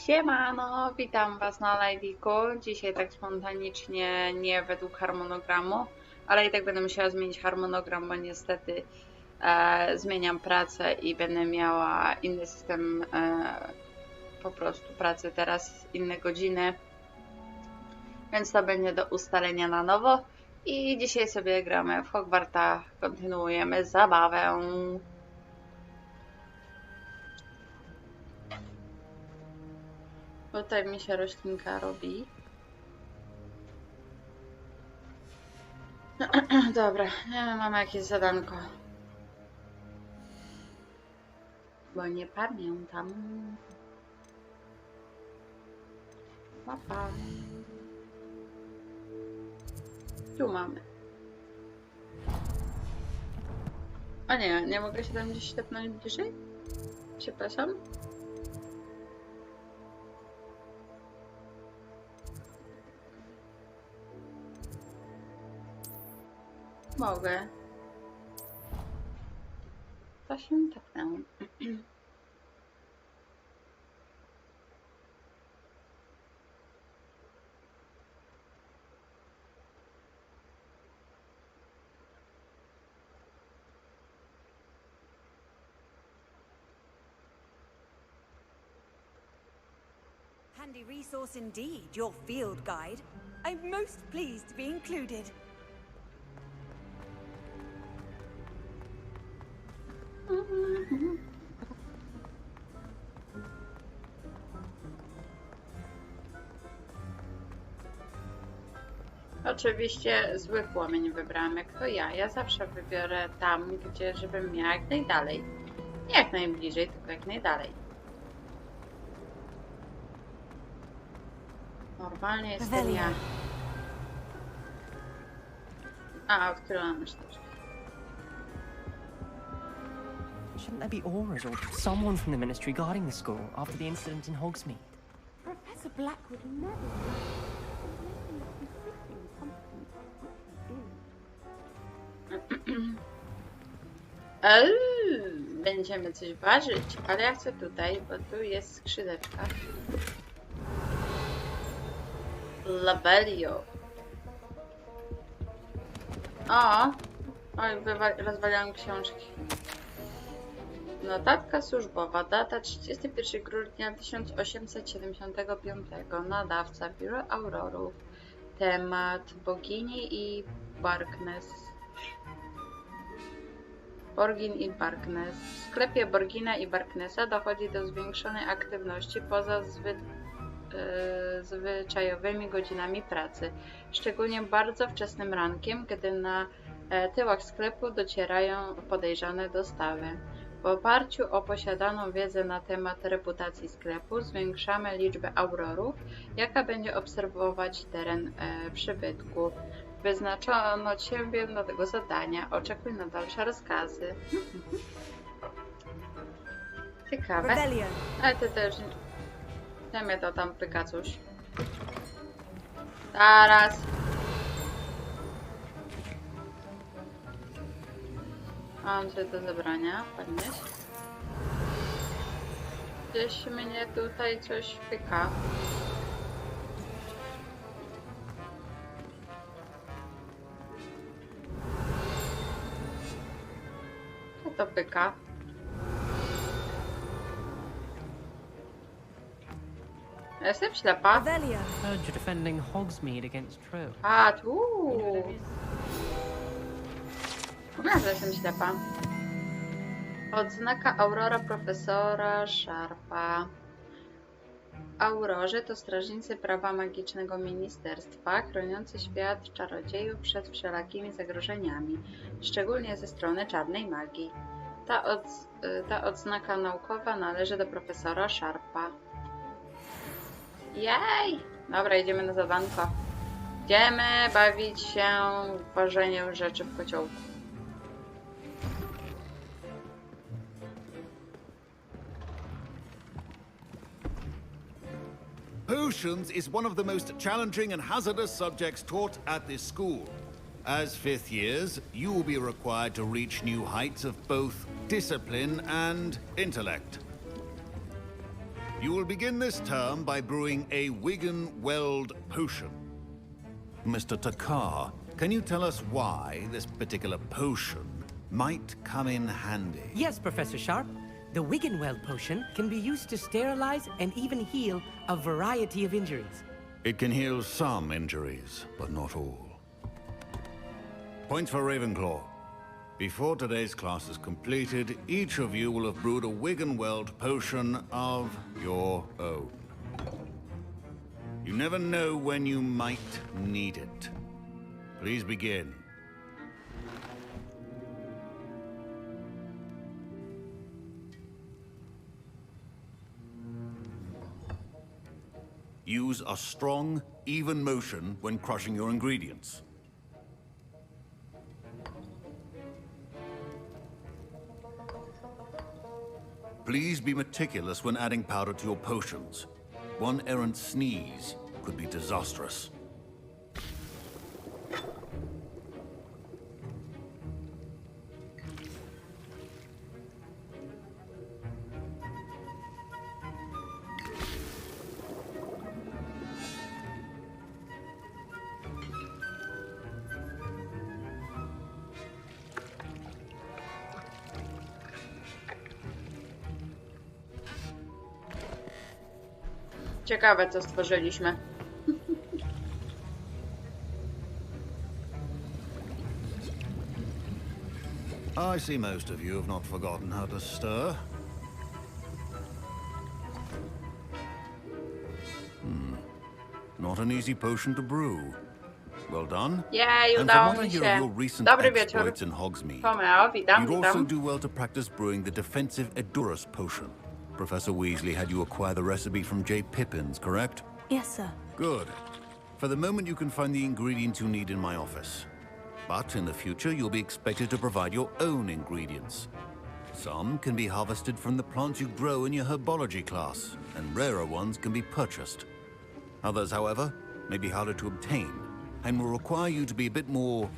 Siemano, witam Was na live'iku. Dzisiaj tak spontanicznie, nie według harmonogramu, ale i tak będę musiała zmienić harmonogram, bo niestety zmieniam pracę i będę miała inny system po prostu pracy teraz, inne godziny, więc to będzie do ustalenia na nowo. I dzisiaj sobie gramy w Hogwarta, kontynuujemy zabawę. Tutaj mi się roślinka robi. Dobra, mamy jakieś zadanko. Bo nie pamiętam. Mapa. Tu mamy. A nie mogę się tam gdzieś tepnąć bliżej? Przepraszam. Mogę. To się tepnę. Handy resource indeed, your field guide. I'm most pleased to be included. Oczywiście zły płomień wybrałam, jak to ja. Ja zawsze wybiorę tam, gdzie żebym miała jak najdalej. Nie jak najbliżej, tylko jak najdalej. Normalnie jestem ja. A, odkryłam już też. Shouldn't there be auras or someone from the ministry guarding the school after the incident in Hogsmeade? Professor Black would never. Będziemy coś ważyć, ale ja chcę tutaj, bo tu jest skrzydeczka. Labelio. O! Oj, rozwaliłam książki. Notatka służbowa, data 31 grudnia 1875. Nadawca Biuro Aurorów. Temat bogini i Barkness. Borgin i Barkness. W sklepie Borgina i Barknessa dochodzi do zwiększonej aktywności poza zwyczajowymi godzinami pracy, szczególnie bardzo wczesnym rankiem, gdy na tyłach sklepu docierają podejrzane dostawy. W oparciu o posiadaną wiedzę na temat reputacji sklepu zwiększamy liczbę aurorów, jaka będzie obserwować teren przybytku. Wyznaczono Ciebie do tego zadania. Oczekuj na dalsze rozkazy. Ciekawe. Ale Ty też... Ja mnie to tam pyka coś. Zaraz. Mam coś do zebrania. Podnieść. Gdzieś mnie tutaj coś pyka. Co to pyka? Jestem ślepa. Heard you're defending Hogsmeade against True. A, tu. Mówiłam, że jestem ślepa. Odznaka Aurora profesora Sharpa. Aurorzy to strażnicy prawa magicznego ministerstwa, chroniący świat czarodziejów przed wszelakimi zagrożeniami, szczególnie ze strony czarnej magii. Ta odznaka naukowa należy do profesora Sharpa. Jej! Dobra, idziemy na zadanko. Idziemy bawić się w ważeniu rzeczy w kociołku. Potions is one of the most challenging and hazardous subjects taught at this school. As fifth years, you will be required to reach new heights of both discipline and intellect. You will begin this term by brewing a Wigan Weld potion. Mr. Takar, can you tell us why this particular potion might come in handy? Yes, Professor Sharp. The Wiggenweld potion can be used to sterilize and even heal a variety of injuries. It can heal some injuries, but not all. Points for Ravenclaw. Before today's class is completed, each of you will have brewed a Wiggenweld potion of your own. You never know when you might need it. Please begin. Use a strong, even motion when crushing your ingredients. Please be meticulous when adding powder to your potions. One errant sneeze could be disastrous. Ciekawe, co stworzyliśmy. I see most of you have not forgotten how to stir. Not an easy potion to brew. Well done. Jej, And from udało what I mi hear of się. your recent Dobry wieczór. exploits in Hogsmeade, Tomeo, witam, you'd also witam. do well to practice brewing the defensive Edurus potion. Professor Weasley had you acquire the recipe from J. Pippin's, correct? Yes, sir. Good. For the moment, you can find the ingredients you need in my office. But in the future, you'll be expected to provide your own ingredients. Some can be harvested from the plants you grow in your herbology class, and rarer ones can be purchased. Others, however, may be harder to obtain, and will require you to be a bit more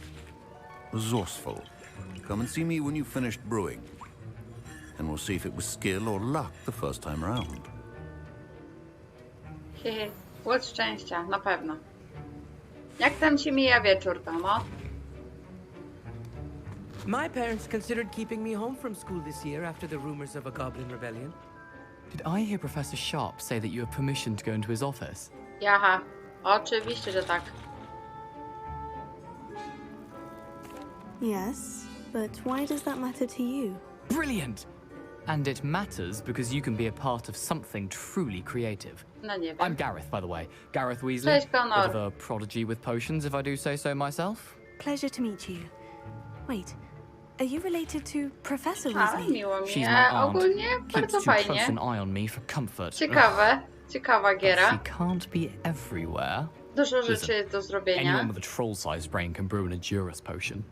resourceful. Come and see me when you've finished brewing, and we'll see if it was skill or luck the first time round. Hehe, łódź szczęścia, na pewno. Jak tam ci mija wieczór, Tomo? My parents considered keeping me home from school this year after the rumors of a goblin rebellion. Did I hear Professor Sharp say that you have permission to go into his office? Jaha, oczywiście, że tak. Yes, but why does that matter to you? Brilliant! And it matters because you can be a part of something truly creative. No nie I'm wiem. Gareth, by the way. Gareth Weasley. Cześć, Connor. Bit of a prodigy with potions, if I do say so myself. Pleasure to meet you. Wait, are you related to Professor A, Weasley? miło mi. She's my aunt. Ogólnie Keeps bardzo too close fajnie. an eye on me for comfort. Ciekawe, ciekawa Ugh, giera. she can't be everywhere. Dużo rzeczy Listen, jest do zrobienia. Anyone with a troll-sized brain can brew an Edurus potion.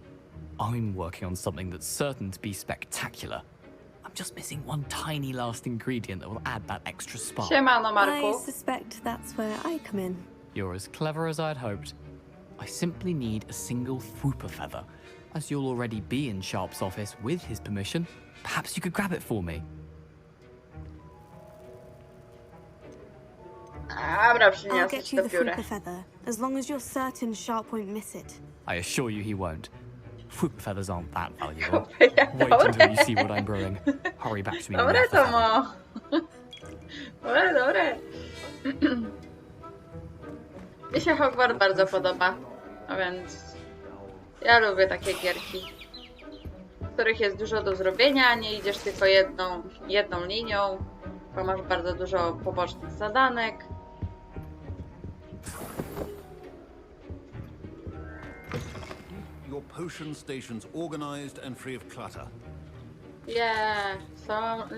I'm working on something that's certain to be spectacular. I'm just missing one tiny last ingredient that will add that extra spark. Siemano, I Marku. suspect that's where I come in. You're as clever as I'd hoped. I simply need a single Fwooper feather. As you'll already be in Sharp's office with his permission, perhaps you could grab it for me. Dobra, I'll przyniosę get ci you to the piórę. Fwooper feather, as long as you're certain Sharp won't miss it. I assure you he won't. Fwooper feathers aren't that valuable. Ja, Wait until you see what I'm brewing. Hurry back to me when you Dobre, have the feather. Tomo. Dobre, dobre. Mi się Hogwarts bardzo podoba. A więc ja lubię takie gierki, w których jest dużo do zrobienia, nie idziesz tylko jedną linią, bo masz bardzo dużo pobocznych zadanek. Your potion station's organized and free of clutter.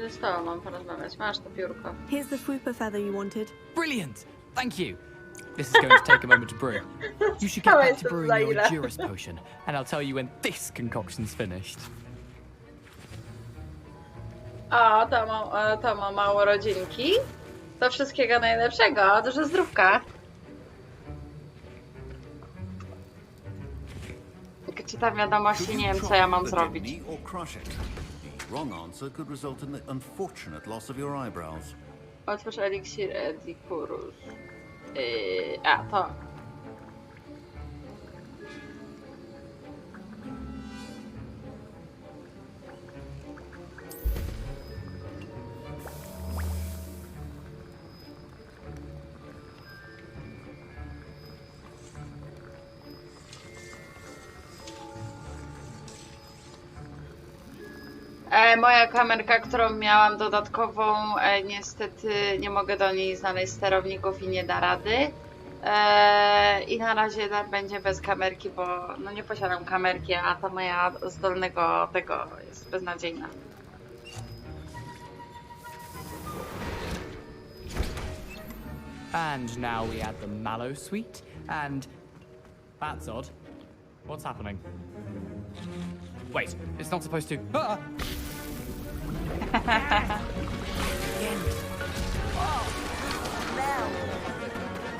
Z tobą mam porozmawiać. Masz to piórko. Here's the Fwooper feather you wanted. Brilliant! Thank you. This is going to take a moment to brew. You should get back to brewing your Edurus potion, and I'll tell you when this concoction's finished. O, to ma mało rodzinki. To wszystkiego najlepszego. Dużo zdrówka. Jak czytam wiadomości, nie wiem, co ja mam zrobić. Otwórz eliksir Edikurus. A, to. Moja kamerka, którą miałam dodatkową, niestety nie mogę do niej znaleźć sterowników i nie da rady. I na razie będzie bez kamerki, bo no nie posiadam kamerki, a ta moja zdolnego tego jest beznadziejna. And now we add the mallow sweet, and that's odd. What's happening? Wait, it's not supposed to. Ah!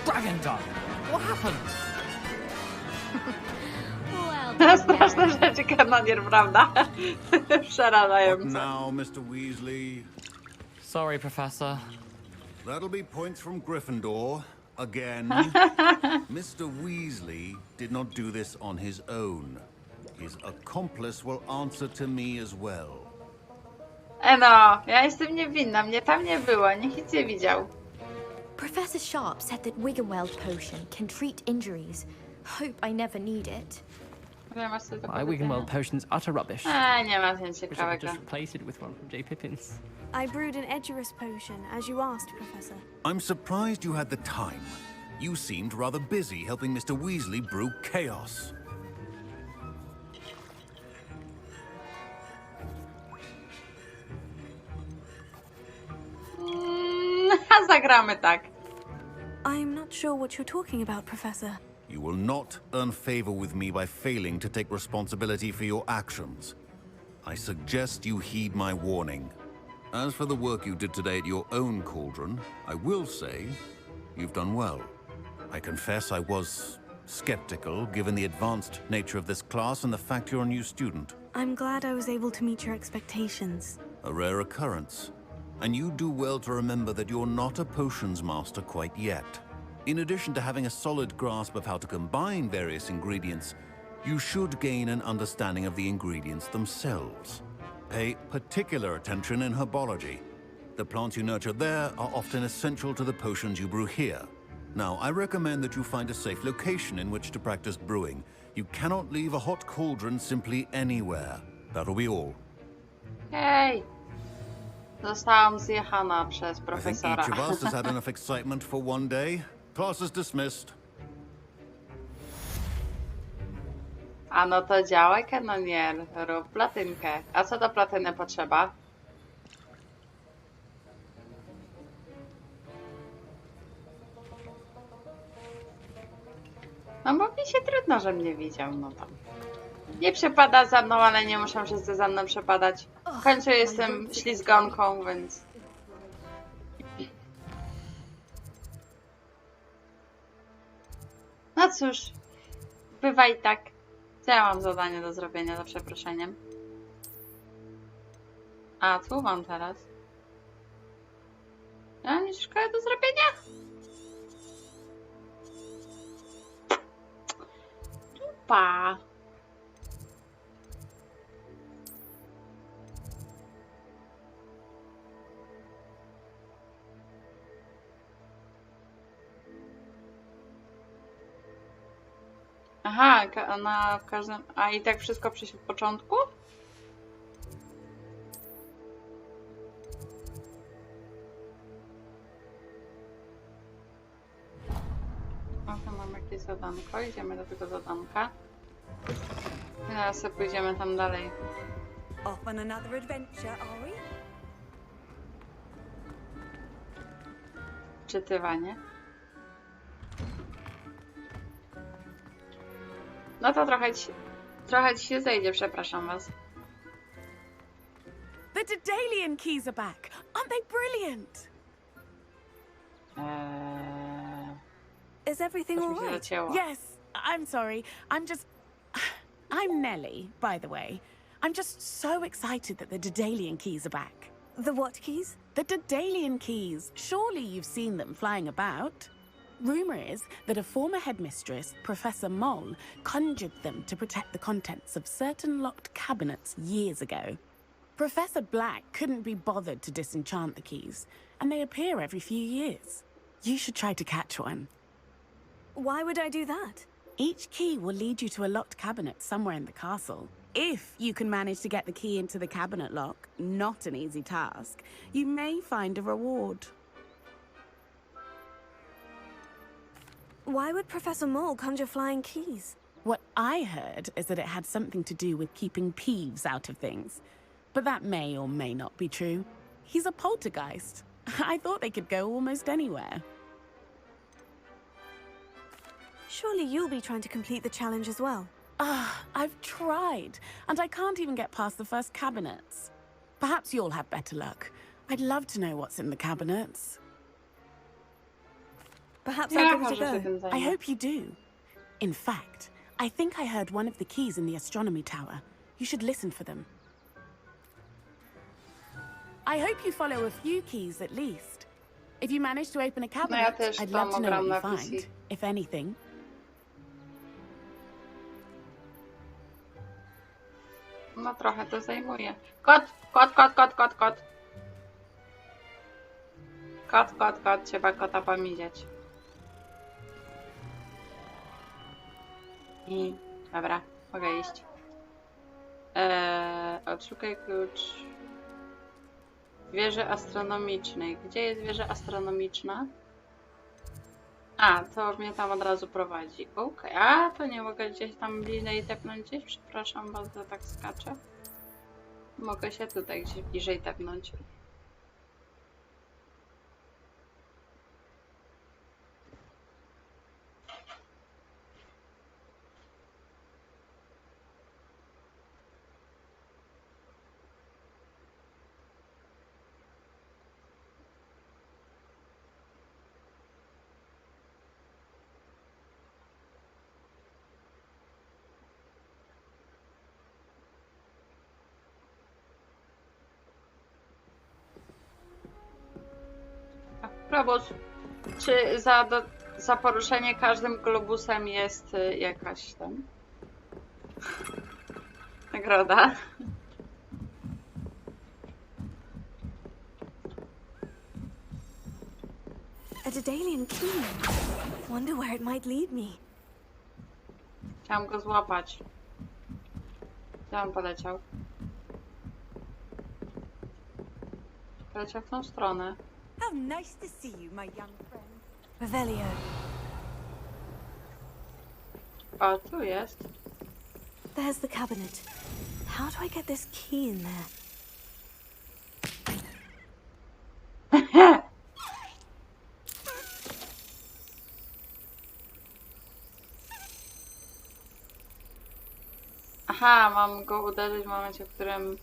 Dragon Dung! What happened? Straszne rzeczy, kanonier, prawda? What Przerażające. now, Mr. Weasley? Sorry, Professor. That'll be points from Gryffindor. Again. Mr. Weasley did not do this on his own. His accomplice will answer to me as well. No, ja jestem niewinna, mnie tam nie było, nikt nic nie widział. Professor Sharp said that Wiggenweld potion can treat injuries. Hope I never need it. Nie masz coś do My powiedzenia? Wiggenweld potion's utter rubbish. Nie ma nic Wish I could ciekawego. just replace it with one from J. Pippin's. I brewed an Edgerus potion, as you asked, Professor. I'm surprised you had the time. You seemed rather busy helping Mr. Weasley brew chaos. Zagramy tak. I'm not sure what you're talking about, Professor. You will not earn favor with me by failing to take responsibility for your actions. I suggest you heed my warning. As for the work you did today at your own cauldron, I will say you've done well. I confess I was skeptical, given the advanced nature of this class and the fact you're a new student. I'm glad I was able to meet your expectations. A rare occurrence. And you do well to remember that you're not a potions master quite yet. In addition to having a solid grasp of how to combine various ingredients, you should gain an understanding of the ingredients themselves. Pay particular attention in herbology. The plants you nurture there are often essential to the potions you brew here. Now, I recommend that you find a safe location in which to practice brewing. You cannot leave a hot cauldron simply anywhere. That'll be all. Hej! Zostałam zjechana przez I think profesora. each of us has had enough excitement for one day. Class is dismissed. A no to działaj, kanonier. Rób platynkę. A co do platyny potrzeba? No bo mi się trudno, że mnie widział, no tam. Nie przepada za mną, ale nie muszą wszyscy za mną przepadać. W końcu jestem ślizgonką, więc... No cóż, bywa i tak. Co ja mam zadanie do zrobienia, za przeproszeniem? A, tu mam teraz. Ja mam jeszcze szkołę do zrobienia? Dupa. Aha, na każdym... A i tak wszystko przy początku? O, to mam jakieś zadanko. Idziemy do tego zadanka. I teraz sobie pójdziemy tam dalej. Off on another adventure, are we? Czytywanie. No to trochę ci się zejdzie, przepraszam was. The Daedalian keys are back. Aren't they brilliant? Is everything all Coś mi się right? zacięło. Yes, I'm sorry. I'm Nellie, by the way. I'm just so excited that the Daedalian keys are back. The what keys? the Daedalian keys. Surely you've seen them flying about. Rumor is that a former headmistress, Professor Mole, conjured them to protect the contents of certain locked cabinets years ago. Professor Black couldn't be bothered to disenchant the keys, and they appear every few years. You should try to catch one. Why would I do that? Each key will lead you to a locked cabinet somewhere in the castle. If you can manage to get the key into the cabinet lock, not an easy task, you may find a reward. Why would Professor Mole conjure flying keys? What I heard is that it had something to do with keeping Peeves out of things. But that may or may not be true. He's a poltergeist. I thought they could go almost anywhere. Surely you'll be trying to complete the challenge as well. I've tried, and I can't even get past the first cabinets. Perhaps you'll have better luck. I'd love to know what's in the cabinets. Perhaps Ja, I'll give może it a się go. tym I zajmę. hope you do. In fact, I think I heard one of the keys in the astronomy tower. You should listen for them. I hope you follow a few keys at least. If you manage to open a cabinet, też I'd tam love to know ogram what you na find, PC. if anything. No trochę to zajmuje. Kot, kot, kot, kot, kot, kot. Kot, kot, kot. Trzeba kota pomijać. I dobra, mogę iść. Odszukaj klucz wieży astronomicznej. Gdzie jest wieża astronomiczna? A, to mnie tam od razu prowadzi. Okej, a to nie mogę gdzieś tam bliżej tepnąć gdzieś? Przepraszam bardzo, tak skaczę. Mogę się tutaj gdzieś bliżej tepnąć. Globus. Czy za poruszenie każdym globusem jest jakaś tam nagroda? A Daedalian key. Wonder where it might lead me. Chciałam go złapać. Gdzie on poleciał? Poleciał w tą stronę. How nice to see you, my young friend. Revelio. O, tu jest. There's the cabinet. How do I get this key in there? Aha, mam go uderzyć w momencie, w którym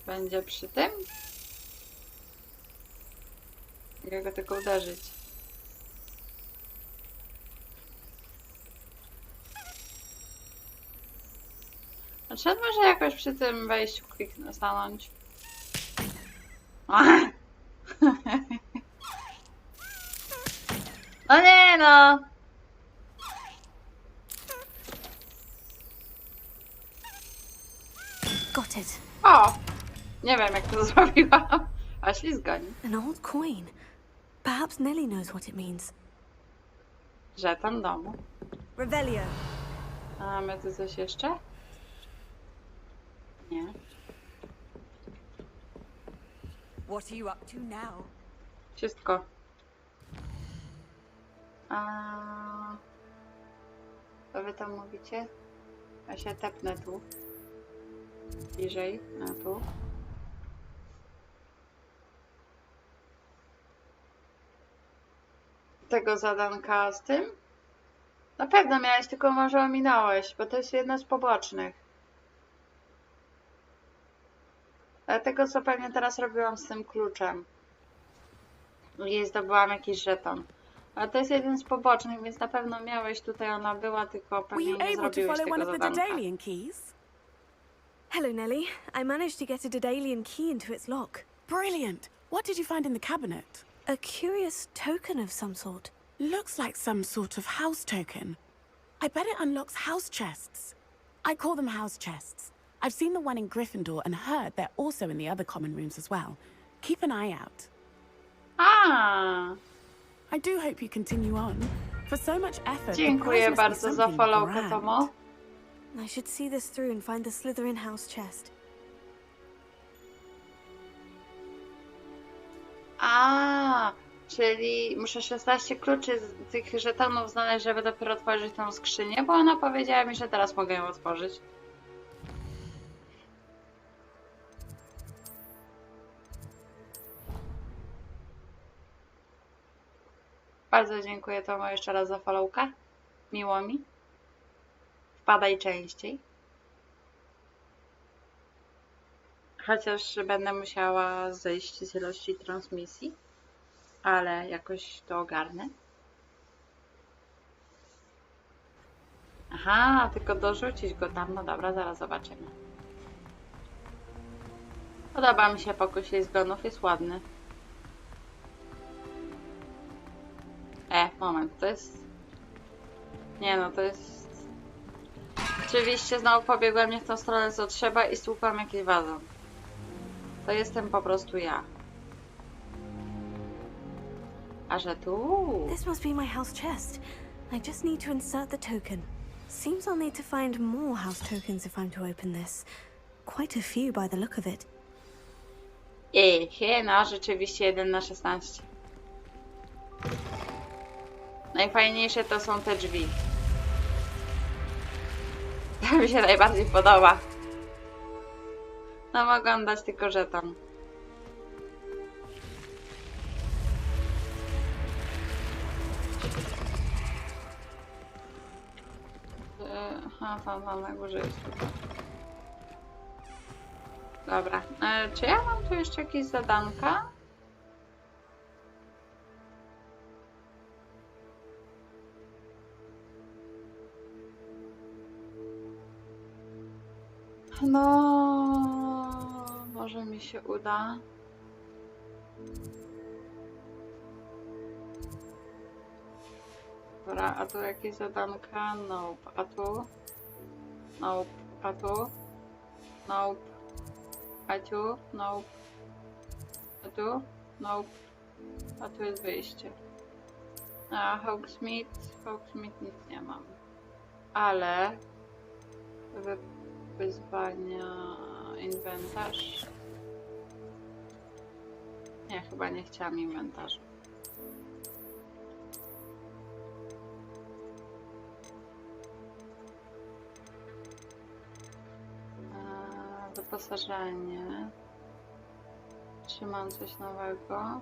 będzie przy tym? Jak go tylko uderzyć? Znaczy, może jakoś przy tym wejściu kliknę, stanąć. No nie no! Got it. O! Nie wiem jak to zrobiłam. A ślizgań. An old coin. Perhaps Nellie knows what it means. Żeton domu. Revelio. A mamy tu coś jeszcze? Nie. What are you up to now? Wszystko. Co wy tam mówicie? Ja się tepnę tu. Bliżej. A tu. Tego zadanka z tym? Na pewno miałeś, tylko może ominąłeś, bo to jest jedna z pobocznych. Ale tego, co pewnie teraz robiłam z tym kluczem. I zdobyłam jakiś żeton. Ale to jest jeden z pobocznych, więc na pewno miałeś tutaj, ona była, tylko Were pewnie you nie able to zrobiłeś follow one tego of the zadanka. Daedalian keys? Hello, Nellie. I managed to get a Daedalian key into its lock. Brilliant! What did you find in the cabinet? A curious token of some sort. Looks like some sort of house token. I bet it unlocks house chests. I call them house chests. I've seen the one in Gryffindor and heard they're also in the other common rooms as well. Keep an eye out. A, I do hope you continue on. For so much effort, the dziękuję prize must be bardzo za something followkę, grand. Tomo. I should see this through and find the Slytherin house chest. A, czyli muszę 16 kluczy z tych żetonów znaleźć, żeby dopiero otworzyć tą skrzynię, bo ona powiedziała mi, że teraz mogę ją otworzyć. Bardzo dziękuję Tomo jeszcze raz za followka. Miło mi. Wpadaj częściej. Chociaż będę musiała zejść z ilości transmisji, ale jakoś to ogarnę. Aha, tylko dorzucić go tam. No dobra, zaraz zobaczymy. Podoba mi się pokój ślizgonów, jest ładny. Moment, to jest... Nie no, to jest... Oczywiście znowu pobiegłem nie w tą stronę co trzeba i stłukłam jakiś wazon. To jestem po prostu ja. A że tu... This must be my house chest. I just need to insert the token. Seems I'll need to find more house tokens if I'm to open this. Quite a few by the look of it. No rzeczywiście 1 na 16. Najfajniejsze to są te drzwi. To mi się najbardziej podoba. No mogłam dać tylko żeton. Aha, tam na górze jest tutaj. Dobra. Czy ja mam tu jeszcze jakieś zadanka? No, może mi się uda. Dobra, a tu jakieś zadanka? Nope. A tu? Nope. A tu? Nope. A tu? Nope. A tu? Nope. A tu jest wyjście. A Hogsmeade nic nie mam. Ale wyzwania, inwentarz. Nie, chyba nie chciałam inwentarza. Wyposażenie. Czy mam coś nowego?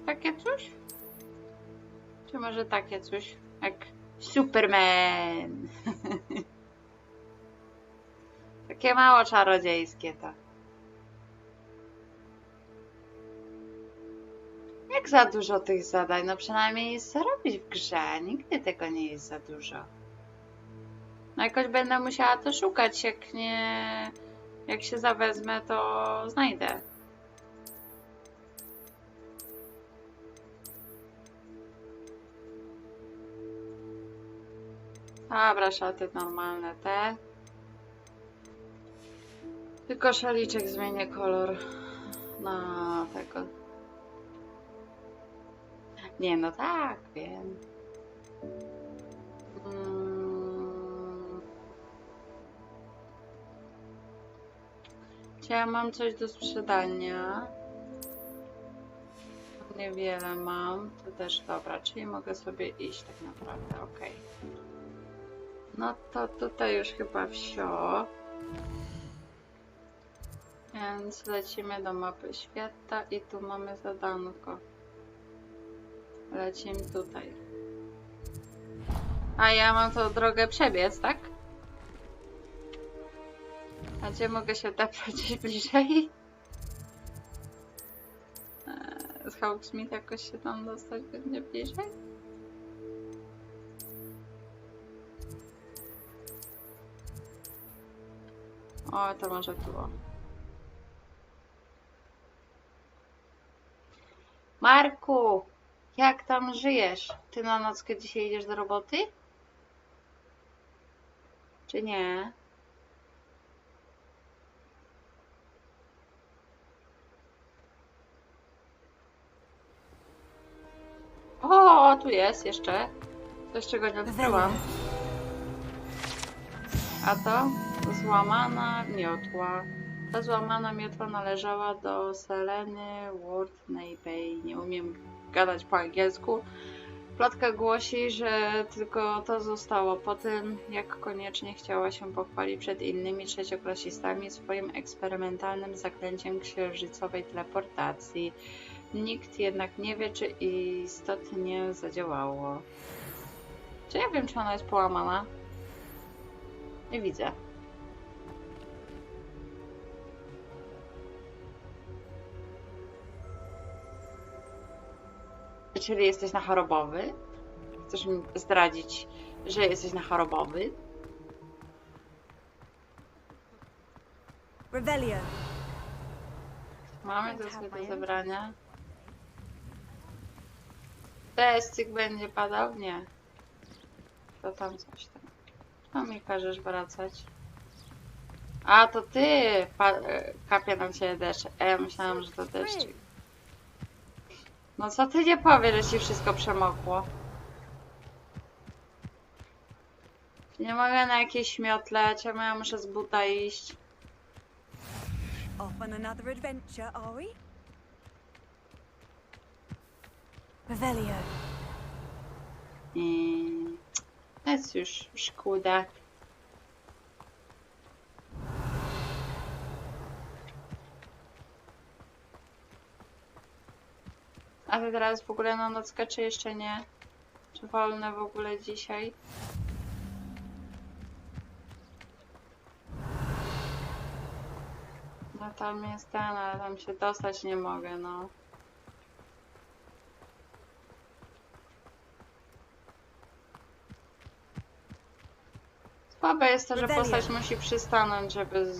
Takie coś? Czy może takie coś? Jak Superman. Takie mało czarodziejskie to. Jak za dużo tych zadań? No przynajmniej jest co robić w grze. Nigdy tego nie jest za dużo. No jakoś będę musiała to szukać. Jak nie... Jak się zawezmę, to znajdę. Dobra, szaty normalne te. Tylko szaliczek zmienię kolor na tego. Nie, no tak, wiem. Czy ja mam coś do sprzedania? Niewiele mam. To też dobra, czyli mogę sobie iść tak naprawdę, ok. No to tutaj już chyba wsio. Więc lecimy do mapy świata i tu mamy zadanko. Lecimy tutaj. A ja mam tą drogę przebiec, tak? A gdzie mogę się tepać bliżej? Z Hogsmeade jakoś się tam dostać będzie bliżej? O, to może tu. Marku, jak tam żyjesz? Ty na nockę dzisiaj idziesz do roboty? Czy nie? O, tu jest jeszcze. Coś, czego nie odkryłam. A to? Złamana miotła. Ta złamana miotła należała do Seleny Wortney. Nie umiem gadać po angielsku. Plotka głosi, że tylko to zostało po tym, jak koniecznie chciała się pochwalić przed innymi trzecioklasistami swoim eksperymentalnym zaklęciem księżycowej teleportacji. Nikt jednak nie wie, czy istotnie zadziałało. Czy ja wiem, czy ona jest połamana? Nie widzę. Czyli jesteś na chorobowy? Chcesz mi zdradzić, że jesteś na chorobowy? Revelio. Mamy to sobie do zebrania. Testyk będzie padał? Nie. To tam coś tam. No mi każesz wracać. A to ty! Kapie nam się deszcz. A ja myślałam, że to deszcz. No co ty nie powiesz, że ci wszystko przemokło? Nie mogę na jakieś śmiotle, czemu ja muszę z buta iść? Off on another adventure, are we? Revelio. Jest już szkoda. A ty teraz w ogóle na nockę, czy jeszcze nie? Czy wolne w ogóle dzisiaj? No tam jest ten, ale tam się dostać nie mogę, no. Słabe jest to, że postać musi przystanąć, żeby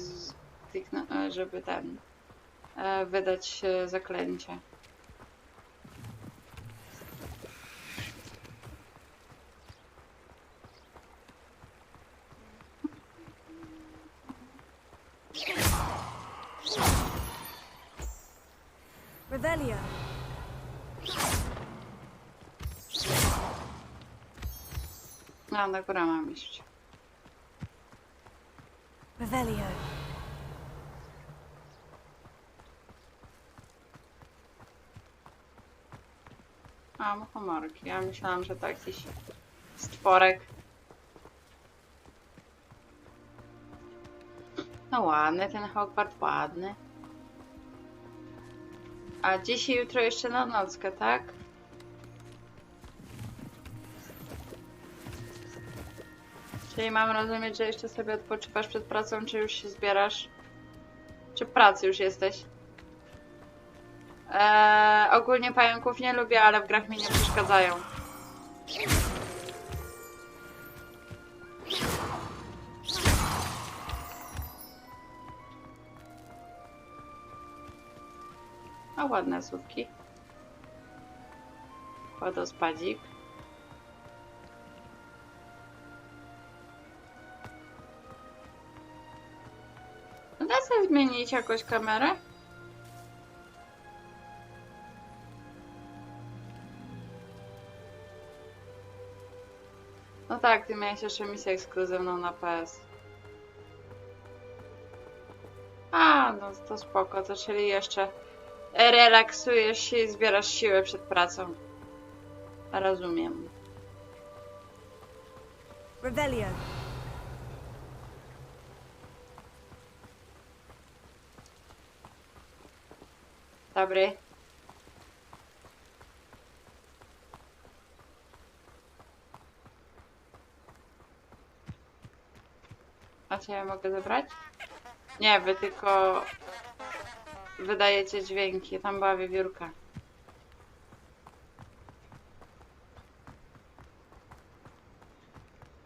wydać zaklęcie. Revelio. No, na górę mam iść. Revelio. A, muchomorki. Ja myślałam, że to jakiś stworek. No ładny ten Hogwarts, ładny. A dziś i jutro jeszcze na nockę, tak? Czyli mam rozumieć, że jeszcze sobie odpoczywasz przed pracą, czy już się zbierasz? Czy w pracy już jesteś? Ogólnie pająków nie lubię, ale w grach mi nie przeszkadzają. A ładne słówki. Wodospadzik. Da się zmienić jakoś kamerę? No tak, ty miałeś jeszcze misję ekskluzywną na PS. A, no to spoko, to czyli jeszcze relaksujesz się i zbierasz siłę przed pracą. Rozumiem. Revelio. dobry. A co ja mogę zebrać? Nie, wy tylko wydajecie dźwięki. Tam była wiewiórka.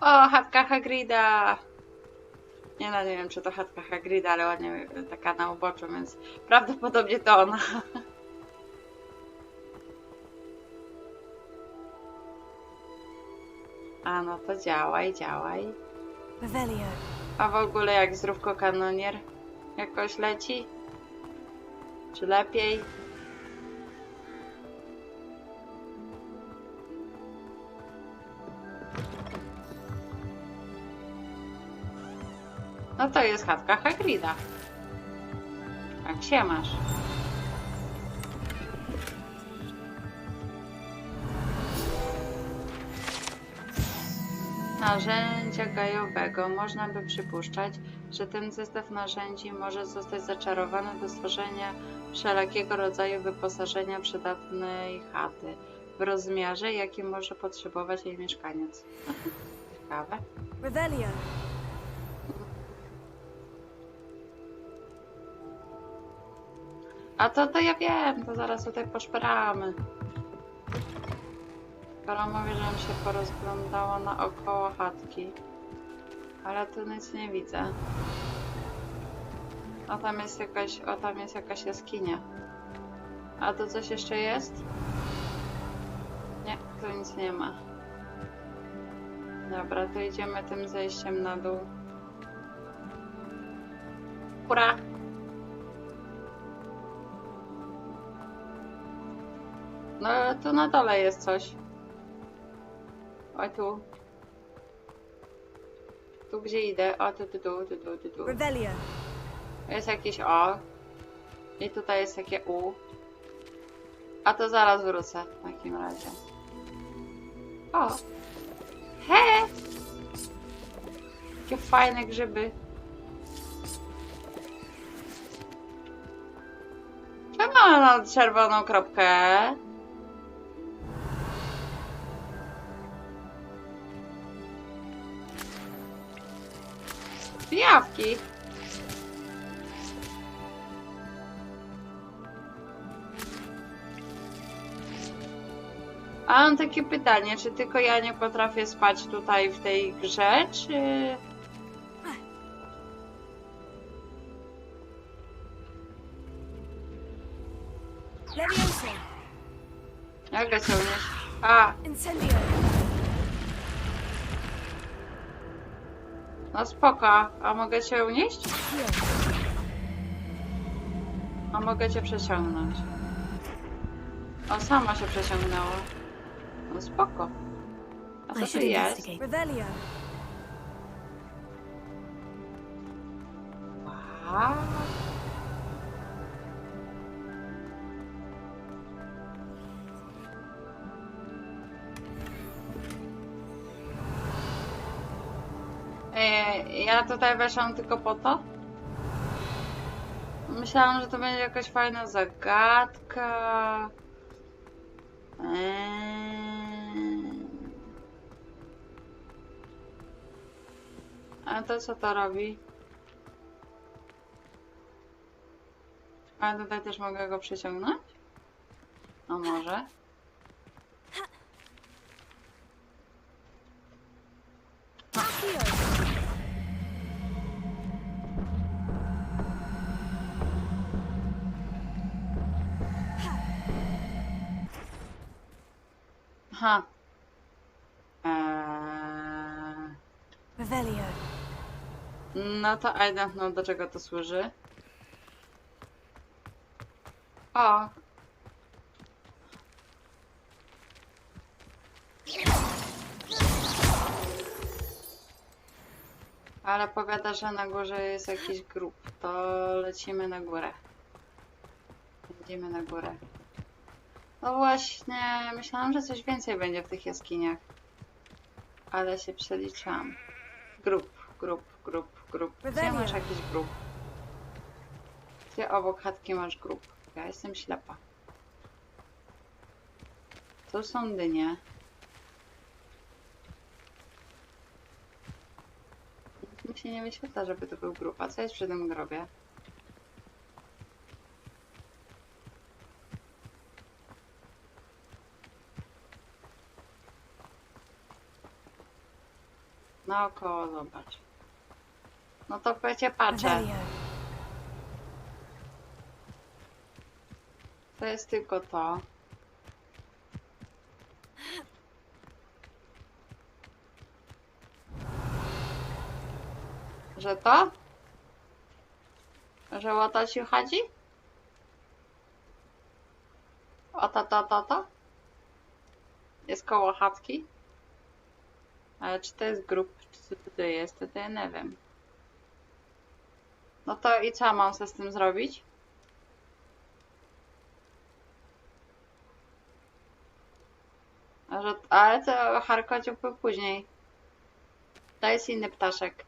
O, chatka Hagrida! Nie no, nie wiem czy to chatka Hagrida, ale ładnie taka na uboczu, więc prawdopodobnie to ona. A no to działaj, działaj. Revelio. A w ogóle jak zdrówko kanonier? Jakoś leci? Czy lepiej? No to jest chatka Hagrida. Jak się masz? Narzędzia gajowego. Można by przypuszczać, że ten zestaw narzędzi może zostać zaczarowany do stworzenia wszelakiego rodzaju wyposażenia przydatnej chaty w rozmiarze, jaki może potrzebować jej mieszkaniec. Ciekawe. Revelio. A to ja wiem, to zaraz tutaj poszperamy. Skoro mówię, żebym się porozglądała naokoło chatki. Ale tu nic nie widzę. O, tam jest jakaś jaskinia. A tu coś jeszcze jest? Nie, tu nic nie ma. Dobra, to idziemy tym zejściem na dół. Hurra! No, tu na dole jest coś. Oj, tu. Tu gdzie idę? O, tu. Revelio. Jest jakiś O. I tutaj jest takie U. A to zaraz wrócę w takim razie. O! He! Jakie fajne grzyby. Czemu mam czerwoną kropkę? Pijawki. A mam takie pytanie, czy tylko ja nie potrafię spać tutaj w tej grze, czy... Leviosa. Jak go ciągniesz? A, Incendio. no spoko. A mogę cię unieść? A mogę cię przeciągnąć. O, sama się przeciągnęła. No spoko. A co tu jest? Revelio. Wow. Ja tutaj weszłam tylko po to. Myślałam, że to będzie jakaś fajna zagadka. A to co to robi? A tutaj też mogę go przyciągnąć? No może. Aha. Revelio. No to I don't know, do czego to służy. O! Ale powiada, że na górze jest jakiś grób. To lecimy na górę. Idziemy na górę. No właśnie, myślałam, że coś więcej będzie w tych jaskiniach. Ale się przeliczam. Grób. Gdzie masz jakiś grób? Gdzie obok chatki masz grób? Ja jestem ślepa. Tu są dynie. Mi się nie wyświetla, żeby to był grób. A co jest przy tym grobie? Naokoło zobacz. No to cię patrzę. Revelio. To jest tylko to. Że to? Że o to ci chodzi? O to? Jest koło chatki? Ale czy to jest grób, czy co to jest, to ja nie wiem. No to i co mam z tym zrobić? Ale to Harkociu później. To jest inny ptaszek.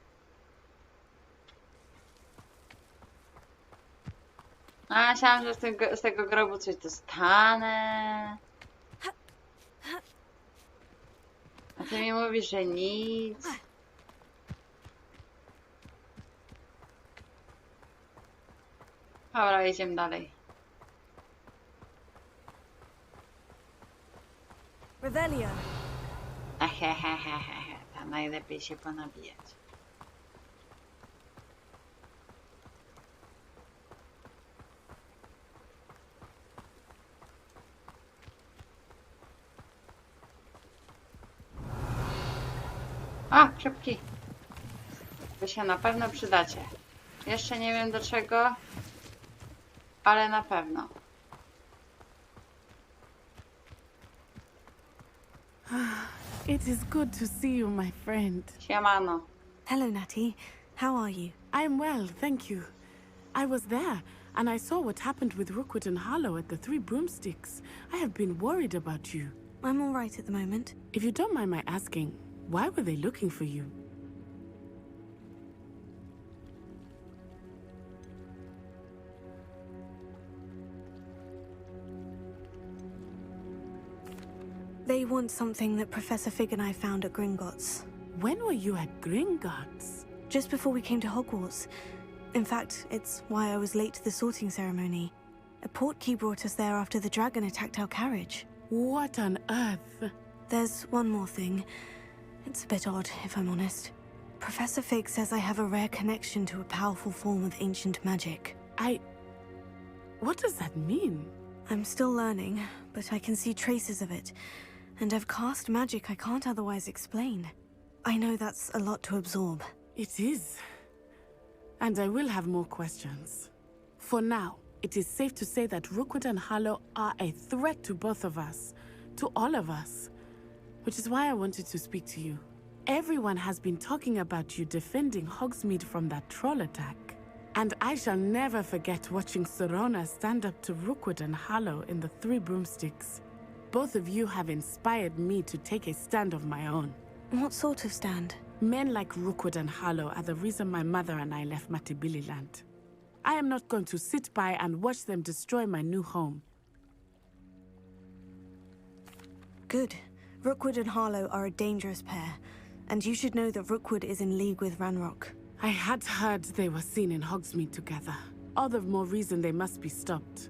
A myślałam, że z tego grobu coś dostanę. A ty mi mówisz, że nic. Dobra, idziemy dalej. Revelio. Hehehehehe, to najlepiej się ponabijać. A, szybki. Wy się na pewno przydacie. Jeszcze nie wiem do czego, ale na pewno. It is good to see you, my friend. Siemano. Hello, Natty. How are you? I'm well, thank you. I was there, and I saw what happened with Rookwood and Harlow at the Three Broomsticks. I have been worried about you. I'm all right at the moment. If you don't mind my asking, why were they looking for you? They want something that Professor Fig and I found at Gringotts. When were you at Gringotts? Just before we came to Hogwarts. In fact, it's why I was late to the sorting ceremony. A portkey brought us there after the dragon attacked our carriage. What on earth? There's one more thing. It's a bit odd, if I'm honest. Professor Fig says I have a rare connection to a powerful form of ancient magic. What does that mean? I'm still learning, but I can see traces of it. And I've cast magic I can't otherwise explain. I know that's a lot to absorb. It is. And I will have more questions. For now, it is safe to say that Rookwood and Harlow are a threat to both of us. To all of us. Which is why I wanted to speak to you. Everyone has been talking about you defending Hogsmeade from that troll attack. And I shall never forget watching Serona stand up to Rookwood and Harlow in the Three Broomsticks. Both of you have inspired me to take a stand of my own. What sort of stand? Men like Rookwood and Harlow are the reason my mother and I left Matabeleland. I am not going to sit by and watch them destroy my new home. Good. Rookwood and Harlow are a dangerous pair. And you should know that Rookwood is in league with Ranrock. I had heard they were seen in Hogsmeade together. All the more reason they must be stopped.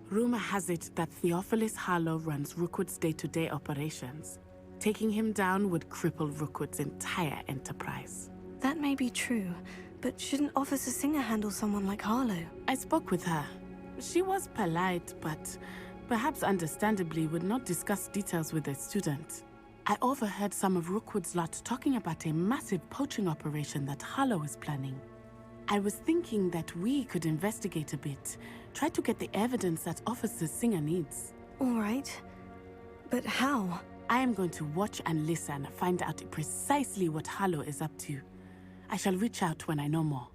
Rumor has it that Theophilus Harlow runs Rookwood's day-to-day operations. Taking him down would cripple Rookwood's entire enterprise. That may be true, but shouldn't Officer Singer handle someone like Harlow? I spoke with her. She was polite, but perhaps understandably would not discuss details with a student. I overheard some of Rookwood's lot talking about a massive poaching operation that Harlow is planning. I was thinking that we could investigate a bit, try to get the evidence that Officer Singer needs. All right. But how? I am going to watch and listen, find out precisely what Harlow is up to. I shall reach out when I know more.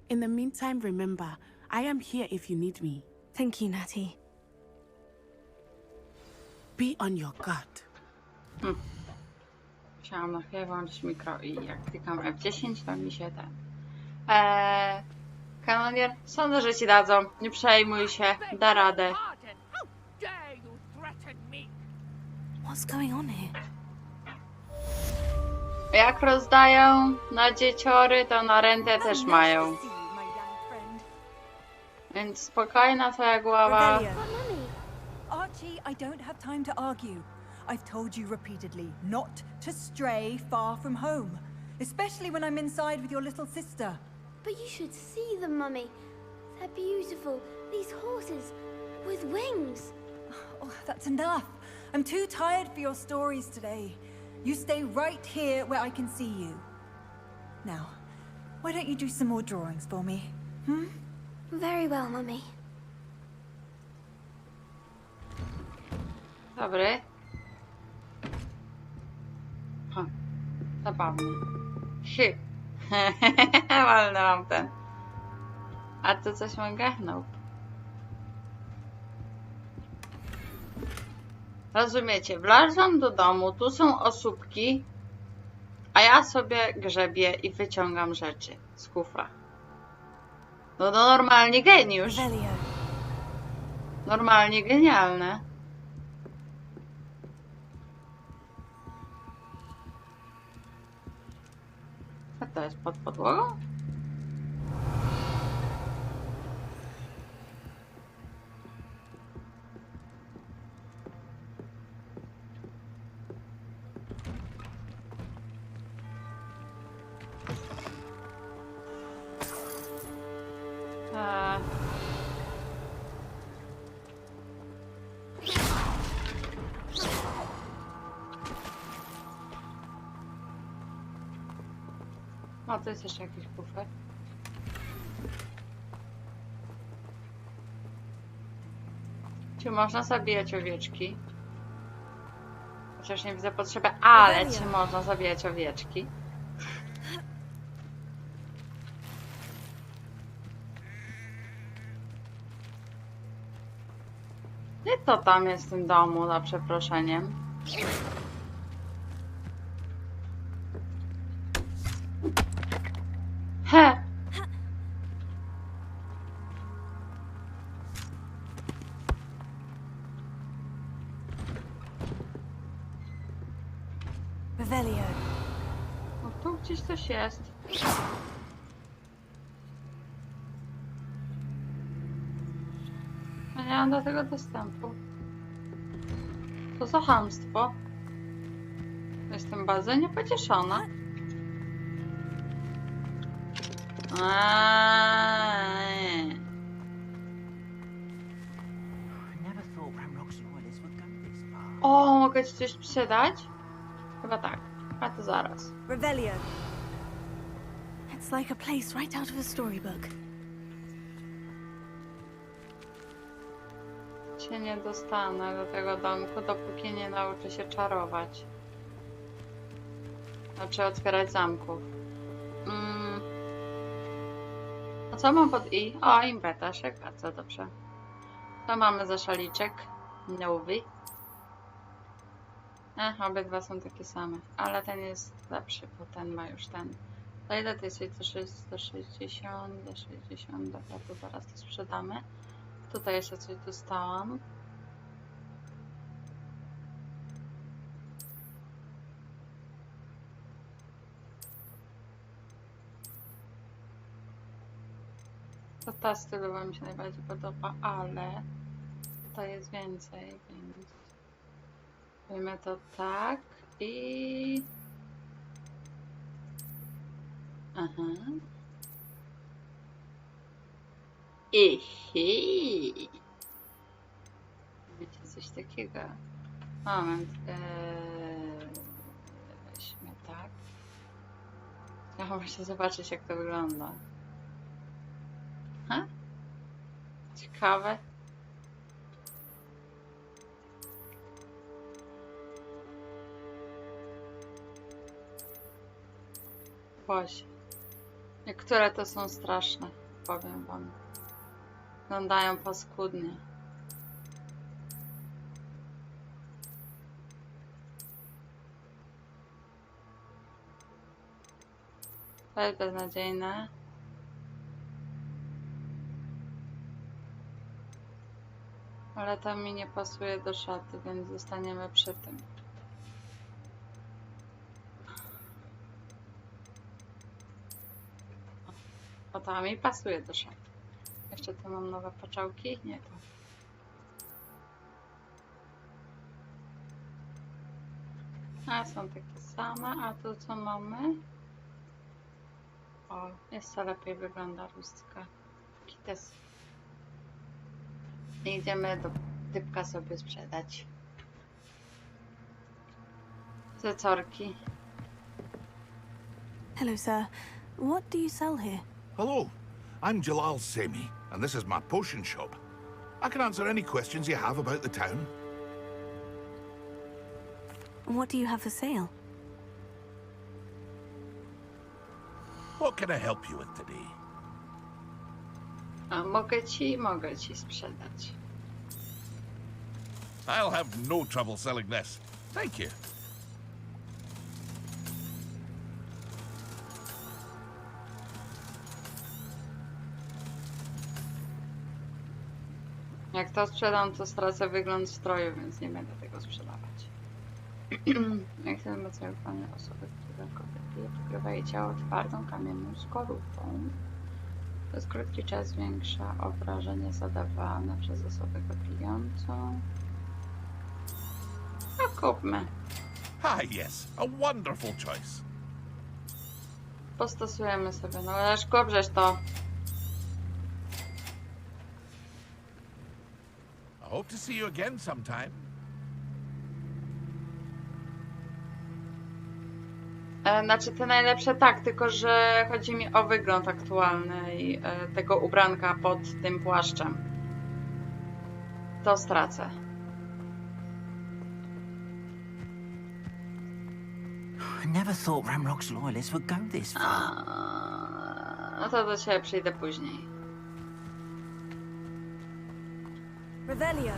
In the meantime, remember, I am here if you need me. Thank you, Natty. Be on your guard. Musiałam na chwilę włączyć mikro i jak klikam F10, to mi się ten... Kanonier? Sądzę, że ci dadzą. Nie przejmuj się. Da radę. What's going on here? Jak rozdają na dzieciory, to na rentę też mają. See you, my young friend. Więc spokojna twoja głowa. Revelio. Archie, I don't have time to argue. I've told you repeatedly not to stray far from home, especially when I'm inside with your little sister. But you should see them, Mummy. They're beautiful. These horses with wings. Oh, that's enough. I'm too tired for your stories today. You stay right here where I can see you. Now, why don't you do some more drawings for me? Very well, Mummy. Dobry. Zabawny. Walnęłam ten. A tu coś mogę? Nope. Rozumiecie, wlazłam do domu, tu są osóbki, a ja sobie grzebię i wyciągam rzeczy z kufra. No to normalnie geniusz. Revelio. Normalnie genialne. Co to jest pod podłogą? O, to jest jeszcze jakiś kufer. Czy można zabijać owieczki? Chociaż nie widzę potrzeby, ale czy można zabijać owieczki? I to tam jest w tym domu, za przeproszeniem. He! Revelio. No tu gdzieś coś jest. Ja nie mam do tego dostępu. Co za chamstwo. Jestem bardzo niepocieszona. O, mogę ci coś sprzedać? Chyba tak. A to zaraz. Revelio. It's like a place right out of a storybook. Się nie dostanę do tego domku, dopóki nie nauczę się czarować. Znaczy otwierać zamków. A co mam pod i? O, impetaszek, bardzo dobrze. To mamy za szaliczek. Nowy. Obydwa są takie same, ale ten jest lepszy, bo ten ma już ten. Za ile to jest? To jest 160, 160, dobra, to zaraz to sprzedamy. Tutaj jeszcze coś dostałam. To ta stylowa mi się najbardziej podoba, ale tutaj jest więcej, więc robimy to tak i... Aha. Ihi. Wiecie, coś takiego. Moment. Weźmy tak. Ja muszę zobaczyć, jak to wygląda. Ha? Ciekawe. Właśnie. Niektóre to są straszne, powiem wam. Wyglądają paskudnie. To jest beznadziejne. ale to mi nie pasuje do szaty, więc zostaniemy przy tym. O, to mi pasuje do szaty. Jeszcze tu mam nowe paczałki? Nie, to. A, są takie same, a tu co mamy? O, jeszcze lepiej wygląda rustka. Kites. Idziemy do typka sobie sprzedać. Zecorki. Hello, sir. What do you sell here? Hello, I'm Jalal Semi, and this is my potion shop. I can answer any questions you have about the town. What do you have for sale? What can I help you with today? A mogę ci sprzedać. I'll have no trouble selling this. Thank you. Jak to sprzedam, to stracę wygląd stroju, więc nie będę tego sprzedawać. Jak chcę mocowanie osoby, które kobiety pokrywa jej ciało twardą kamienną skorupą. Przez krótki czas zwiększa obrażenie zadawane przez osobę go pijącą. No kupmy. Ah, yes, a wonderful choice. Postosujemy sobie, no ależ kuprzesz to. I hope to see you again sometime. Znaczy te najlepsze tak, tylko że chodzi mi o wygląd aktualny i tego ubranka pod tym płaszczem. To stracę. I never thought Ramrock's loyalists would go this far. No to do ciebie przyjdę później. Revelio.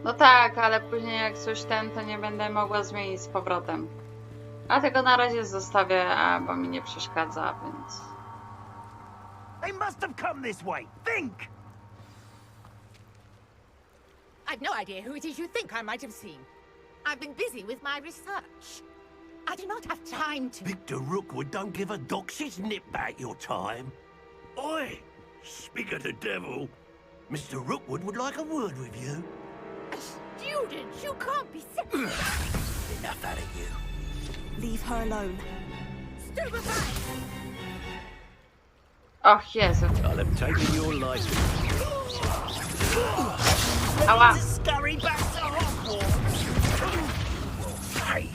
No tak, ale później jak coś to nie będę mogła zmienić z powrotem. A tego na razie zostawię, bo mi nie przeszkadza, więc... They must have come this way. Think! I've no idea who it is you think I might have seen. I've been busy with my research. I do not have time to... Victor Rookwood don't give a doxy's nip back your time. Oi! Speak of the devil. Mr. Rookwood would like a word with you. A student? You can't be serious. Enough out of you. Leave her alone. Stupefy! Och, Jezu. I'll have taken your license. Ała. Scurry back to Hogwarts. Hey.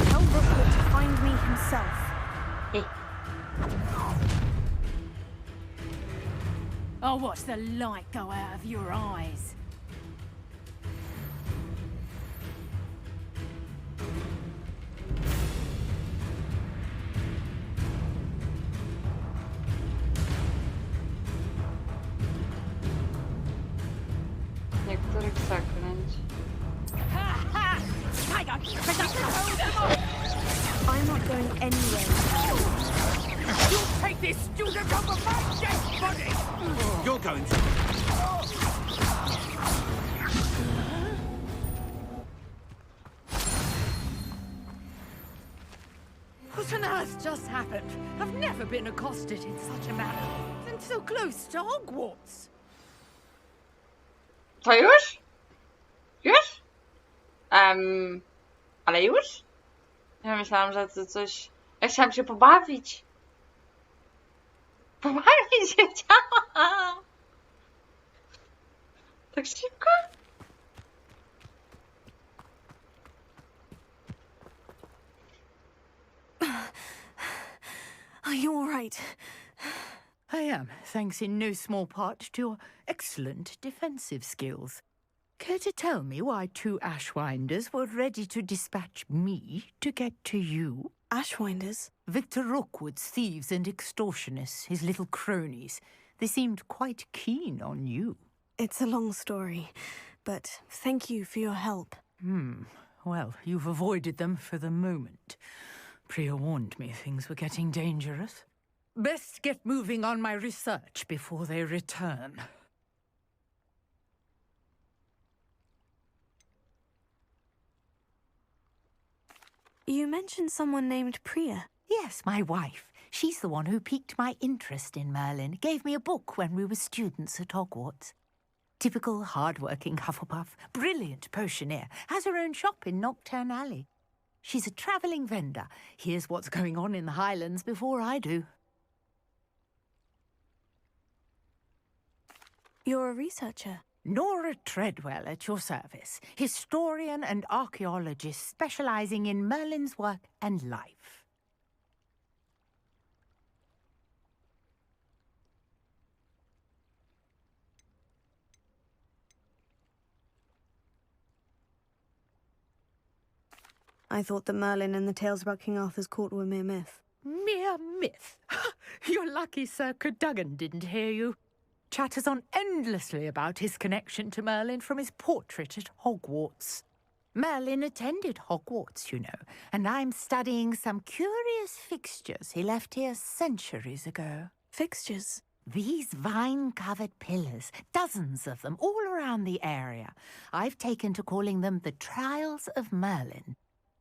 Tell Rookwood to find me himself. I'll watch the light go out of your eyes. Niektórych zaklęć. I'm not going anywhere. You take this student off of my dead body! You're going to... What on earth just happened? I've never been accosted in such a manner. And so close to Hogwarts. To już? Już? Ale już? Ja myślałam, że to coś... Ja chciałam się pobawić. Pobawić się chciałam. Tak szybko? Are you all right? I am, thanks in no small part to your excellent defensive skills. Care to tell me why two Ashwinders were ready to dispatch me to get to you? Ashwinders? Victor Rookwood's thieves and extortionists, his little cronies. They seemed quite keen on you. It's a long story, but thank you for your help. Well, you've avoided them for the moment. Priya warned me things were getting dangerous. Best get moving on my research before they return. You mentioned someone named Priya. Yes, my wife. She's the one who piqued my interest in Merlin. Gave me a book when we were students at Hogwarts. Typical hard-working Hufflepuff, brilliant potioneer, has her own shop in Nocturne Alley. She's a travelling vendor. Hears what's going on in the Highlands before I do. You're a researcher? Nora Treadwell at your service, historian and archaeologist specialising in Merlin's work and life. I thought that Merlin and the tales about King Arthur's court were mere myth. Mere myth? You're lucky Sir Cadogan didn't hear you. Chatters on endlessly about his connection to Merlin from his portrait at Hogwarts. Merlin attended Hogwarts, you know, and I'm studying some curious fixtures he left here centuries ago. Fixtures? These vine-covered pillars, dozens of them, all around the area. I've taken to calling them the Trials of Merlin.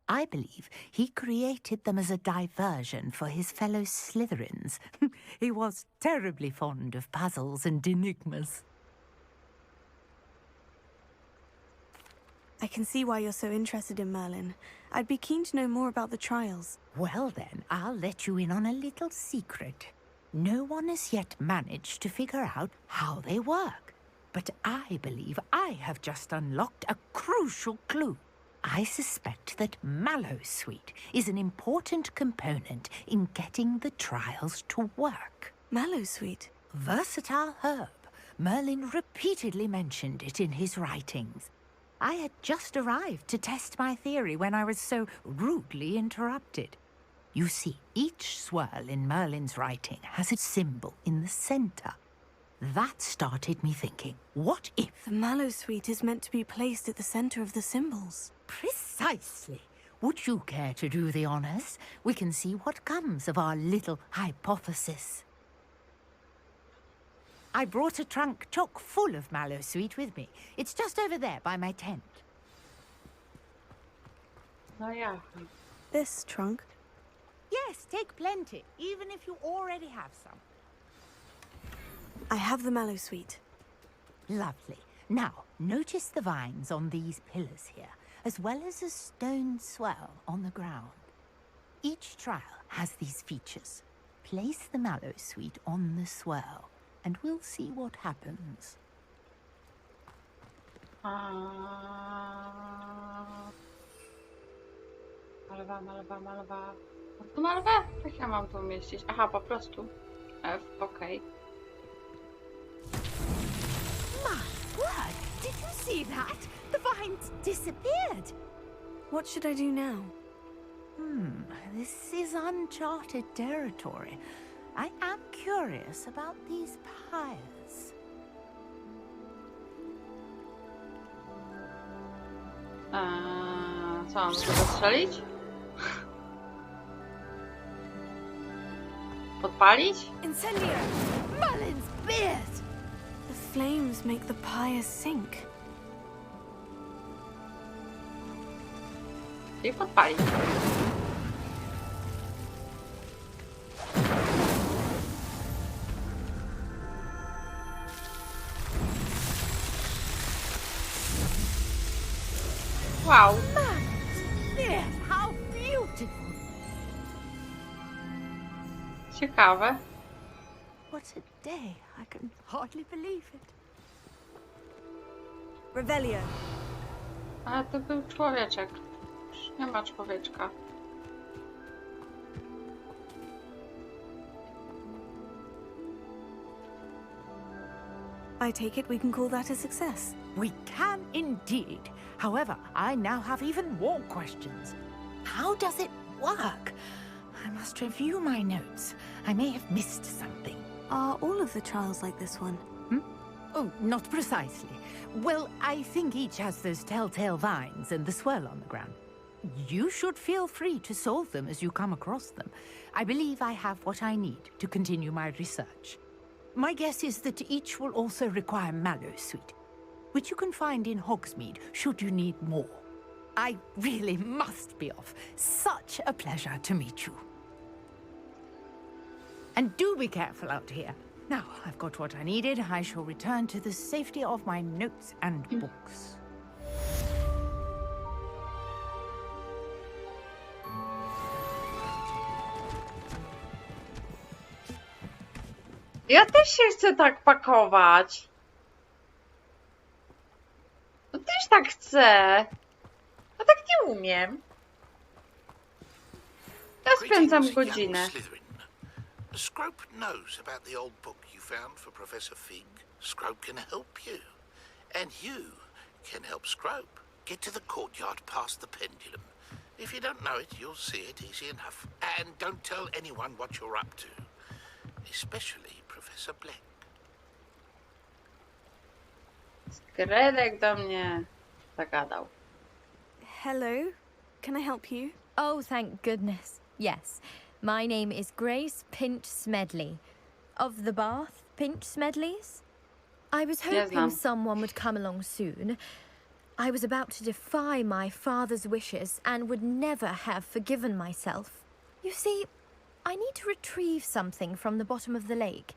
I believe he created them as a diversion for his fellow Slytherins. He was terribly fond of puzzles and enigmas. I can see why you're so interested in Merlin. I'd be keen to know more about the trials. Well then, I'll let you in on a little secret. No one has yet managed to figure out how they work. But I believe I have just unlocked a crucial clue. I suspect that Mallowsweet is an important component in getting the trials to work. Mallowsweet? Versatile herb. Merlin repeatedly mentioned it in his writings. I had just arrived to test my theory when I was so rudely interrupted. You see, each swirl in Merlin's writing has a symbol in the centre. That started me thinking, what if... The Mallowsweet is meant to be placed at the centre of the symbols. Precisely. Would you care to do the honours? We can see what comes of our little hypothesis. I brought a trunk chock full of Mallowsweet with me. It's just over there by my tent. Oh yeah. This trunk? Yes, take plenty, even if you already have some. I have the Mallowsweet. Lovely. Now, notice the vines on these pillars here, as well as a stone swell on the ground. Each trial has these features. Place the Mallowsweet on the swell, and we'll see what happens. Malowa. No tu malwę? Jak ja mam tu umieścić? Aha, po prostu. F, okej. My word! Did you see that? The vines disappeared! What should I do now? This is uncharted territory. I am curious about these pyres. Co mam sobie strzelić? Podpalić? Incendio! Merlin's beard! The flames make the pyres sink. I podpalić. Wow. Yes, how beautiful! Ciekawe. What a day. I can hardly believe it. Revelio. Ale to był człowieczek. Już nie ma człowieczka. I take it we can call that a success. We can indeed. However, I now have even more questions. How does it work? I must review my notes. I may have missed something. Are all of the trials like this one? Oh, not precisely. Well, I think each has those telltale vines and the swirl on the ground. You should feel free to solve them as you come across them. I believe I have what I need to continue my research. My guess is that each will also require mallowsweet, which you can find in Hogsmeade should you need more. I really must be off. Such a pleasure to meet you. And do be careful out here. Now, I've got what I needed. I shall return to the safety of my notes and books. Ja też się chcę tak pakować. No też tak chcę. A tak nie umiem. Ja spędzam godzinę. Scrope knows about the old book you found for Professor Fig. Scrope can help you. And you can help Scrope get to the courtyard past the pendulum. If you don't know it, you'll see it easy enough. And don't tell anyone what you're up to. Especially Professor Black. Skredek do mnie zagadał. Hello, can I help you? Oh, thank goodness. Yes. My name is Grace Pinch Smedley. Of the Bath Pinch Smedleys? I was hoping someone would come along soon. I was about to defy my father's wishes and would never have forgiven myself. You see, I need to retrieve something from the bottom of the lake.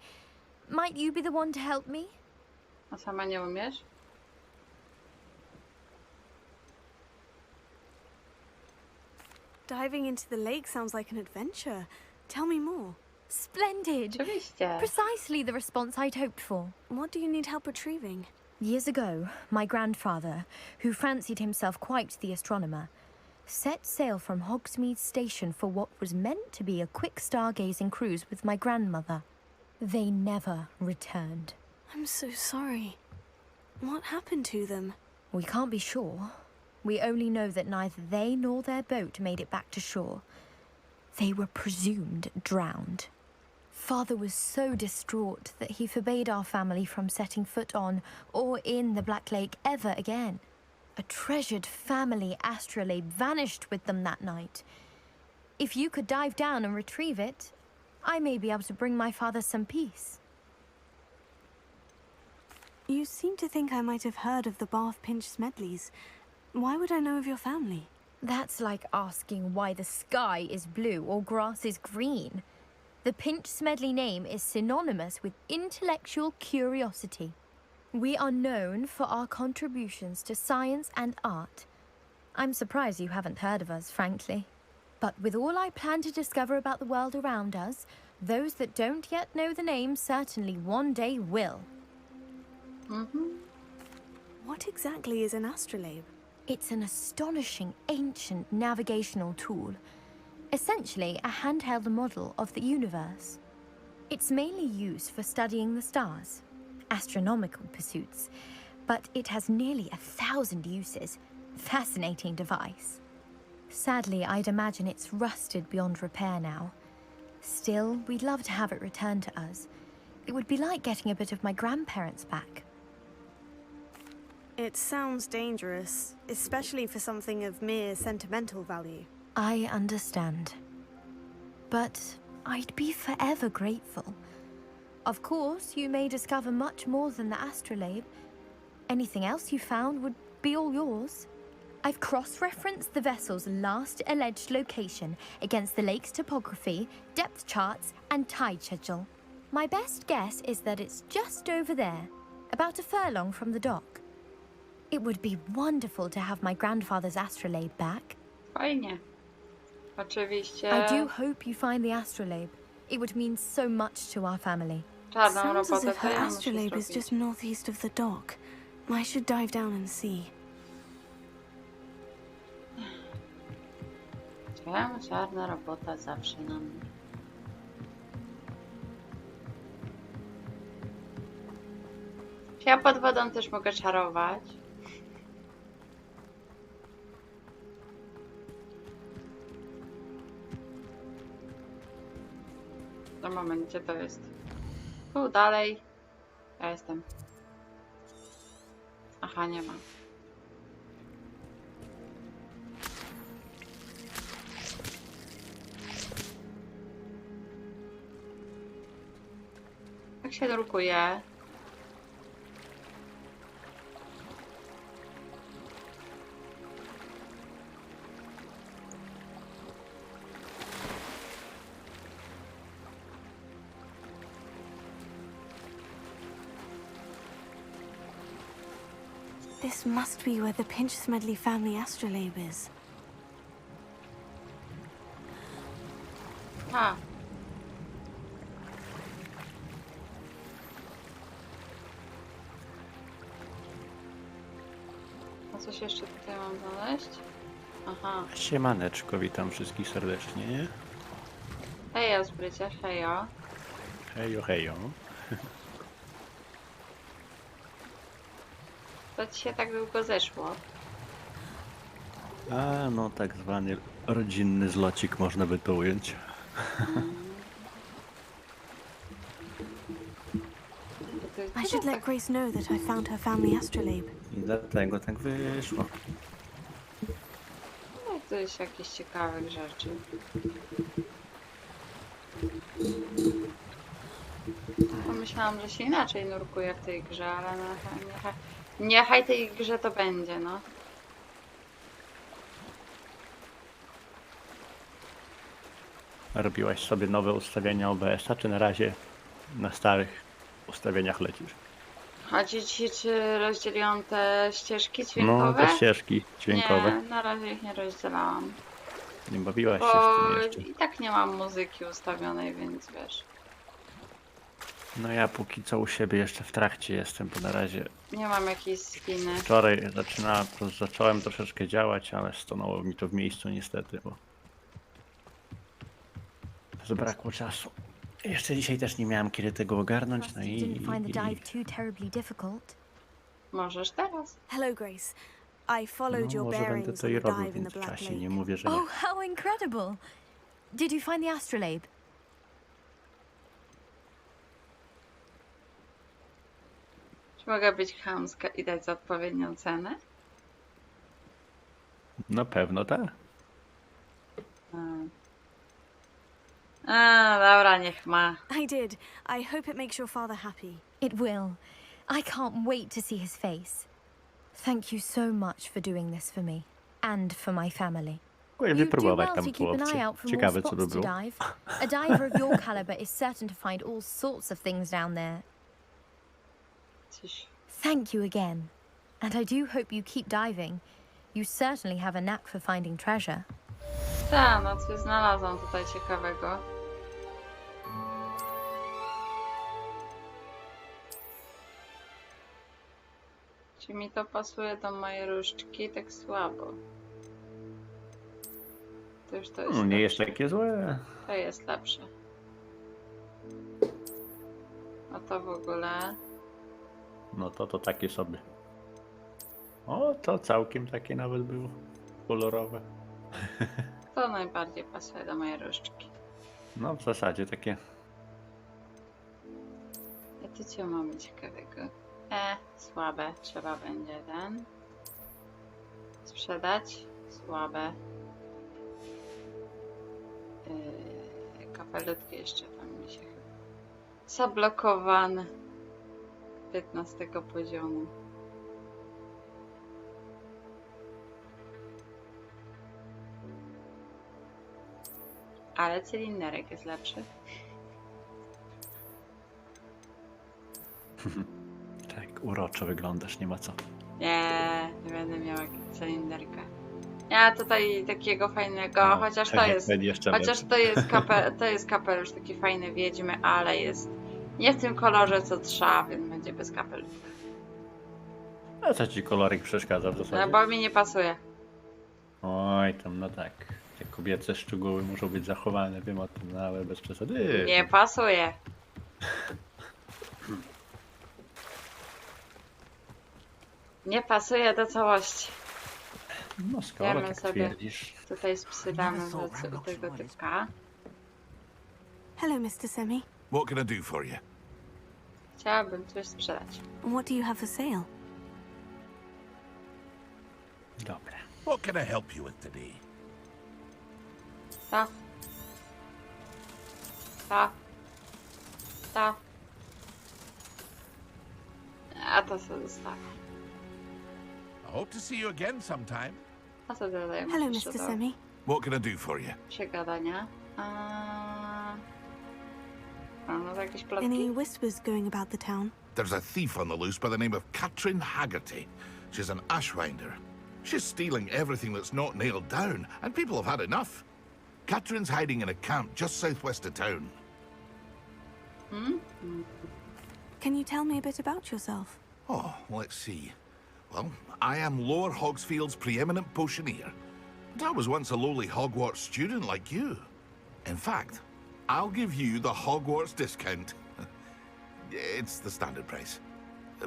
Might you be the one to help me? A sama nie umiesz? Diving into the lake sounds like an adventure. Tell me more. Splendid! Oczywiście. Precisely the response I'd hoped for. What do you need help retrieving? Years ago, my grandfather, who fancied himself quite the astronomer, set sail from Hogsmeade Station for what was meant to be a quick stargazing cruise with my grandmother. They never returned. I'm so sorry. What happened to them? We can't be sure. We only know that neither they nor their boat made it back to shore. They were presumed drowned. Father was so distraught that he forbade our family from setting foot on or in the Black Lake ever again. A treasured family astrolabe vanished with them that night. If you could dive down and retrieve it, I may be able to bring my father some peace. You seem to think I might have heard of the Bath Pinch Smedleys. Why would I know of your family? That's like asking why the sky is blue or grass is green. The Pinch Smedley name is synonymous with intellectual curiosity. We are known for our contributions to science and art. I'm surprised you haven't heard of us, frankly. But with all I plan to discover about the world around us, those that don't yet know the name certainly one day will. What exactly is an astrolabe? It's an astonishing ancient navigational tool. Essentially a handheld model of the universe. It's mainly used for studying the stars, astronomical pursuits, but it has nearly 1,000 uses. Fascinating device. Sadly, I'd imagine it's rusted beyond repair now. Still, we'd love to have it returned to us. It would be like getting a bit of my grandparents back. It sounds dangerous, especially for something of mere sentimental value. I understand. But I'd be forever grateful. Of course, you may discover much more than the astrolabe. Anything else you found would be all yours. I've cross-referenced the vessel's last alleged location against the lake's topography, depth charts, and tide schedule. My best guess is that it's just over there, about a furlong from the dock. It would be wonderful to have my grandfather's astrolabe back. Fajnie. Oczywiście. I do hope you find the astrolabe. It would mean so much to our family. Sounds as if her astrolabe is just northeast of the dock. I should dive down and see. Czarna robota zawsze na mnie. Czy ja pod wodą też mogę czarować? No moment, gdzie to jest? Tu dalej. Ja jestem. Aha, nie ma. Jak się drukuje? This must be where the Pinch Smedley family astrolabe is. A. A coś jeszcze tutaj mam znaleźć? Aha. Siemaneczko, witam wszystkich serdecznie. Nie? Hejo, zbrycia, hejo. Hejo, hejo. To ci się tak długo zeszło. A, no tak zwany rodzinny zlocik, można by to ująć. I should let Grace know that I found her family astrolabe. I dlatego tak wyszło. No, to jest jakieś ciekawe rzeczy. Pomyślałam, że się inaczej nurkuje w tej grze, ale niechaj tej grze to będzie, no. Robiłaś sobie nowe ustawienia OBS-a, czy na razie na starych ustawieniach lecisz? Chodzi ci, czy rozdzieliłam te ścieżki dźwiękowe? No, te ścieżki dźwiękowe. Nie, na razie ich nie rozdzielałam. Nie bawiłaś się Bo z tym jeszcze. i tak nie mam muzyki ustawionej, więc wiesz. No ja póki co u siebie jeszcze w trakcie jestem, bo na razie Nie mam jakiejś spiny. wczoraj zacząłem troszeczkę działać, ale stanęło mi to w miejscu niestety, bo zabrakło czasu. Jeszcze dzisiaj też nie miałem kiedy tego ogarnąć, no i... Możesz teraz. Hello, Grace. I followed No, your może będę bearings to on i the robił w dive in the Black międzyczasie, Lake. nie mówię, że nie. Oh, how incredible! Did you find the astrolabe? Czy mogę być chamska i dać za odpowiednią cenę? Na pewno tak. Dobra, niech ma. I did. I hope it makes your father happy. It will. I can't wait to see his face. Thank you so much for doing this for me and for my family. Powinien You do wypróbować well tam to tu keep an eye opcję. out for more Ciekawe co by spots to było. dive. A diver of your caliber is certain to find all sorts of things down there. Thank you again. And I do hope you keep diving. You certainly have a knack for finding treasure. Tak, no coś znalazłam tutaj ciekawego. Czy mi to pasuje do mojej różdżki? Tak słabo. To już to jest No, nie lepsze. jest takie złe. To jest lepsze. A to w ogóle... No to takie sobie. O, to całkiem takie nawet było kolorowe. To najbardziej pasuje do mojej różdżki. No w zasadzie takie. A tu co mamy ciekawego? Słabe. Trzeba będzie ten. Sprzedać. Słabe. Kapelutki jeszcze tam mi się chyba. Zablokowane. 15 poziomu. Ale cylinderek jest lepszy. Tak, uroczo wyglądasz, nie ma co. Nie będę miała cylinderka. Ja tutaj takiego fajnego, No, chociaż to tak, jest. jeszcze Chociaż lepszy. to jest kapelusz taki fajny wiedźmy, ale jest nie w tym kolorze co trzeba, więc będzie bez kapelusza. A co ci koloryk przeszkadza w No, zasadzie? bo mi nie pasuje. Oj, tam no tak. Te kobiece szczegóły muszą być zachowane, wiem o tym, no, ale bez przesady. Nie pasuje. Nie pasuje do całości. No skoro Wiemy tak sobie. twierdzisz. Tutaj sprzedamy do tego typka. Hello, Mr. Semi. What can I do for you? Chciałabym coś sprzedać. And what do you have for sale? Dobra. What can I help you with today? Ta. Ta. Ta. A to sobie zostawię. I hope to see you again sometime. A co dodajemy Hello, jeszcze Mr. do Semi. What can I do for you? przegadania? No to jakieś Any plotki? whispers going about the town? There's a thief on the loose by the name of Katrin Haggerty. She's an ashwinder. She's stealing everything that's not nailed down, and people have had enough. Katrin's hiding in a camp just southwest of town. Can you tell me a bit about yourself? Oh, let's see. Well, I am Lower Hogsfield's preeminent potioneer. But I was once a lowly Hogwarts student like you. In fact, I'll give you the Hogwarts discount. It's the standard price.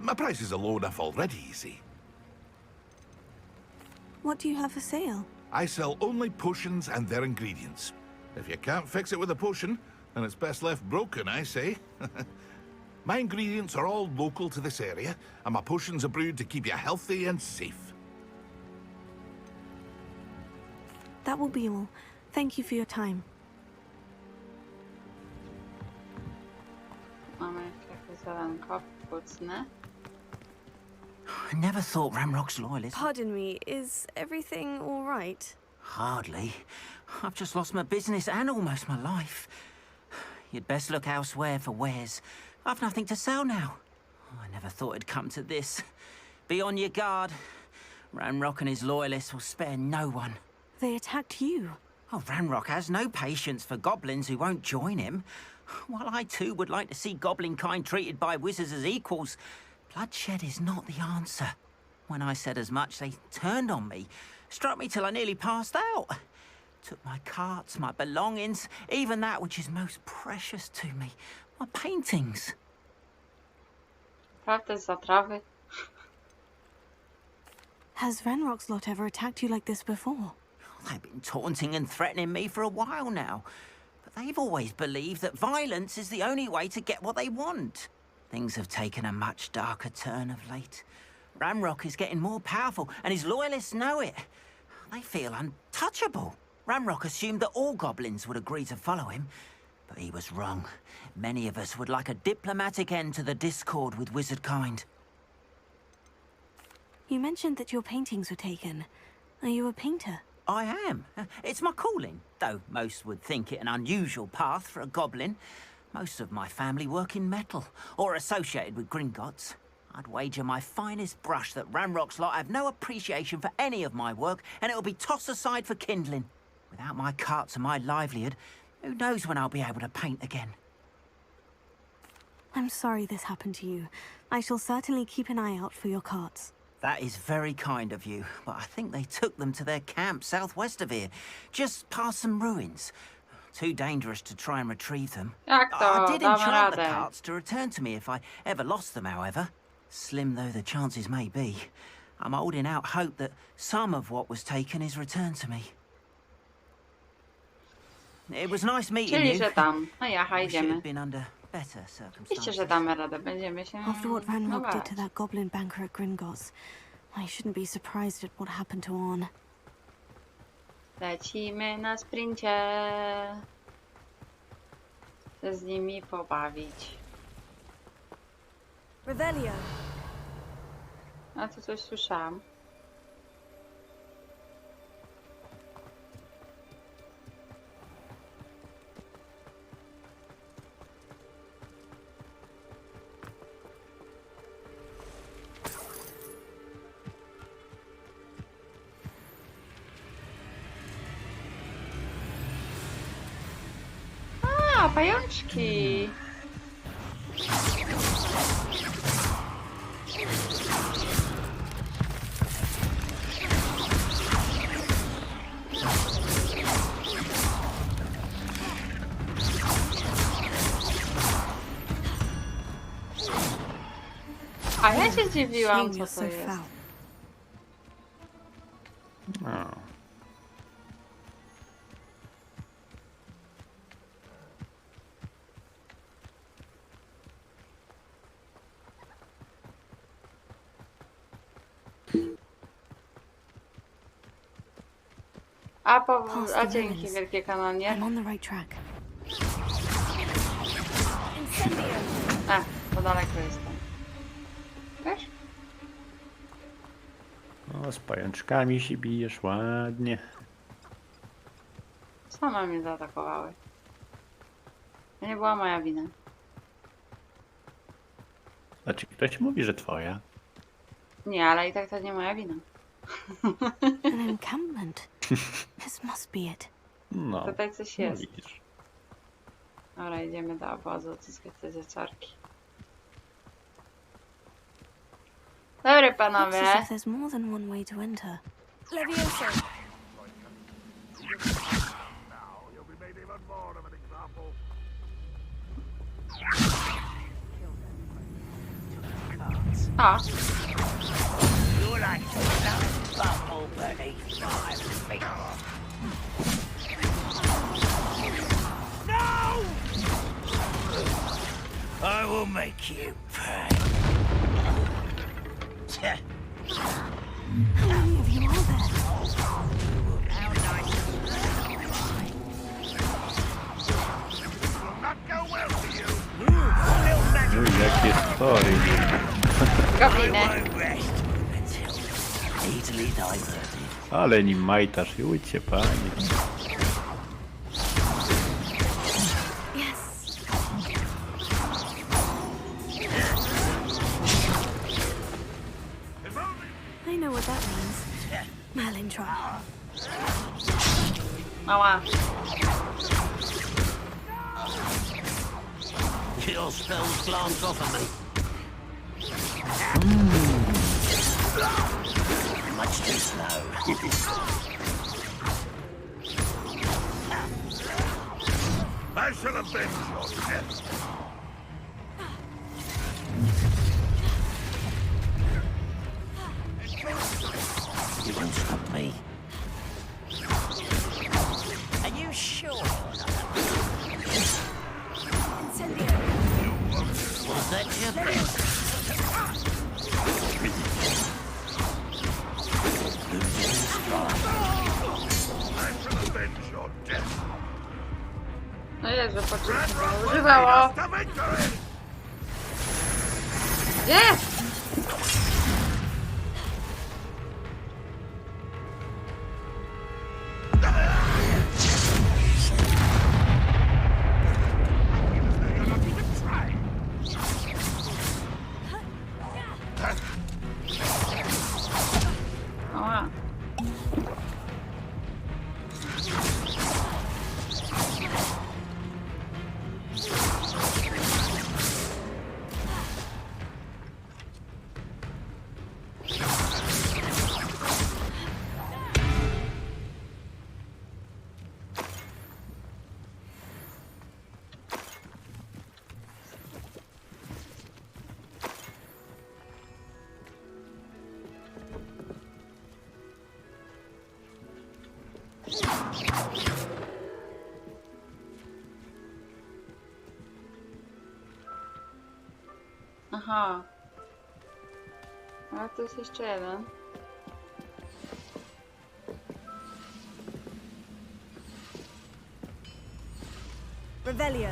My prices are low enough already, you see. What do you have for sale? I sell only potions and their ingredients. If you can't fix it with a potion, then it's best left broken, I say. My ingredients are all local to this area, and my potions are brewed to keep you healthy and safe. That will be all. Thank you for your time. Mamy jakieś zadanko kucnę. I never thought Ramrock's loyalist. Pardon me, is everything all right? Hardly. I've just lost my business and almost my life. You'd best look elsewhere for wares. I've nothing to sell now. I never thought it'd come to this. Be on your guard. Ramrock and his loyalists will spare no one. They attacked you. Oh, Ramrock has no patience for goblins who won't join him. While I too would like to see goblin kind treated by wizards as equals, bloodshed is not the answer. When I said as much, they turned on me, struck me till I nearly passed out. Took my carts, my belongings, even that which is most precious to me, my paintings. Prawda z zatrawy? Has Ranrock's lot ever attacked you like this before? They've been taunting and threatening me for a while now. But they've always believed that violence is the only way to get what they want. Things have taken a much darker turn of late. Ramrock is getting more powerful, and his loyalists know it. They feel untouchable. Ramrock assumed that all goblins would agree to follow him, but he was wrong. Many of us would like a diplomatic end to the discord with wizard kind. You mentioned that your paintings were taken. Are you a painter? I am. It's my calling, though most would think it an unusual path for a goblin. Most of my family work in metal, or associated with Gringotts. I'd wager my finest brush that Ramrock's lot have no appreciation for any of my work, and it'll be tossed aside for kindling. Without my carts and my livelihood, who knows when I'll be able to paint again? I'm sorry this happened to you. I shall certainly keep an eye out for your carts. That is very kind of you, but I think they took them to their camp southwest of here, just past some ruins. Too dangerous to try and retrieve them. Jak to? I did Damy enchant the radę. carts to return to me if I ever lost them, however. Slim though the chances may be, I'm holding out hope that some of what was taken is returned to me. It was nice meeting Czyli, you. że tam. No ja, Wish it idziemy. had been under better Oczywiście, circumstances. że damy radę. Będziemy się After what Ranrock did zmagać. to that goblin banker at Gringotts, I shouldn't be surprised at what happened to Orn. Lecimy na sprincie. Chcę z nimi pobawić. Revelio. A to coś słyszałam. A, pajączki! A ja się zdziwiłam, co to jest. O. A dzięki, wielkie kanonie. I'm on the right track. To daleko jestem. Wiesz? O, z pajączkami się bijesz ładnie. Same mnie zaatakowały. To nie była moja wina. Znaczy, ktoś mówi, że twoja. Nie, ale i tak to nie moja wina. An encampment. This must be it. No, Tutaj coś no jest. widzisz. Dobra, idziemy do obozu odzyskać te zaczarki. Dobry Looks panowie. as if there's more than one way to enter. Levioso. A. You're like a bubble beneath my feet. No! I will make you pay. How many of you are there? How nice. Will not go well for you. No i jakie spory. Gobliny. Easily diverted. Ale nim majtasz, jujcie panie. Yes. I know what that means. Malintra. Mała. Your spells glance off of me. Much too slow. I shall avenge your death. You won't stop me. Are you sure? Was that your best? No Jezu, poczucie to używało. Gdzie? Ała. Aha. Ale to jest jeszcze jeden. Revelio.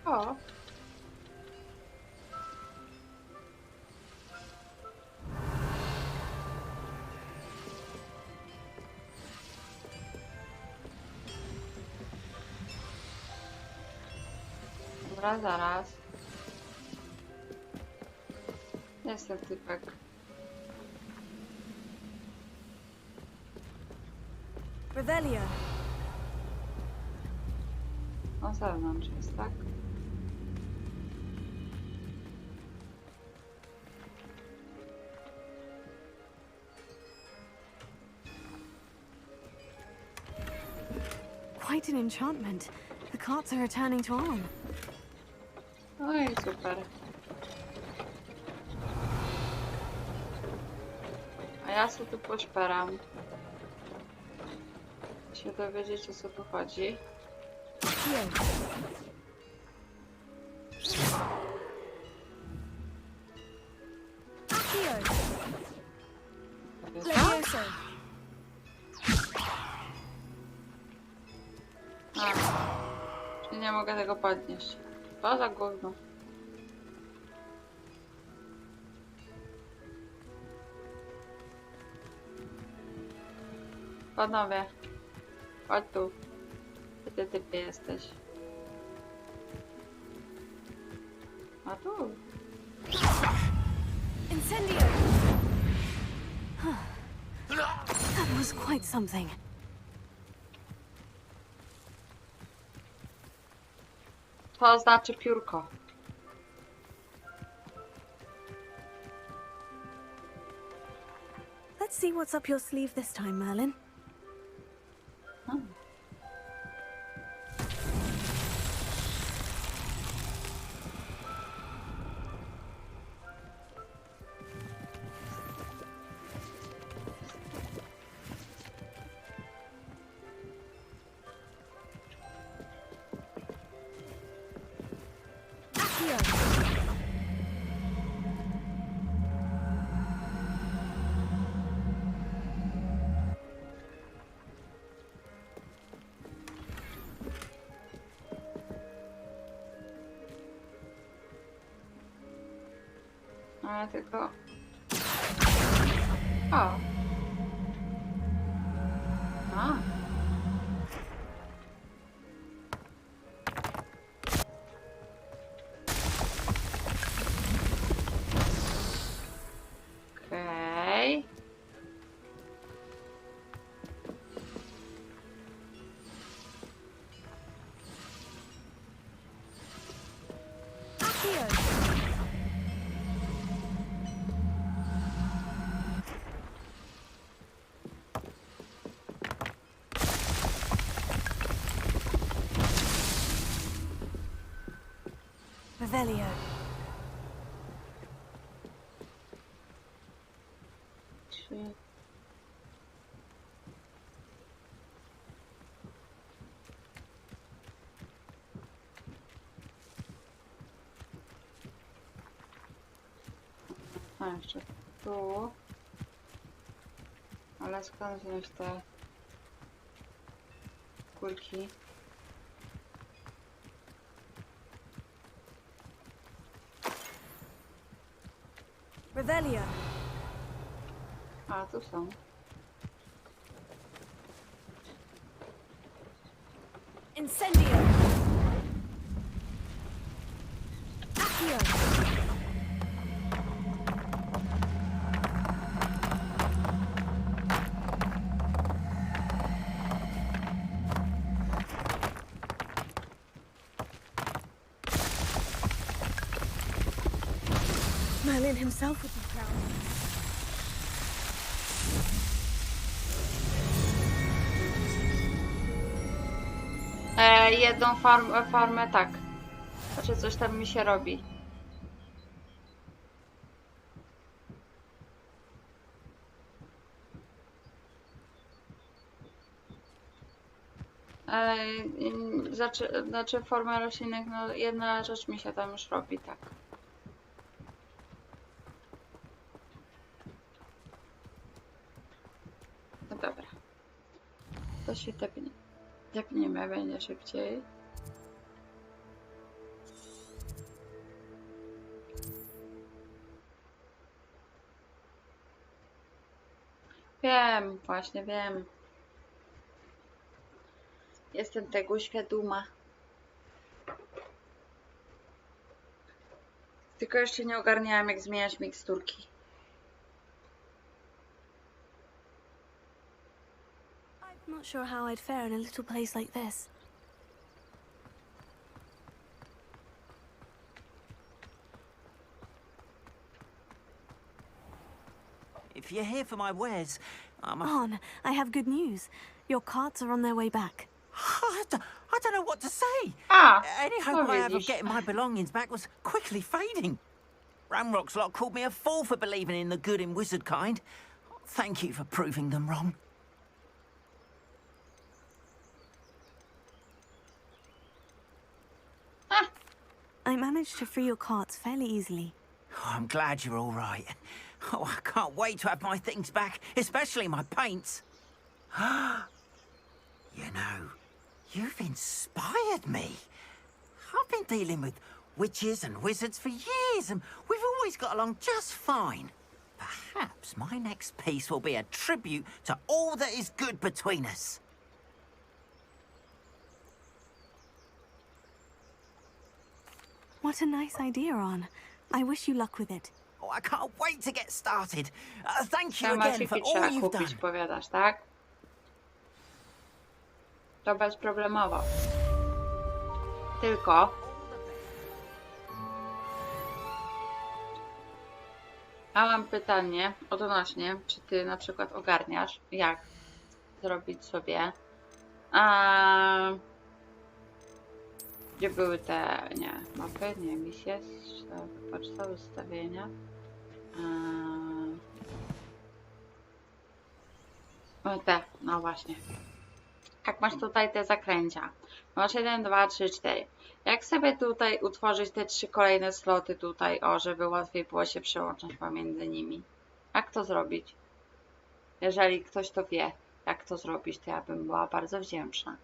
O. Dobra, zaraz. Jest ten typek. Revelio. Na zewnątrz jest, tak? Quite an enchantment. The carts are returning to Arm. No i super. A ja sobie tu poszperam. Się dowiedzieć, o co tu chodzi. Levioso. A, czyli nie mogę tego podnieść. To za gówno. Panowie, chodź tu. Gdzie ty jesteś? A tu. Incendio. That was quite something. To znaczy piórko. Let's see what's up your sleeve this time, Merlin. Ale tylko... O! A! Okej. Revelio. Trzy. A, jeszcze tu. Ale skąd wziąć te kulki? Revelio. A, tu są. Incendio. Accio. Merlin himself would be proud. Jedną farmę tak. Znaczy coś tam mi się robi. Znaczy formę roślinek, no jedna rzecz mi się tam już robi, tak. No dobra. To się tepniemy, będzie szybciej. Wiem, właśnie wiem. Jestem tego świadoma. Tylko jeszcze nie ogarniałam, jak zmieniać miksturki. I'm not sure how I'd fare in a little place like this. If you're here for my wares, On, I have good news. Your carts are on their way back. I don't know what to say. Any hope I have of getting my belongings back was quickly fading. Ramrock's lot called me a fool for believing in the good in wizard kind. Thank you for proving them wrong. I managed to free your carts fairly easily. Oh, I'm glad you're all right. Oh, I can't wait to have my things back, especially my paints. You know, you've inspired me. I've been dealing with witches and wizards for years, and we've always got along just fine. Perhaps my next piece will be a tribute to all that is good between us. What a nice idea, Ron. I wish you luck with it. Oh, I can't wait to get started. Thank you again Maciki for all trzeba you've kupić, done. powiadasz, tak? To bezproblemowo. Tylko a mam pytanie odnośnie, czy ty na przykład ogarniasz, jak zrobić sobie, gdzie były te, nie, mapy, nie, misje, poczta, ustawienia, te, no właśnie. Jak masz tutaj te zakręcia, masz 1, 2, 3, 4. Jak sobie tutaj utworzyć te 3 kolejne sloty tutaj, żeby łatwiej było się przełączyć pomiędzy nimi? Jak to zrobić? Jeżeli ktoś to wie, jak to zrobić, to ja bym była bardzo wdzięczna.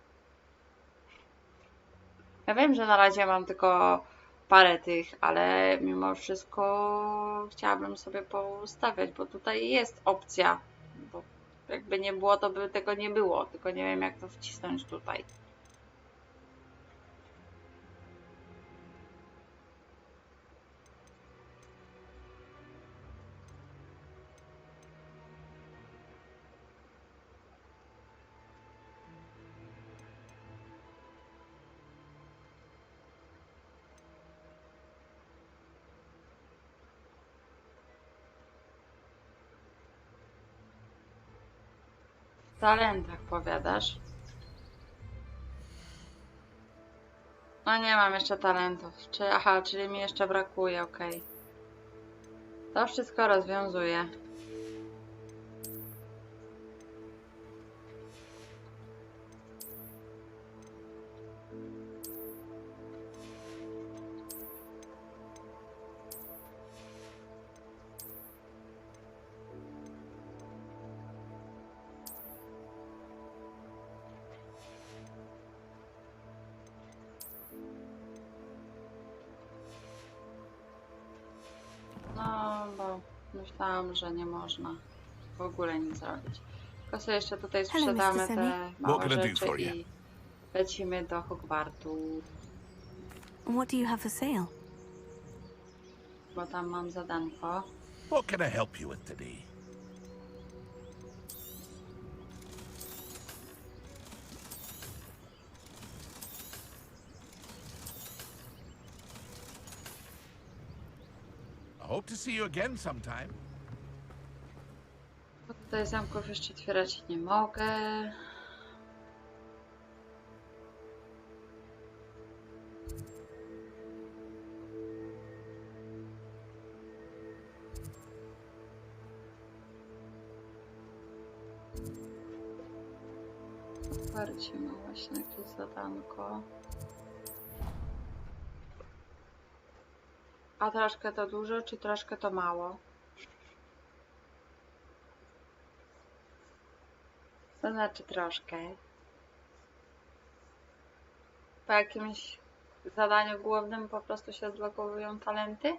Ja wiem, że na razie mam tylko parę tych, ale mimo wszystko chciałabym sobie poustawiać, bo tutaj jest opcja. Bo jakby nie było, to by tego nie było, tylko nie wiem, jak to wcisnąć tutaj. W talentach powiadasz? No nie mam jeszcze talentów. Aha, czyli mi jeszcze brakuje, okej. To wszystko rozwiązuje. No, bo myślałam, że nie można w ogóle nic zrobić. Tylko sobie jeszcze tutaj sprzedamy te małe rzeczy i lecimy do Hogwartu. What do you have for sale? Bo tam mam zadanko. What can I help you with today? I hope to see you again sometime. Bo tutaj zamków jeszcze otwierać nie mogę. Otwarcie ma właśnie jakieś zadanko. A troszkę to dużo, czy troszkę to mało? To znaczy troszkę. Po jakimś zadaniu głównym po prostu się odblokowują talenty?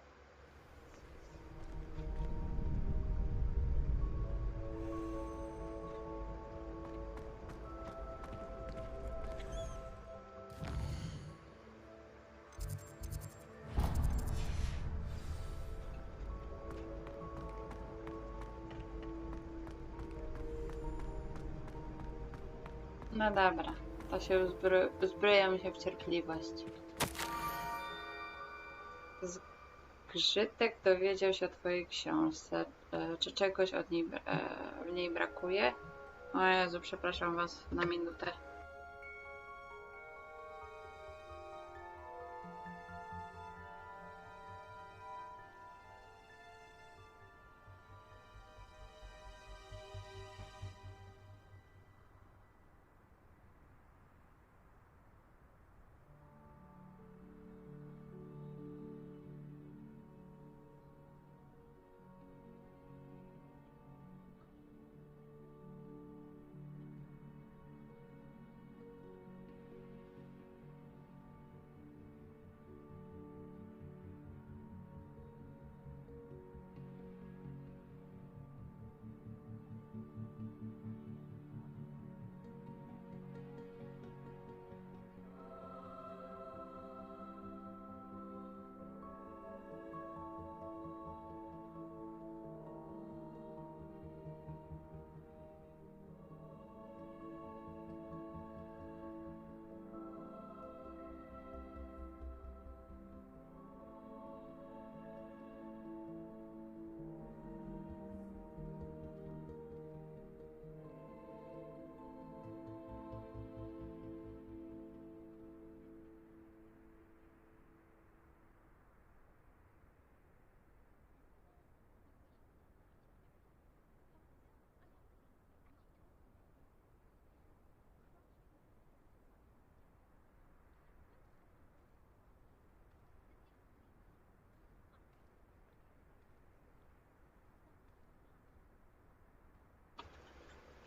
No dobra, to się uzbrojam się w cierpliwość. Zgrzytek dowiedział się o twojej książce. Czy czegoś od niej, w niej brakuje? O Jezu, przepraszam was na minutę.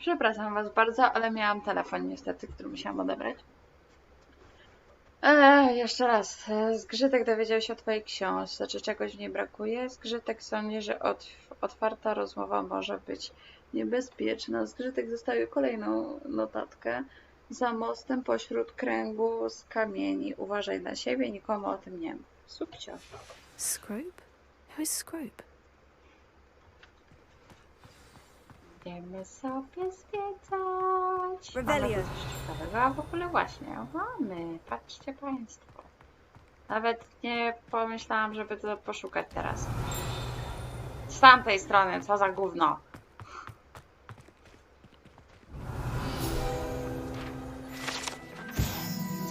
Przepraszam was bardzo, ale miałam telefon niestety, który musiałam odebrać. Jeszcze raz. Zgrzytek dowiedział się o twojej książce. Czy czegoś w niej brakuje? Zgrzytek sądzi, że otwarta rozmowa może być niebezpieczna. Zgrzytek zostawił kolejną notatkę. Za mostem pośród kręgu z kamieni. Uważaj na siebie, nikomu o tym nie mów. Subcio. Scrope? Who is Scrope? Idziemy sobie zwiedzać. Revelio. Mamy coś ciekawego, a w ogóle właśnie mamy. Patrzcie państwo. Nawet nie pomyślałam, żeby to poszukać teraz. Z tamtej strony, co za gówno.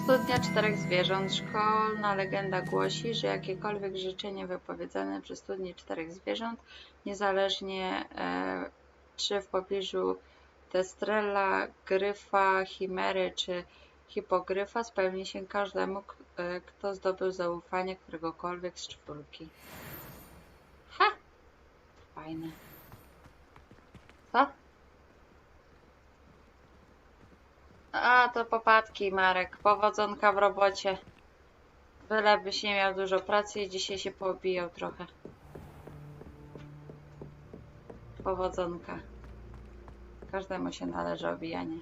Studnia 4 zwierząt. Szkolna legenda głosi, że jakiekolwiek życzenie wypowiedziane przy studni 4 zwierząt, niezależnie czy w pobliżu testrela, gryfa, chimery czy hipogryfa, spełni się każdemu, kto zdobył zaufanie któregokolwiek z 4. Ha! Fajne. Co? A, to popadki, Marek. Powodzonka w robocie. Bylebyś nie miał dużo pracy i dzisiaj się poobijał trochę. Powodzonka. Każdemu się należy obijanie.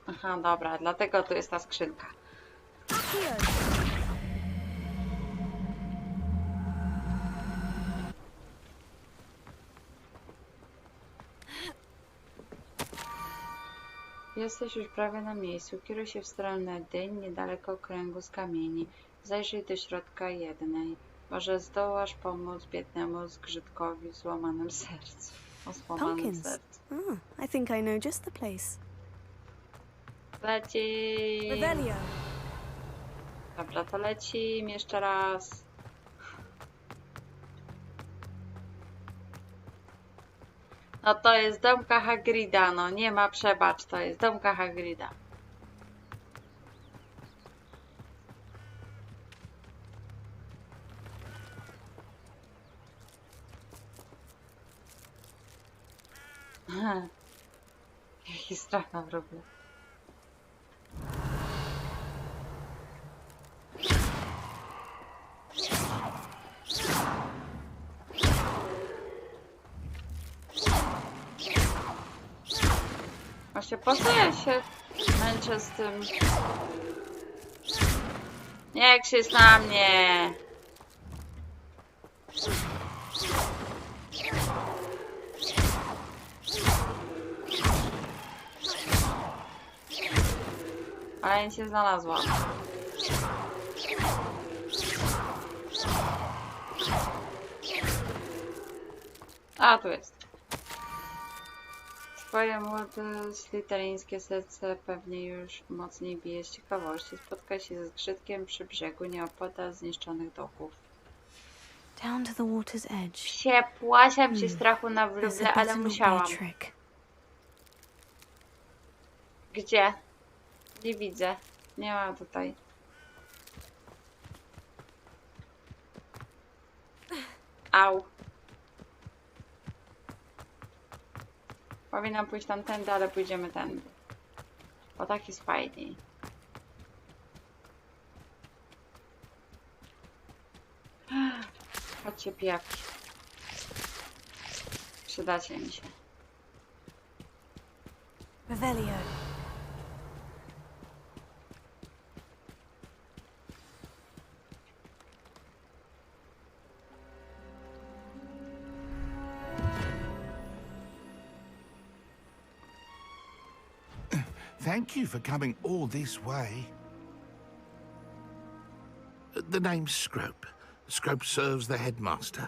Aha, dobra, dlatego tu jest ta skrzynka. Jesteś już prawie na miejscu. Kieruj się w stronę dyń, niedaleko kręgu z kamieni. Zajrzyj do środka jednej. Może zdołasz pomóc biednemu zgrzytkowi w złamanym sercu. O złamanym Pumpkins. sercu. Ah, I think I know just the place. Leci! Revelio. Dobra, to lecimy jeszcze raz. No to jest domka Hagrida, no nie ma przebacz, to jest domka Hagrida. Jaki strach nam robię. Właśnie po co ja się męczę z tym? Nie krzycz na mnie! Ale nic się znalazła. A, tu jest. Twoje młode slitterińskie serce pewnie już mocniej bije z ciekawości. Spotkaj się ze zgrzytkiem przy brzegu nieopodal zniszczonych doków. Down to the water's edge. Się płasiam ci strachu na wróble, ale musiałam. Gdzie? Nie widzę. Nie ma tutaj. Au. Powinnam pójść tamtędy, ale pójdziemy tędy. Bo tak jest fajniej. Chodźcie, pijawki. Przydacie mi się. Revelio. Thank you for coming all this way. The name's Scrope. Scrope serves the headmaster.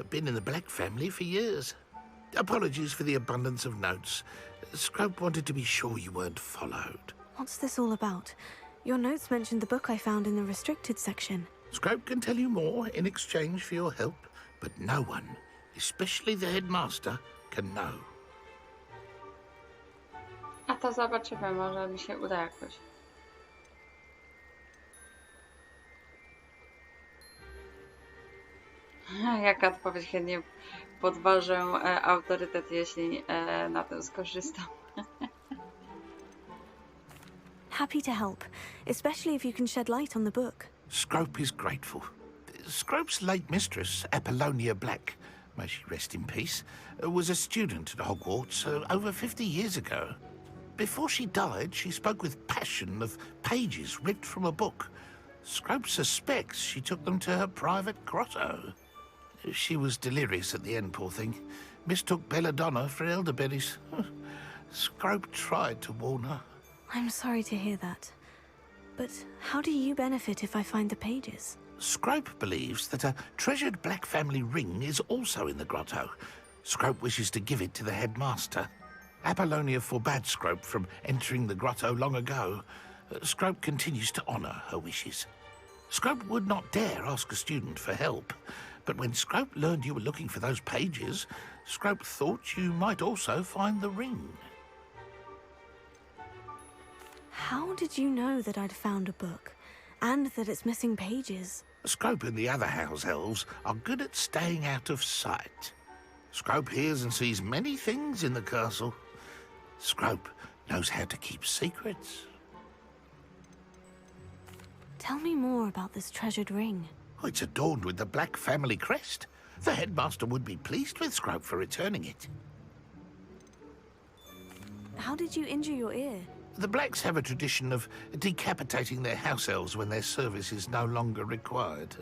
Been in the Black family for years. Apologies for the abundance of notes. Scrope wanted to be sure you weren't followed. What's this all about? Your notes mentioned the book I found in the restricted section. Scrope can tell you more in exchange for your help, but no one, especially the headmaster, can know. A to zobaczymy, może mi się uda jakoś. Jaka odpowiedź? Chętnie podważę autorytet, jeśli na tym skorzystam. Happy to help, especially if you can shed light on the book. Scrope is grateful. Scrope's late mistress, Apollonia Black, may she rest in peace, was a student at Hogwarts over 50 years ago. Before she died, she spoke with passion of pages ripped from a book. Scrope suspects she took them to her private grotto. She was delirious at the end, poor thing. Mistook belladonna for elderberries. Scrope tried to warn her. I'm sorry to hear that. But how do you benefit if I find the pages? Scrope believes that a treasured Black family ring is also in the grotto. Scrope wishes to give it to the headmaster. Apollonia forbade Scrope from entering the grotto long ago. Scrope continues to honour her wishes. Scrope would not dare ask a student for help, but when Scrope learned you were looking for those pages, Scrope thought you might also find the ring. How did you know that I'd found a book, and that it's missing pages? Scrope and the other house elves are good at staying out of sight. Scrope hears and sees many things in the castle. Scrope knows how to keep secrets. Tell me more about this treasured ring. It's adorned with the Black family crest. The headmaster would be pleased with Scrope for returning it. How did you injure your ear? The Blacks have a tradition of decapitating their house elves when their service is no longer required.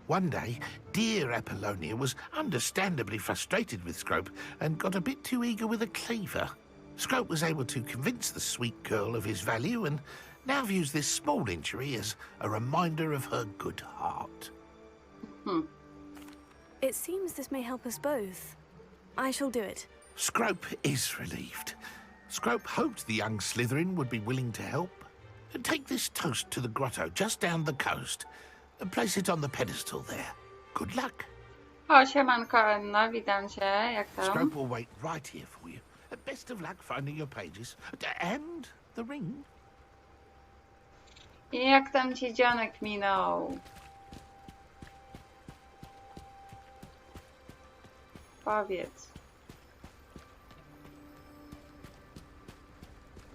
One day, dear Apollonia was understandably frustrated with Scrope and got a bit too eager with a cleaver. Scrope was able to convince the sweet girl of his value and now views this small injury as a reminder of her good heart. It seems this may help us both. I shall do it. Scrope is relieved. Scrope hoped the young Slytherin would be willing to help. Take this toast to the grotto just down the coast and place it on the pedestal there. Good luck. O, siemanko, Anno, witam cię, jak tam? Scrope will wait right here for you. Best of luck finding your pages. And the ring. I jak tam ci dzionek minął? Powiedz.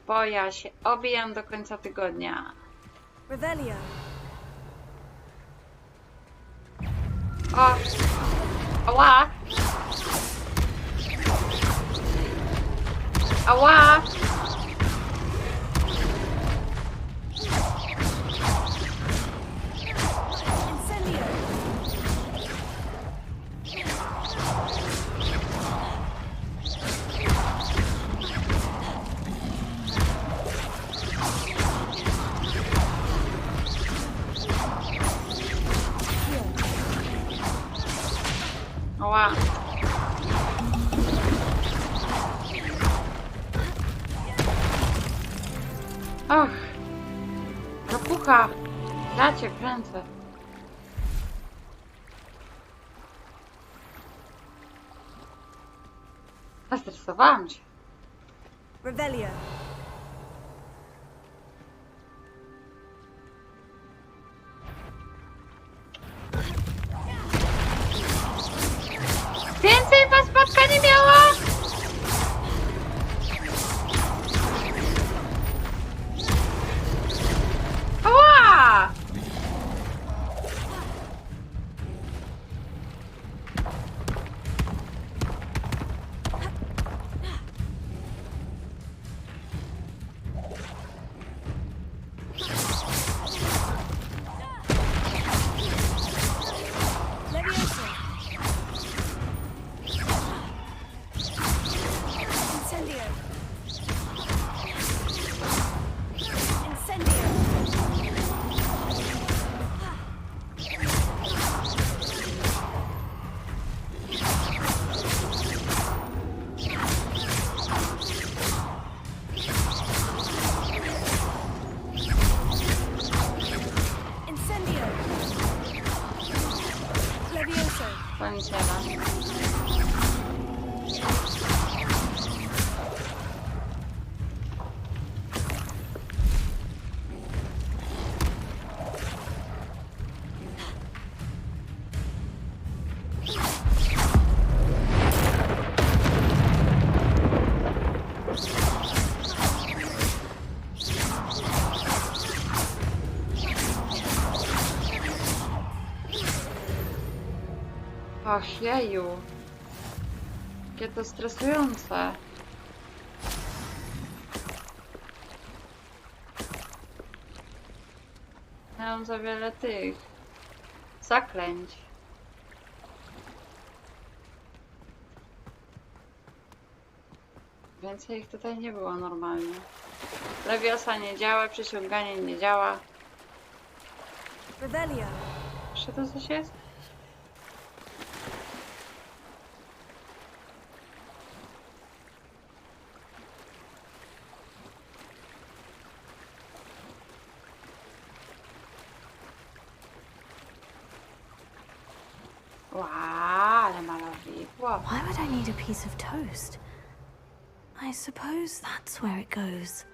Bo ja się obijam do końca tygodnia. Revelio. O! Ała! Ała! Ała! Och! Kapucha! Ja cię kręcę. Zestresowałam się. Revelio. Więcej was spotka nie miała! Ała! Och, jeju. Jakie to stresujące. Miałam za wiele tych zaklęć. Więcej ich tutaj nie było normalnie. Lewiosa nie działa, przyciąganie nie działa. Revelio. Czy to coś jest? Wow, ale malowidło. Why would I need a piece of toast? I suppose that's where it goes.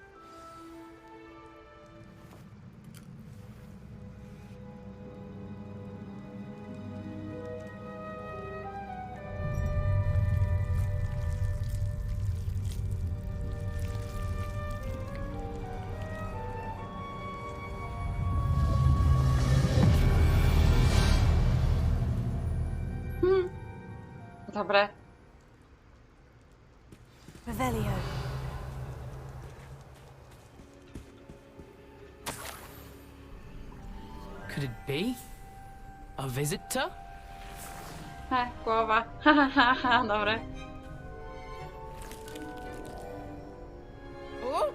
Dobre. Revelio. Could it be? A visitor? Głowa. Hahaha, dobre. Ooh.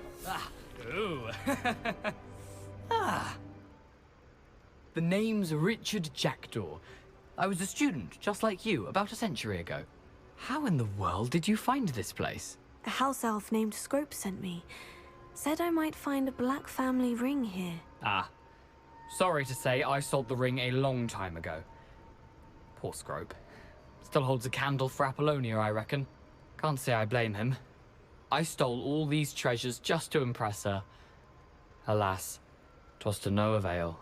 The name's Richard Jackdaw. I was a student, just like you, about a century ago. How in the world did you find this place? A house elf named Scrope sent me. Said I might find a black family ring here. Ah. Sorry to say, I sold the ring a long time ago. Poor Scrope. Still holds a candle for Apollonia, I reckon. Can't say I blame him. I stole all these treasures just to impress her. Alas, 'twas to no avail.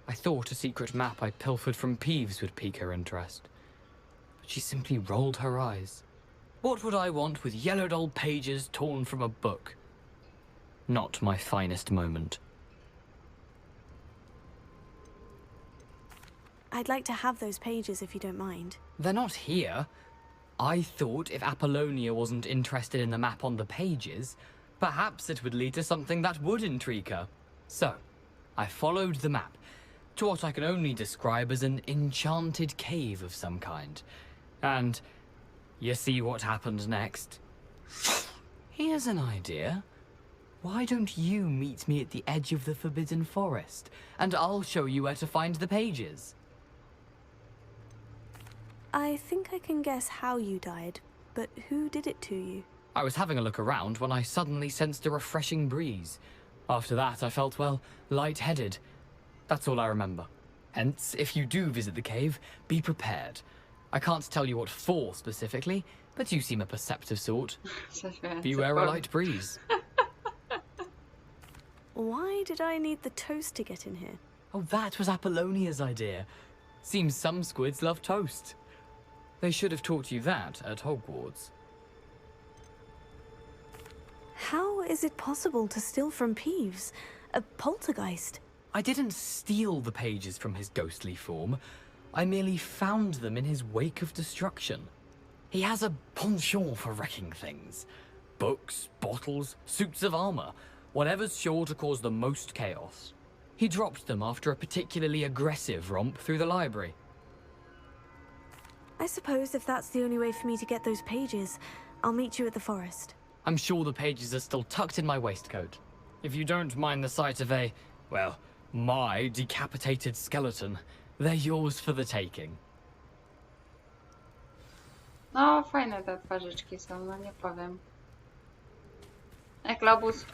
I thought a secret map I pilfered from Peeves would pique her interest. But she simply rolled her eyes. What would I want with yellowed old pages torn from a book? Not my finest moment. I'd like to have those pages if you don't mind. They're not here. I thought if Apollonia wasn't interested in the map on the pages, perhaps it would lead to something that would intrigue her. So, I followed the map to what I can only describe as an enchanted cave of some kind. And you see what happened next? Here's an idea. Why don't you meet me at the edge of the Forbidden Forest, and I'll show you where to find the pages? I think I can guess how you died, but who did it to you? I was having a look around when I suddenly sensed a refreshing breeze. After that, I felt, well, lightheaded. That's all I remember. Hence, if you do visit the cave, be prepared. I can't tell you what for specifically, but you seem a perceptive sort. Beware a light breeze. Why did I need the toast to get in here? Oh, that was Apollonia's idea. Seems some squids love toast. They should have taught you that at Hogwarts. How is it possible to steal from Peeves? A poltergeist? I didn't steal the pages from his ghostly form. I merely found them in his wake of destruction. He has a penchant for wrecking things. Books, bottles, suits of armor, whatever's sure to cause the most chaos. He dropped them after a particularly aggressive romp through the library. I suppose if that's the only way for me to get those pages, I'll meet you at the forest. I'm sure the pages are still tucked in my waistcoat. If you don't mind the sight of a, well, my decapitated skeleton, they're yours for the taking. No, fajne te twarzyczki są, no nie powiem. Globus.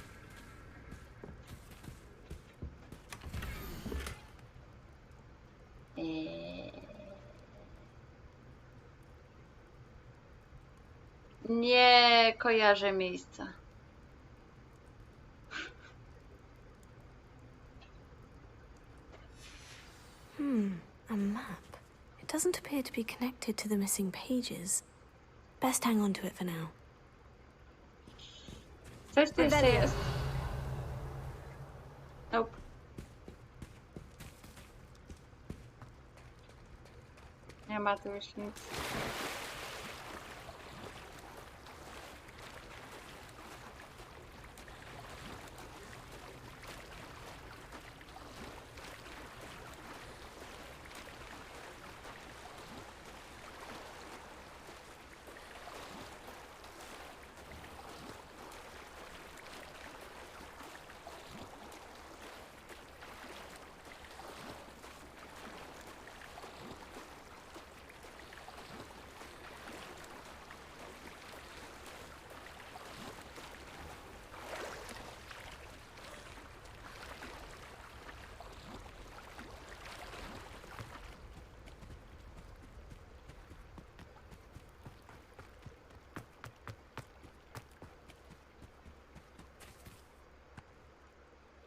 Nie kojarzę miejsca. A map. It doesn't appear to be connected to the missing pages. Best hang on to it for now. Coś tu jeszcze jest. Nope. Nie Nie ma tu już nic.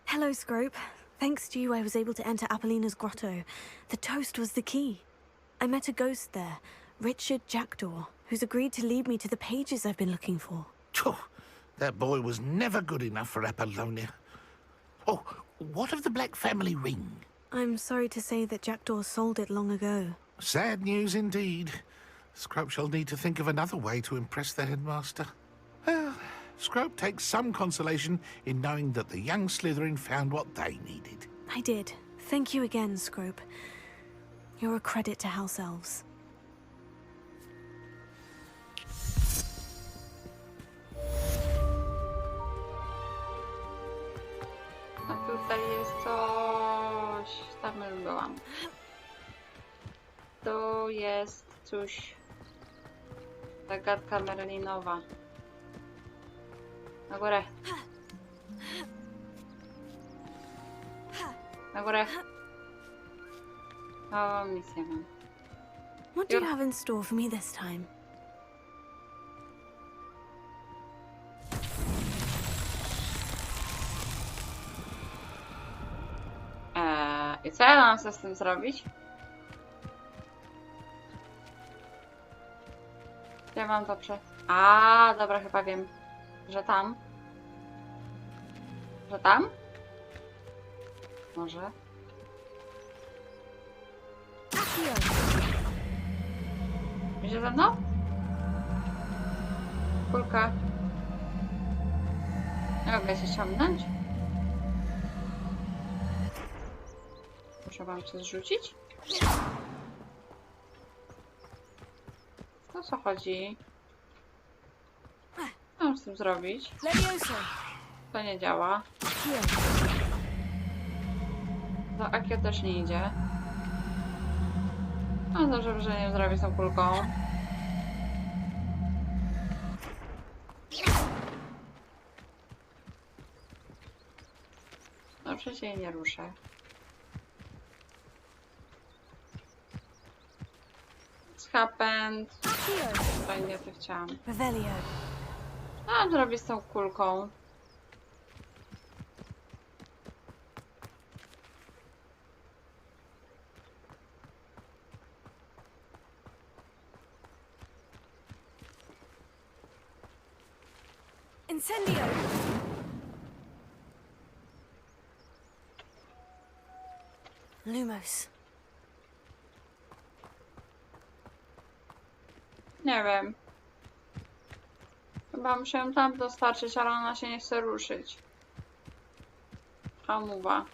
Hello, Scrope. Thanks to you, I was able to enter Apollina's grotto. The toast was the key. I met a ghost there, Richard Jackdaw, who's agreed to lead me to the pages I've been looking for. That boy was never good enough for Apollonia. Oh, what of the Black family ring? I'm sorry to say that Jackdaw sold it long ago. Sad news indeed. Scrope shall need to think of another way to impress the headmaster. Well, Scrope takes some consolation in knowing that the young Slytherin found what they needed. I did. Thank you again, Scrope. You're a credit to House Elves. A tutaj jest coś. Tam już byłam. Tu jest coś. Zagadka Merlinowa. Na górę. Na górę. O, misję mam. What do you have in store for me this time? I co ja mam z tym zrobić? Ja mam to przed... A, dobra, chyba wiem. Że tam? Że tam? Może? Idzie ze mną? Kulka. Nie mogę się ściągnąć? Muszę wam coś zrzucić? O co chodzi? Co mam z tym zrobić? To nie działa. Do Akio też nie idzie. No dobrze, że nie zrobię z tą kulką. No przecież jej nie ruszę. Happened. Tutaj nie to chciałam. Co mam zrobić z tą kulką? Incendio! Lumos. Nie wiem. Chyba muszę ją tam dostarczyć, ale ona się nie chce ruszyć. Hamuwa.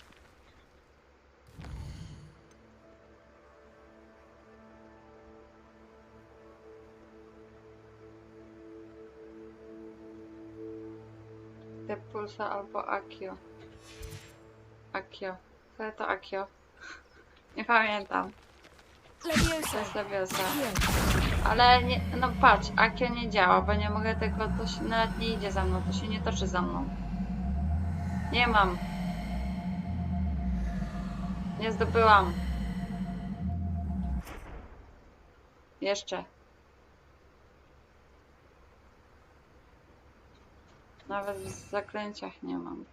Depulsa albo Akio. Akio. Co to Akio? Nie pamiętam. To jest Leviosa. Ale nie, no patrz, Akio nie działa, bo nie mogę tego, to się nawet nie idzie za mną, to się nie toczy za mną. Nie mam. Nie zdobyłam. Jeszcze. Nawet w zaklęciach nie mam.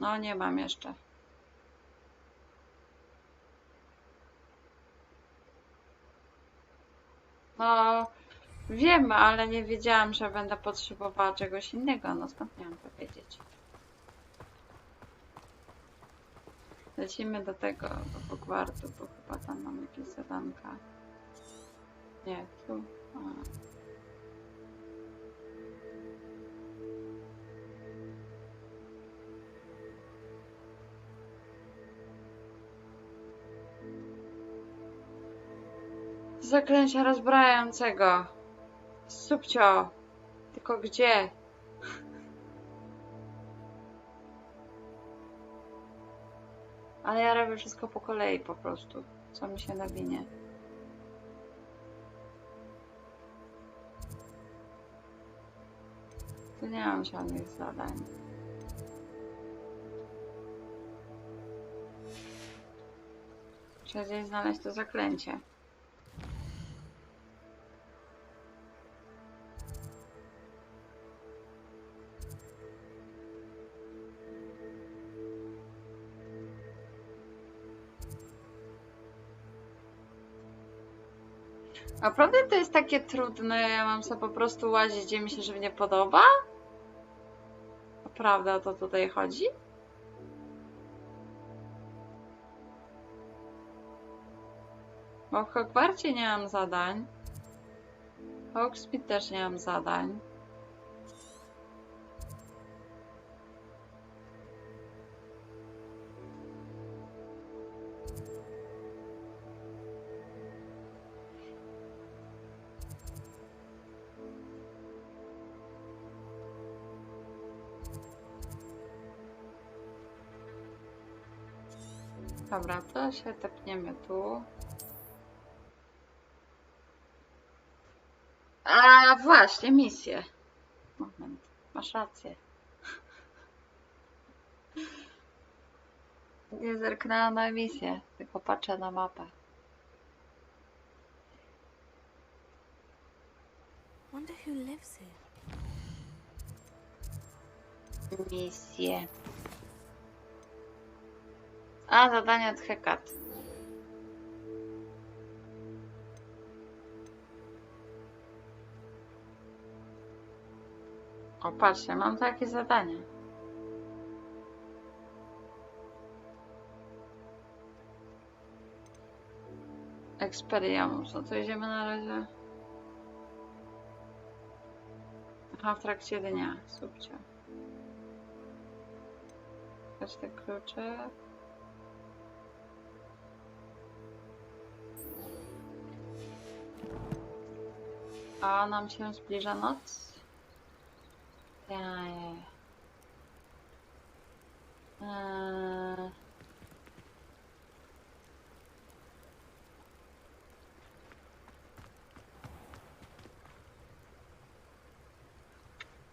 No nie mam jeszcze. No wiem, ale nie wiedziałam, że będę potrzebowała czegoś innego. No skąd miałam to wiedzieć? Lecimy do tego, do Hogwartu, bo chyba tam mam jakieś zadanka. Nie, tu. A. Zaklęcia rozbrajającego. Subcio. Tylko gdzie? Ale ja robię wszystko po kolei po prostu. Co mi się nawinie. Tu nie mam żadnych zadań. Trzeba gdzieś znaleźć to zaklęcie. Naprawdę to jest takie trudne, ja mam sobie po prostu łazić, gdzie mi się żywnie podoba? Naprawdę o to tutaj chodzi? Bo w Hogwarcie nie mam zadań. W Hogsmeade też nie mam zadań. Dobra, to się tepniemy tu. A właśnie, misję. Moment, masz rację. Nie zerknęłam na misję, tylko patrzę na mapę. Wonder who lives here. Misję. A, zadanie od Hecat. O, patrzcie, mam takie zadanie. Experiamus. No to idziemy na razie. Aha, w trakcie dnia. Subcio. Weź te klucze. A nam się zbliża noc.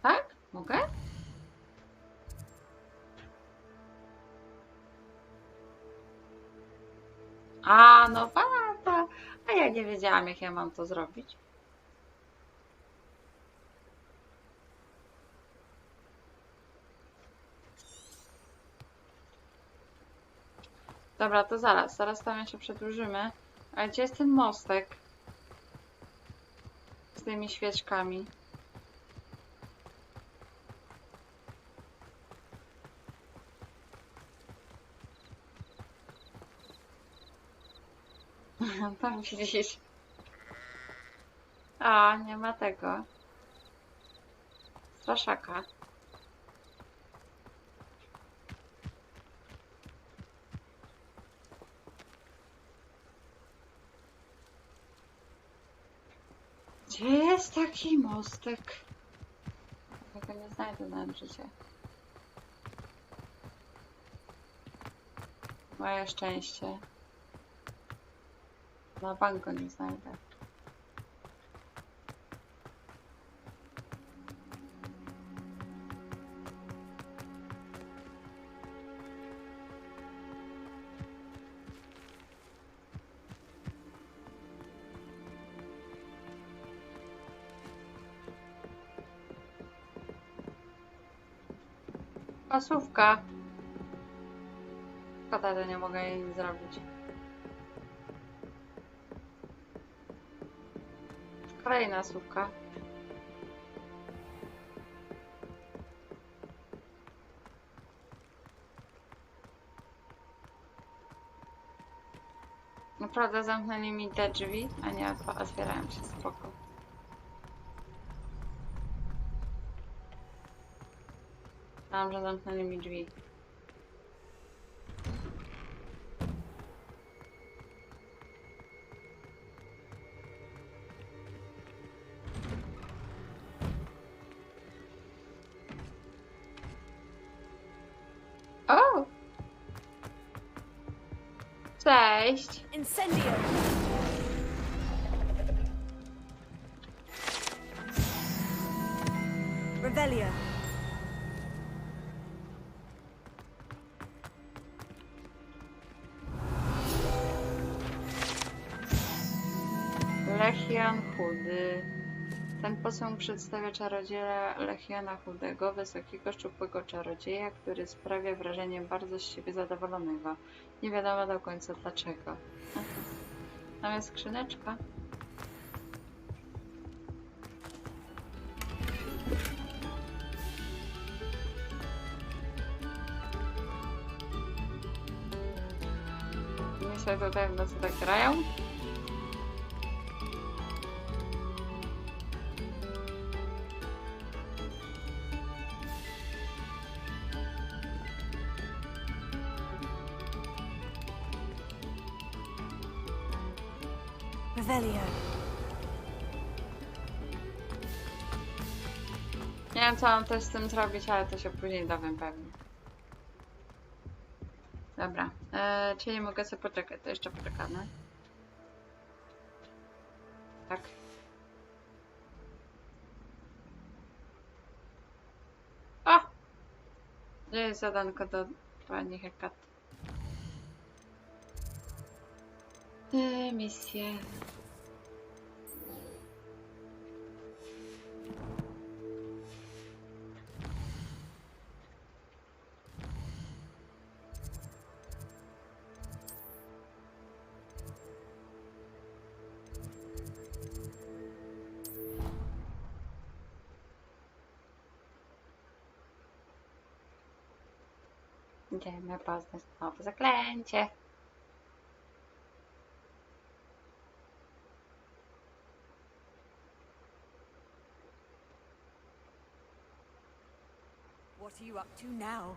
Tak? Mogę? A, no pana, a ja nie wiedziałam, jak ja mam to zrobić. Dobra, to zaraz tam jeszcze przedłużymy. Ale gdzie jest ten mostek? Z tymi świeczkami. Tam widzisz. A, nie ma tego. Straszaka. Gdzie jest taki mostek? Ja go nie znajdę na życie. Moje szczęście. Na bank go nie znajdę. Pasówka. Szkoda, że nie mogę jej nic zrobić. Kolejna słówka. Naprawdę zamknęli mi te drzwi? A nie, otwierają się, spoko. Myślałam, że zamknęli mi drzwi. O! Cześć! Incendio! Revelio. Lechian Chudy. Ten posąg przedstawia czarodzieja Lechiana Chudego, wysokiego, szczupłego czarodzieja, który sprawia wrażenie bardzo z siebie zadowolonego. Nie wiadomo do końca dlaczego. Tam jest skrzyneczka. Myślę, że tutaj w nocy tak grają. Revelio. Nie wiem, co mam też z tym zrobić, ale to się później dowiem pewnie. Dobra, czyli mogę sobie poczekać, to jeszcze poczekamy. Tak. O! Gdzie jest zadanko do pani Hekat? Misje. Idziemy poznać nowe zaklęcie. What are you up to now?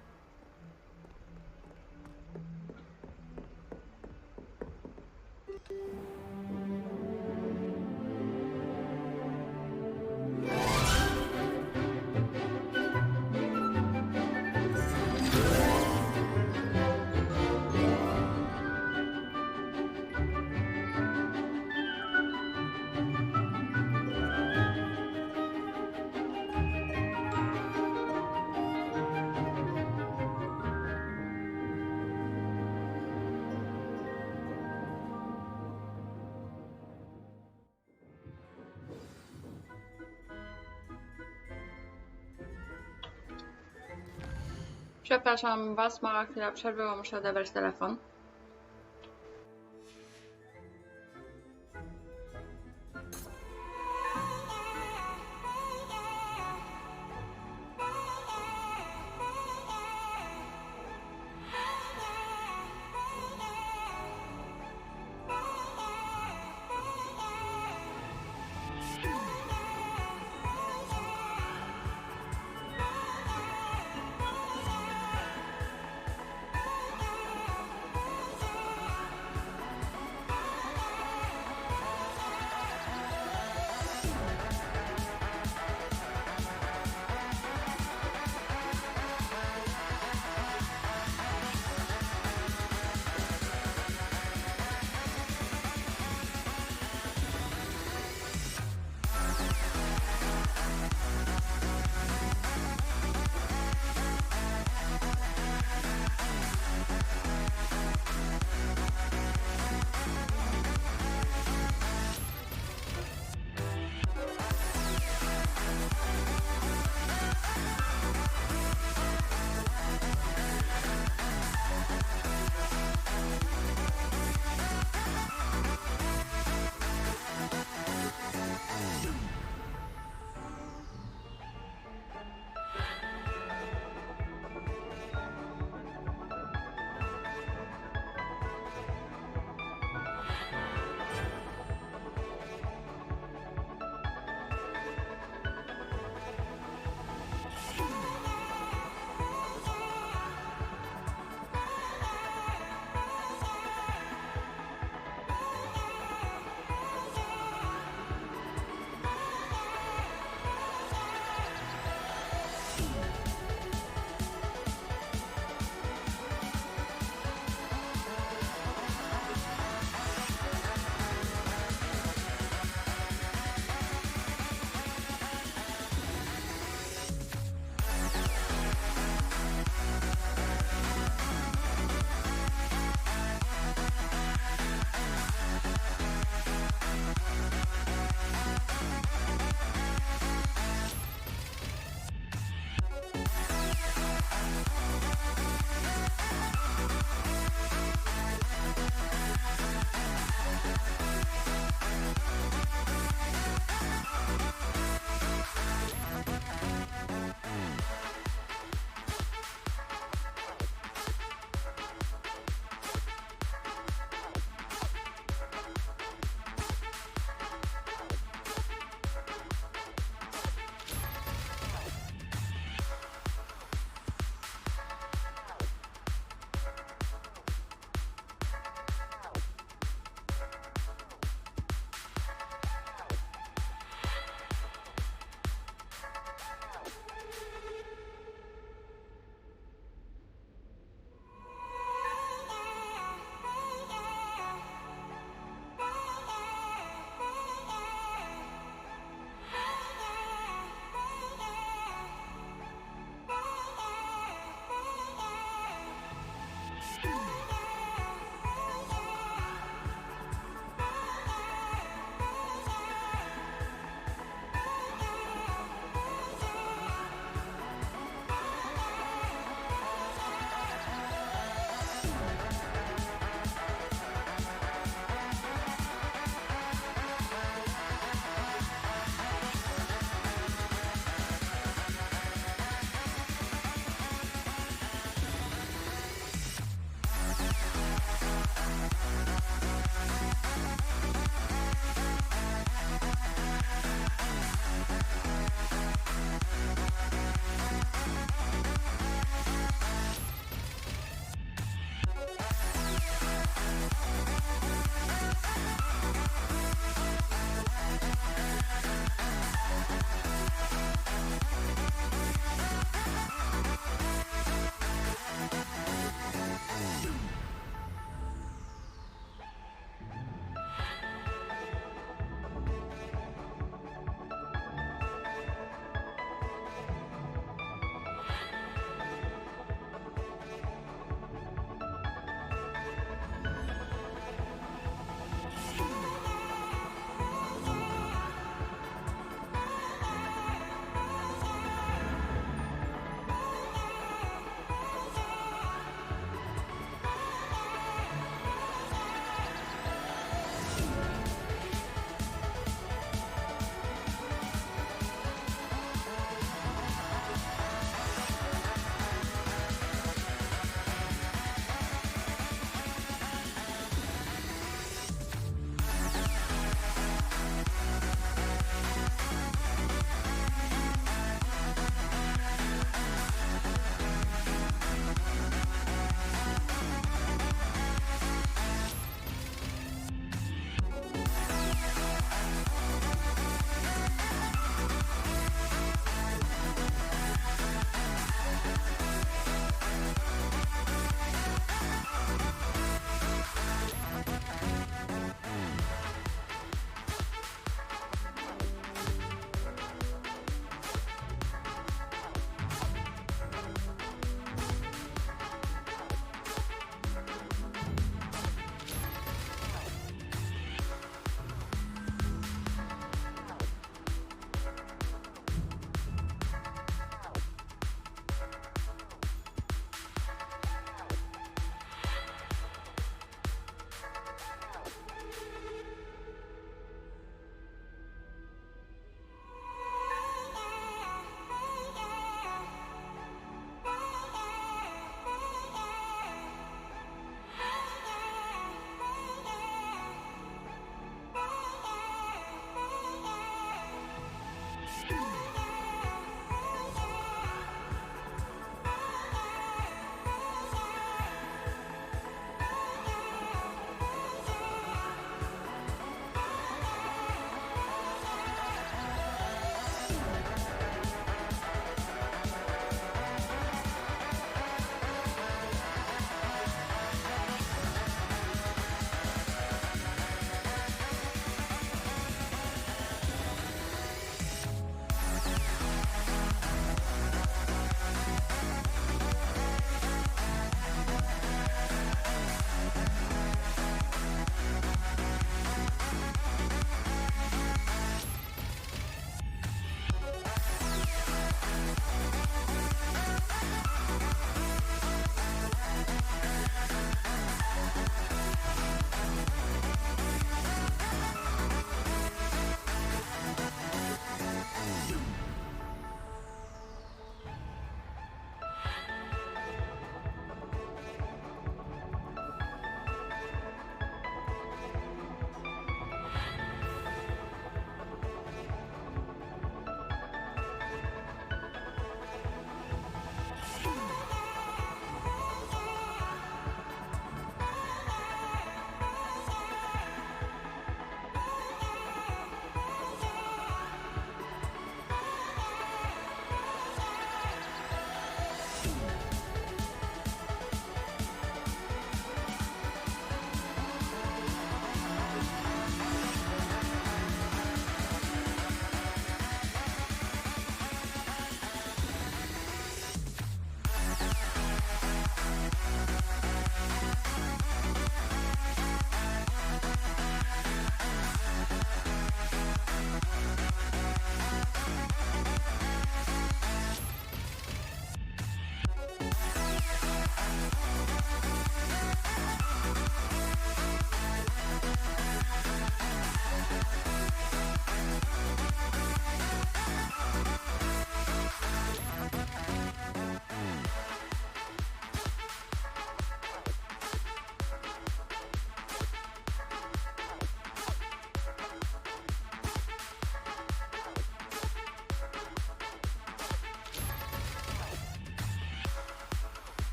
Przepraszam was, mała chwila przerwy, bo muszę odebrać telefon.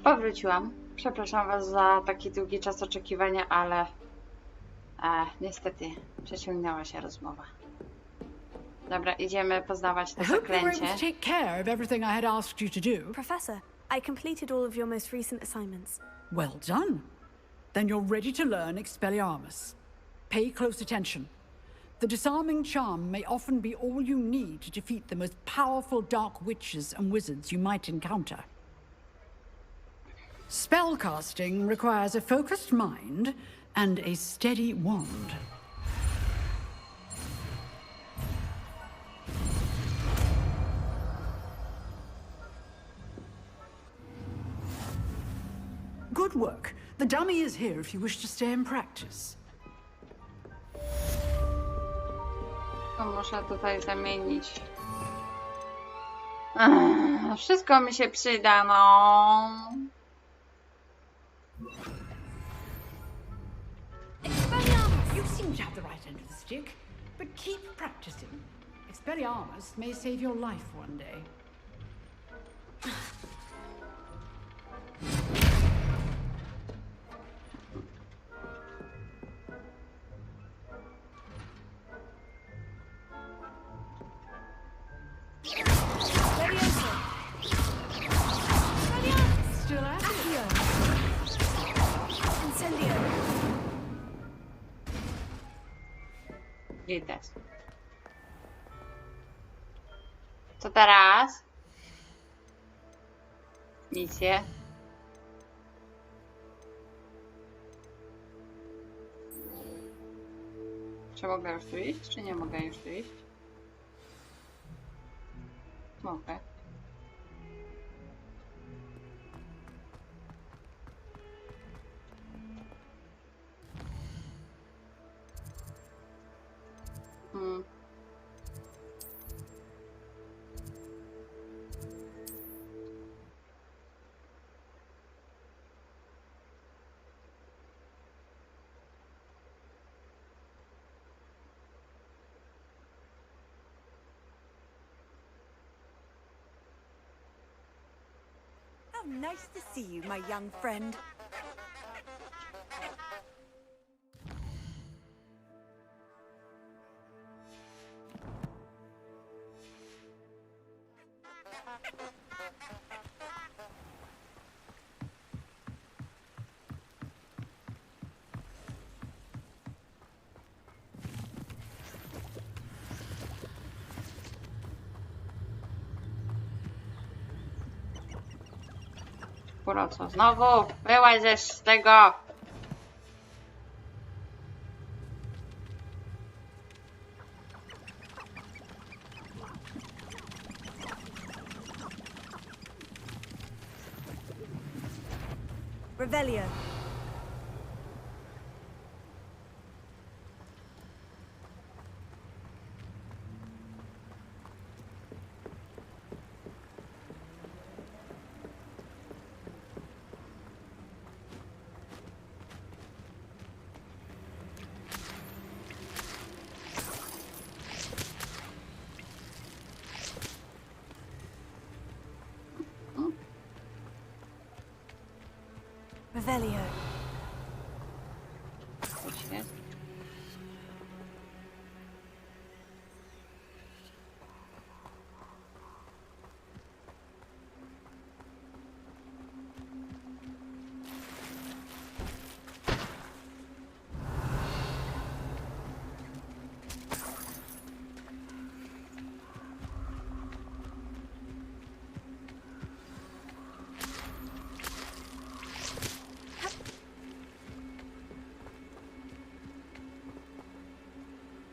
Powróciłam. Przepraszam Was za taki długi czas oczekiwania, ale niestety przeciągnęła się rozmowa. Dobra, idziemy poznawać to I hope you were able zaklęcie. to take care of everything I had asked you to do. Professor, I completed all of your most recent assignments. Well done. Then you're ready to learn Expelliarmus. Pay close attention. The disarming charm may often be all you need to defeat the most powerful dark witches and wizards you might encounter. Spellcasting requires a focused mind and a steady wand. Good work. The dummy is here if you wish to stay and practice. To muszę tutaj zamienić. Wszystko mi się przyda, no. You seem to have the right end of the stick, but keep practicing. Expelliarmus may save your life one day. Still at it? Incendio. Idę. Co teraz? Misję. Czy mogę już tu iść, czy nie mogę już tu iść? Mogę. How nice to see you, my young friend. Skoro co? Znowu wyłaź z tego! Revelio. Revelio.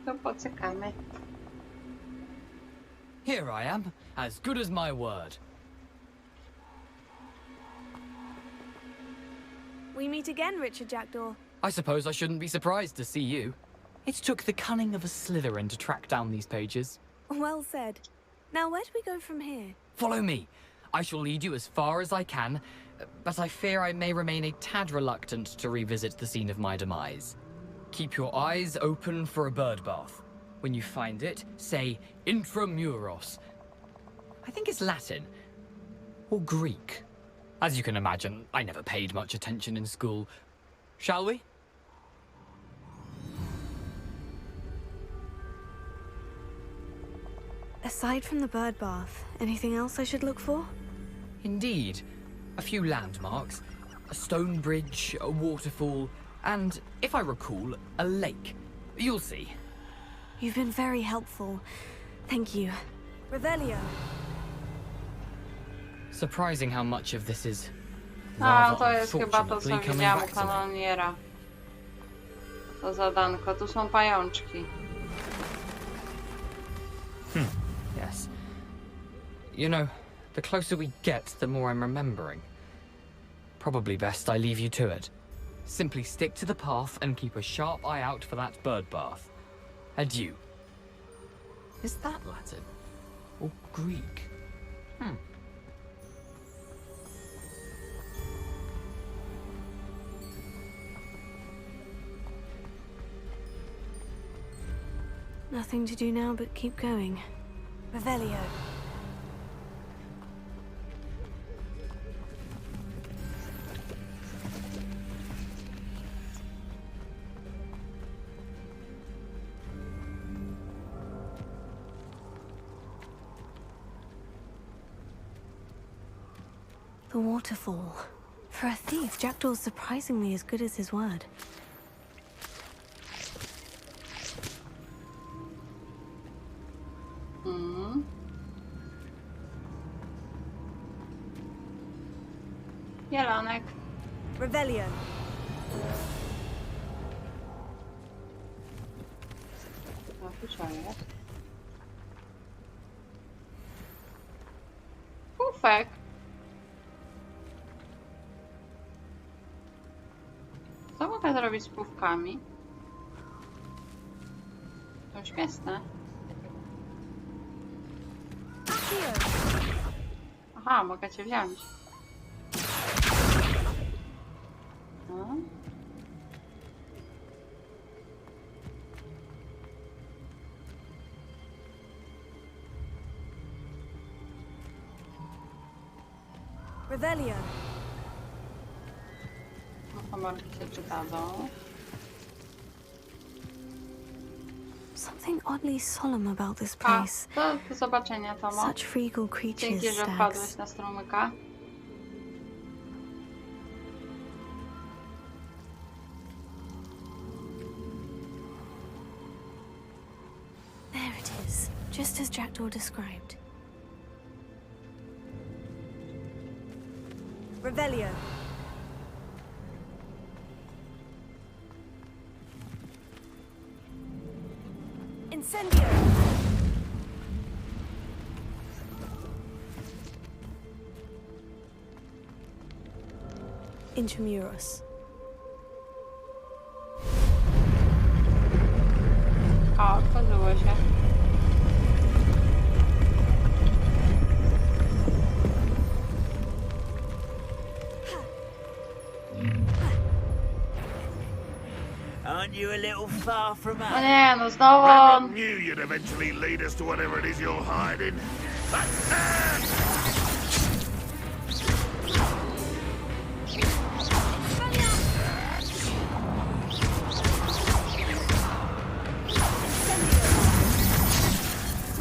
To poczekamy. Here I am, as good as my word. We meet again, Richard Jackdaw. I suppose I shouldn't be surprised to see you. It took the cunning of a Slytherin to track down these pages. Well said. Now, where do we go from here? Follow me. I shall lead you as far as I can, but I fear I may remain a tad reluctant to revisit the scene of my demise. Keep your eyes open for a bird bath. When you find it, say intramuros. I think it's Latin. Or Greek. As you can imagine, I never paid much attention in school. Shall we? Aside from the bird bath, anything else I should look for? Indeed. A few landmarks. A stone bridge, a waterfall, and, if I recall, a lake. You'll see. You've been very helpful. Thank you. Revelio. Surprising how much of this is A, rather to jest chyba to, co unfortunately coming widziałam u back to me. kanoniera. To zadanko. Tu są pajączki. Yes. You know, the closer we get, the more I'm remembering. Probably best I leave you to it. Simply stick to the path and keep a sharp eye out for that bird bath. Adieu. Is that Latin? Or Greek? Nothing to do now but keep going. Revelio. The waterfall. For a thief, Jackdaw's surprisingly as good as his word. Jelonek. Revelio. O, tu co jest? Pufek. Co mogę zrobić z pufkami? To śmieszne. Aha, mogę cię wziąć. No. Revelio. Komorki się przydadzą. Something oddly solemn about this place. To do zobaczenia, Tomo. Such regal creatures, Dzięki, że wpadłeś na strumyka. There it is, just as Jackdaw described. Revelio. Incendio. Intramuros. O, otworzyło się. Aren't you a little far from us? O nie, no znowu I on. knew you'd eventually lead us to whatever it is you're hiding.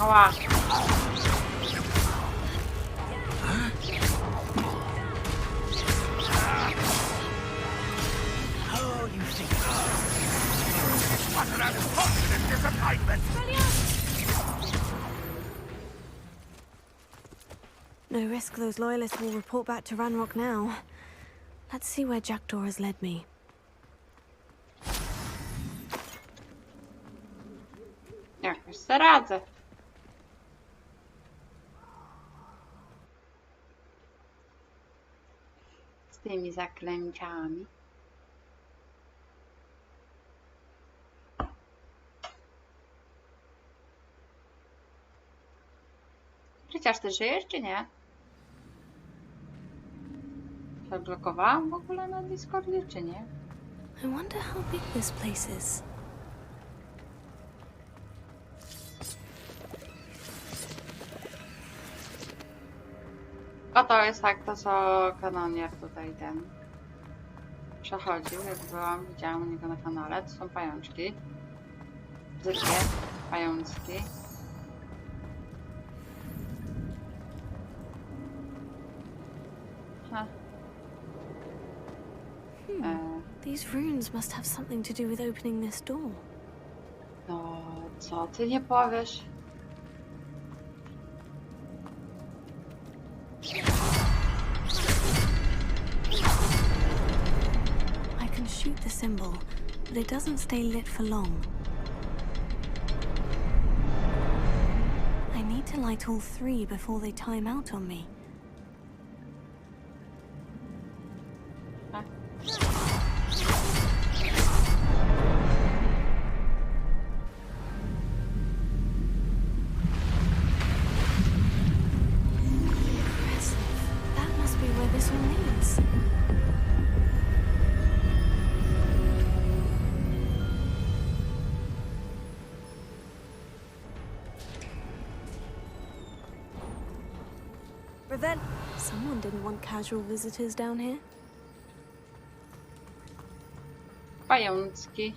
Ała. Oh, you think... What an unfortunate disappointment! No risk those loyalists will report back to Ranrock now. Let's see where Jackdaw has led me. Jakoś se radzę. Z tymi zaklęciami. Chociaż ty żyjesz, czy nie? Zablokowałam w ogóle na Discordzie, czy nie? I wonder how big this place is. O, to jest tak, to co kanonier tutaj ten przechodził, jak byłam, widziałam u niego na kanale. To są pajączki. Brzydkie pajączki. These runes must have something to do with opening this door. No, co ty nie powiesz? I can shoot the symbol, but it doesn't stay lit for long. I need to light all 3 before they time out on me. Someone didn't want casual visitors down here. Pajączki.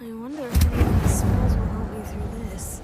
I wonder if any of these spells will help me through this.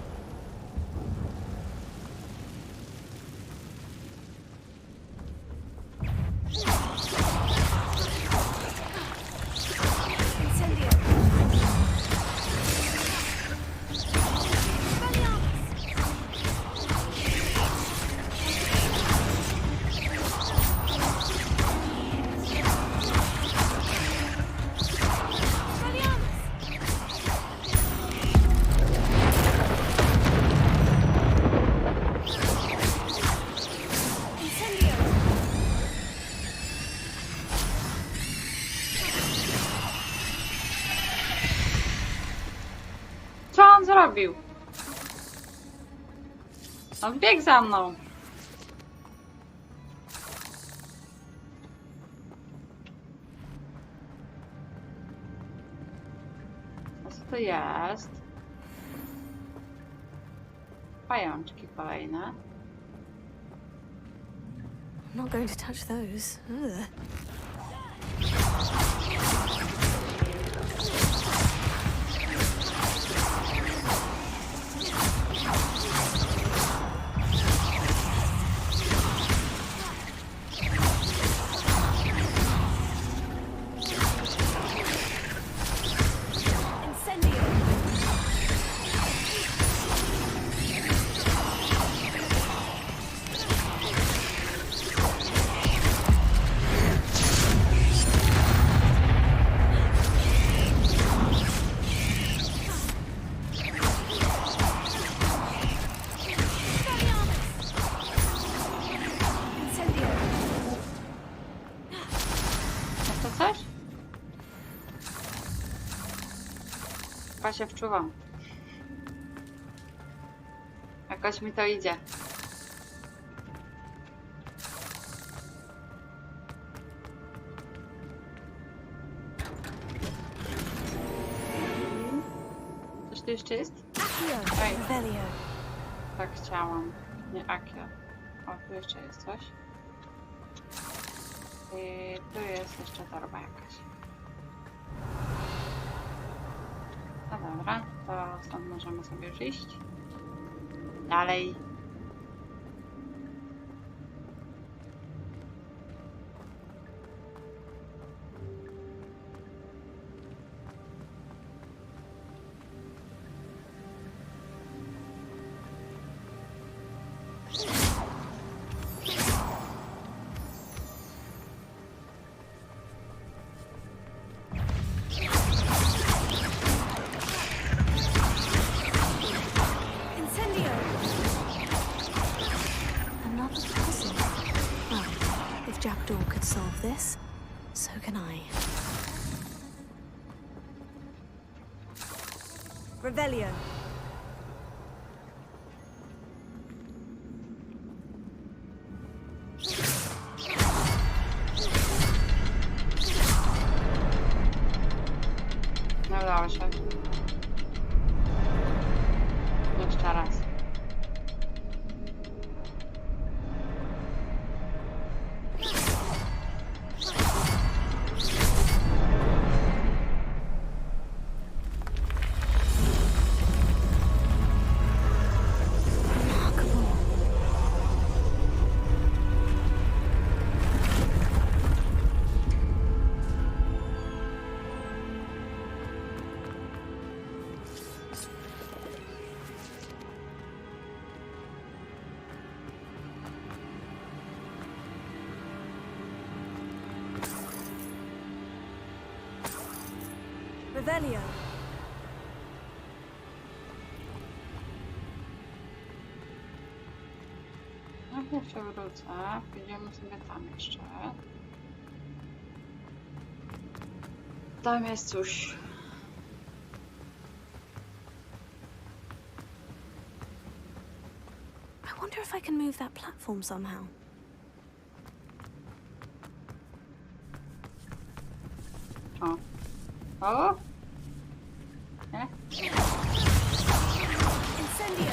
Co on zrobił? On biegł za mną. Co to jest? Pajączki kolejne. I'm not going to touch those. Ugh. Chyba się wczuwam. Jakoś mi to idzie. Coś tu jeszcze jest? Oj. Tak chciałam. Nie Akio. O, tu jeszcze jest coś. I tu jest jeszcze torba jakaś. No dobra, to stąd możemy sobie już iść. Dalej. This, so can I. Revelio. Nie udało się. Jeszcze raz. Revelio. Najpierw się wrócę, pójdziemy sobie tam jeszcze. Tam jest coś. I wonder if I can move that platform somehow. O. O! Nie? Incendio!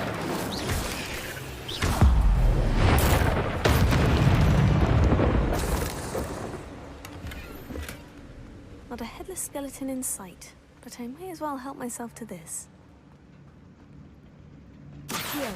Not a headless skeleton in sight, but I may as well help myself to this. Here.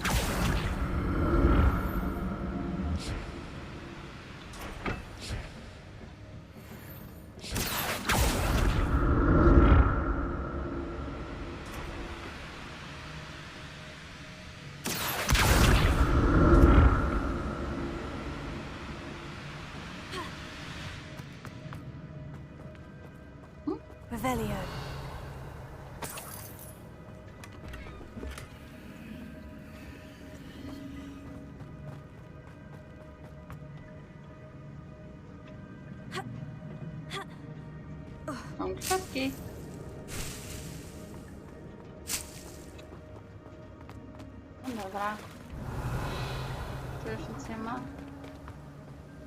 Revelio. Mam kwiatki. No dobra. Tu już nic nie ma?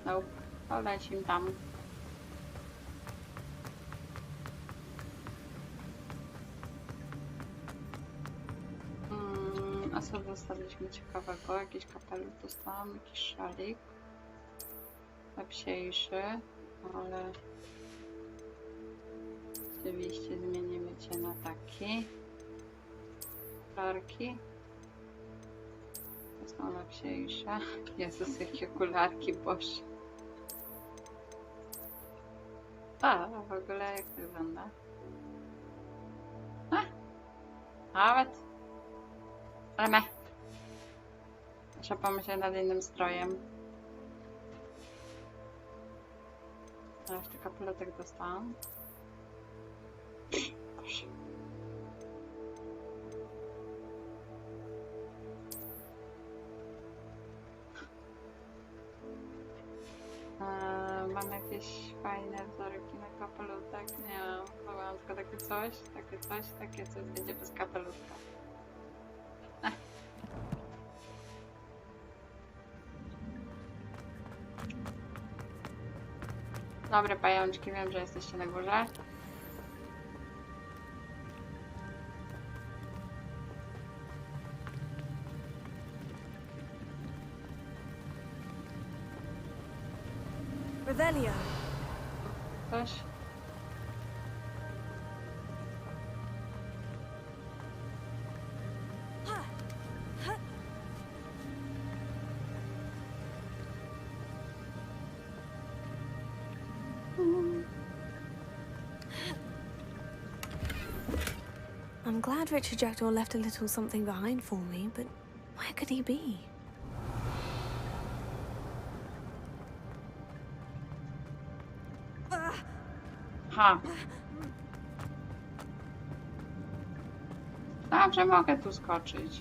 Nope. To lecimy tam. A co dostaliśmy ciekawego? Jakiś kapelusz dostałam, jakiś szalik. Lepsiejszy, ale oczywiście zmienimy cię na taki. Okularki. To są lepsiejsze. Jezus, jakie okularki, Boże. A, w ogóle jak wygląda? A, nawet. Ale me. Trzeba pomyśleć nad innym strojem. A jeszcze kapelutek dostałam. Boże. Mam jakieś fajne wzorki na kapelutek? Nie mam. Mam tylko takie coś, takie coś będzie bez kapelutka. Dobre pajączki, wiem, że jesteście na górze. Revelio. Coś? I'm glad Richard Jackdaw left a little something behind for me, but where could he be? Ha. Dobrze, mogę tu skoczyć.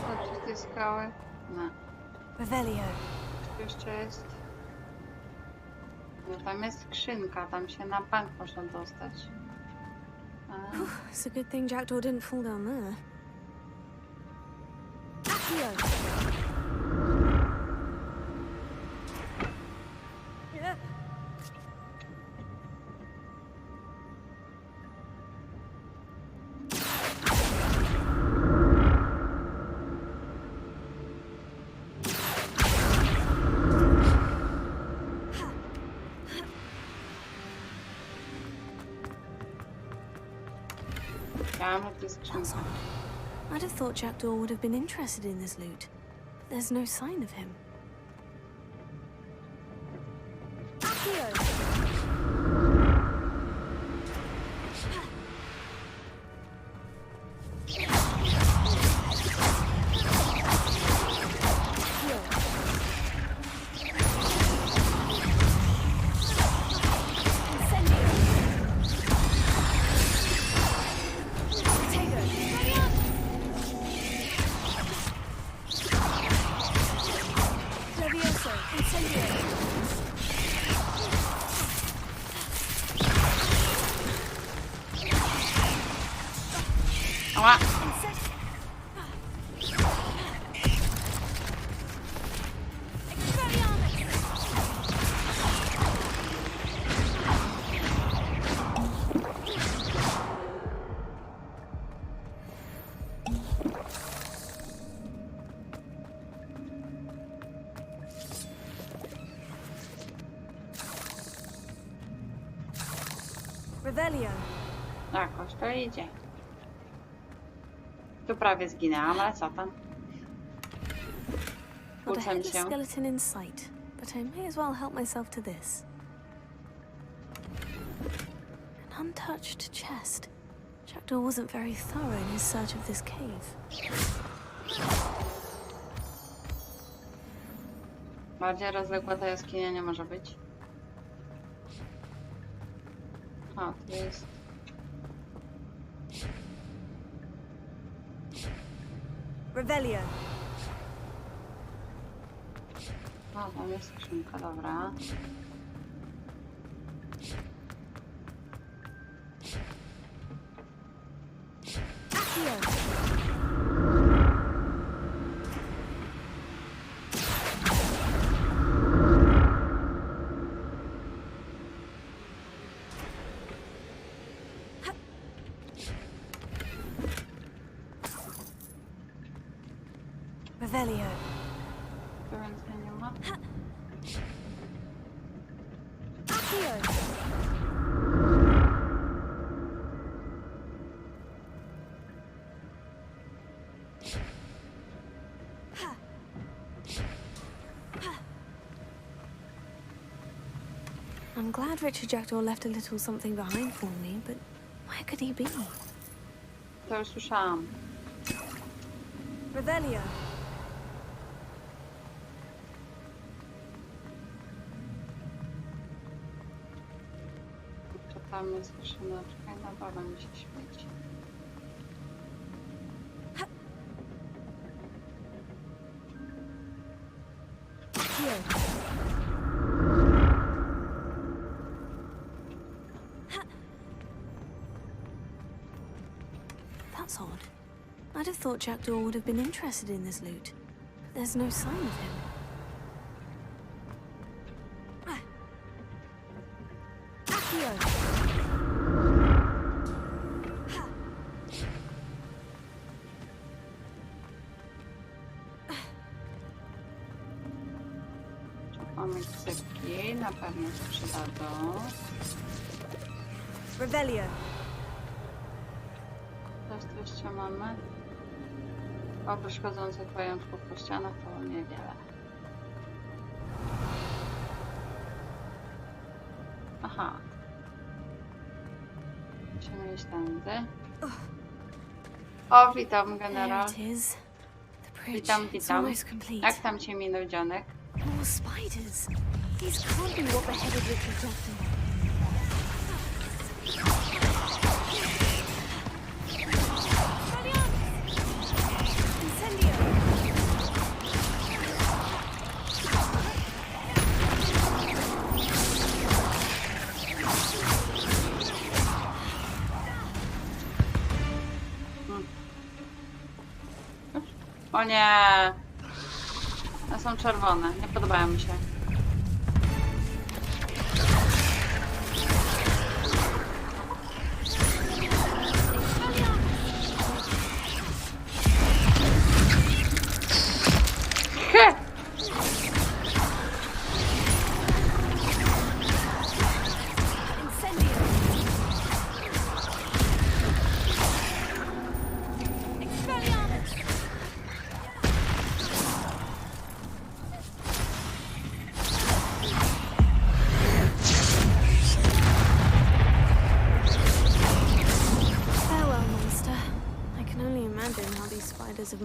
Dobrze, te skały. No. Revelio. Co jeszcze jest? No, tam jest skrzynka, tam się na bank można dostać. It's a good thing Jackdaw didn't fall down there. Accio. I'd have thought Jackdaw would have been interested in this loot. There's no sign of him. Ała. Revelio. Jakoś to idzie. Tu prawie zginęłam, ale co tam? Not a Kłócę headless się. skeleton in sight, but I may as well help myself to this. An untouched chest. Jackdaw wasn't very thorough in his search of this cave. Bardziej rozległa ta jaskinia nie może być. O, tu jest. Revelio. O, tam jest skrzynka, dobra. Revelio. Tu więcej nie ma. I'm glad Richard Jackdaw left a little something behind for me, but where could he be? To już słyszałam. Revelio. To tam jest skrzyneczka i na dole mi się świeci. That's odd. I'd have thought Jackdaw would have been interested in this loot, but there's no sign of him. Mamy cypki, na pewno się przydadzą. Revelio. Co jeszcze mamy? Oprócz chodzących pajączków po ścianach to niewiele. Aha. Musimy iść tędy. O, witam generał. Witam, witam. Jak tam cię minął dzionek? More spiders. These can't be what beheaded Richard Jackdaw. O nie! One są czerwone, nie podobają mi się.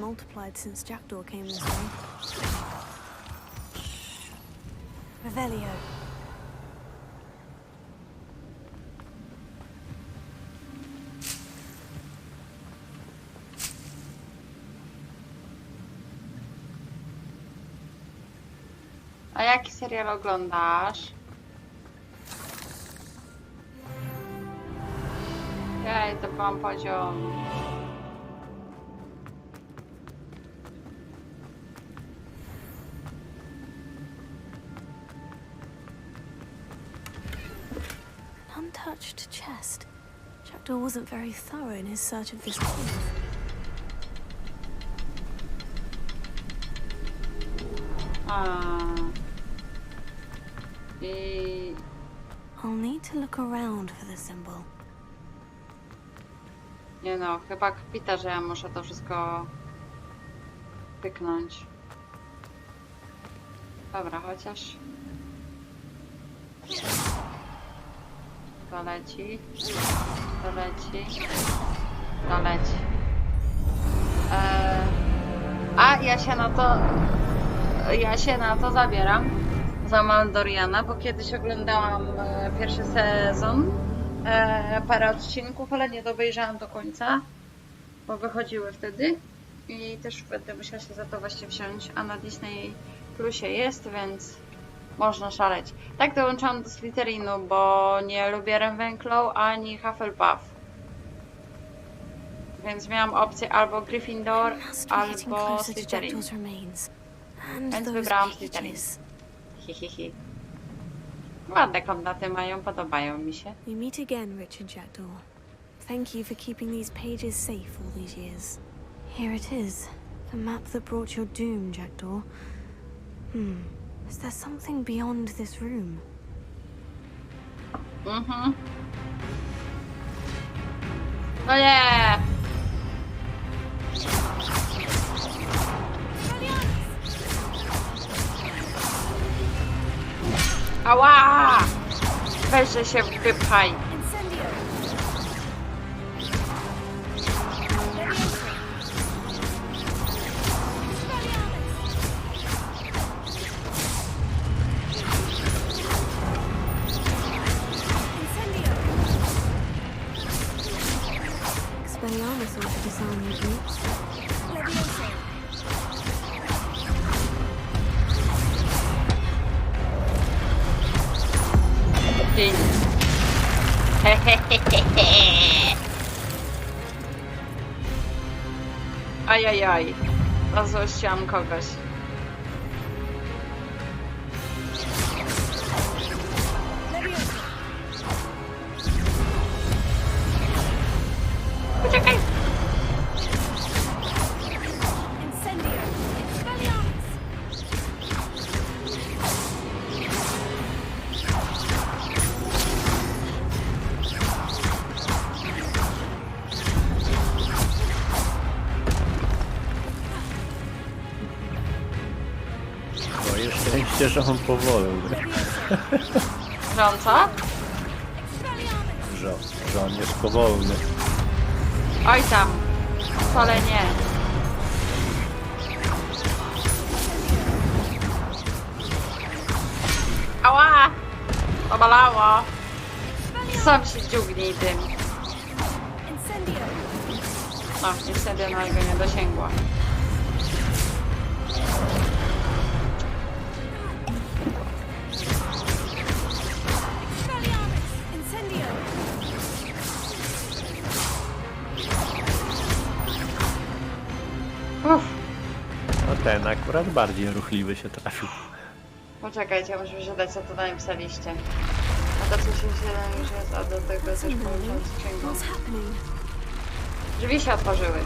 multiplied since Jackdaw came this way. Revelio. A jaki serial oglądasz? Jej, to byłam poziom. An untouched chest. Jackdaw wasn't very thorough in his search of this cave. I'll need to look around for the symbol. Nie no, chyba kwita, że ja muszę to wszystko pyknąć. Dobra, chociaż to leci, to leci, to leci. A ja się na to zabieram za Mandoriana, bo kiedyś oglądałam pierwszy sezon, parę odcinków, ale nie obejrzałam do końca, bo wychodziły wtedy i też będę musiała się za to właśnie wziąć, a na Disney Plusie jest, więc można szaleć. Tak dołączałam do Slytherinu, bo nie lubię Ravenclaw ani Hufflepuff. Więc miałam opcję albo Gryffindor, albo Slytherin. Więc wybrałam Slytherin. Hihihi. Ładne komnaty mają, podobają mi się. We meet again, Richard Jackdaw. Thank you for keeping these pages safe all these years. Here it is, the map that brought your doom, Jackdaw. Is there something beyond this room? No nie! Ała! Weź, że się wypchaj. Expelliarmus ought to disarm your boots. Ajajaj, rozłościłam kogoś. Poczekaj! Moje szczęście, że on powolny. Że on co? Że on jest powolny. Oj tam, wcale nie. Ała! Pobolało. Sam się dziugnij tym. No, niestety go nie dosięgła. No ten akurat bardziej ruchliwy się trafił. Poczekajcie, muszę przeczytać, co tutaj napisaliście. A to 37 już jest, a do tego też połączone z księgą. Drzwi się otworzyły.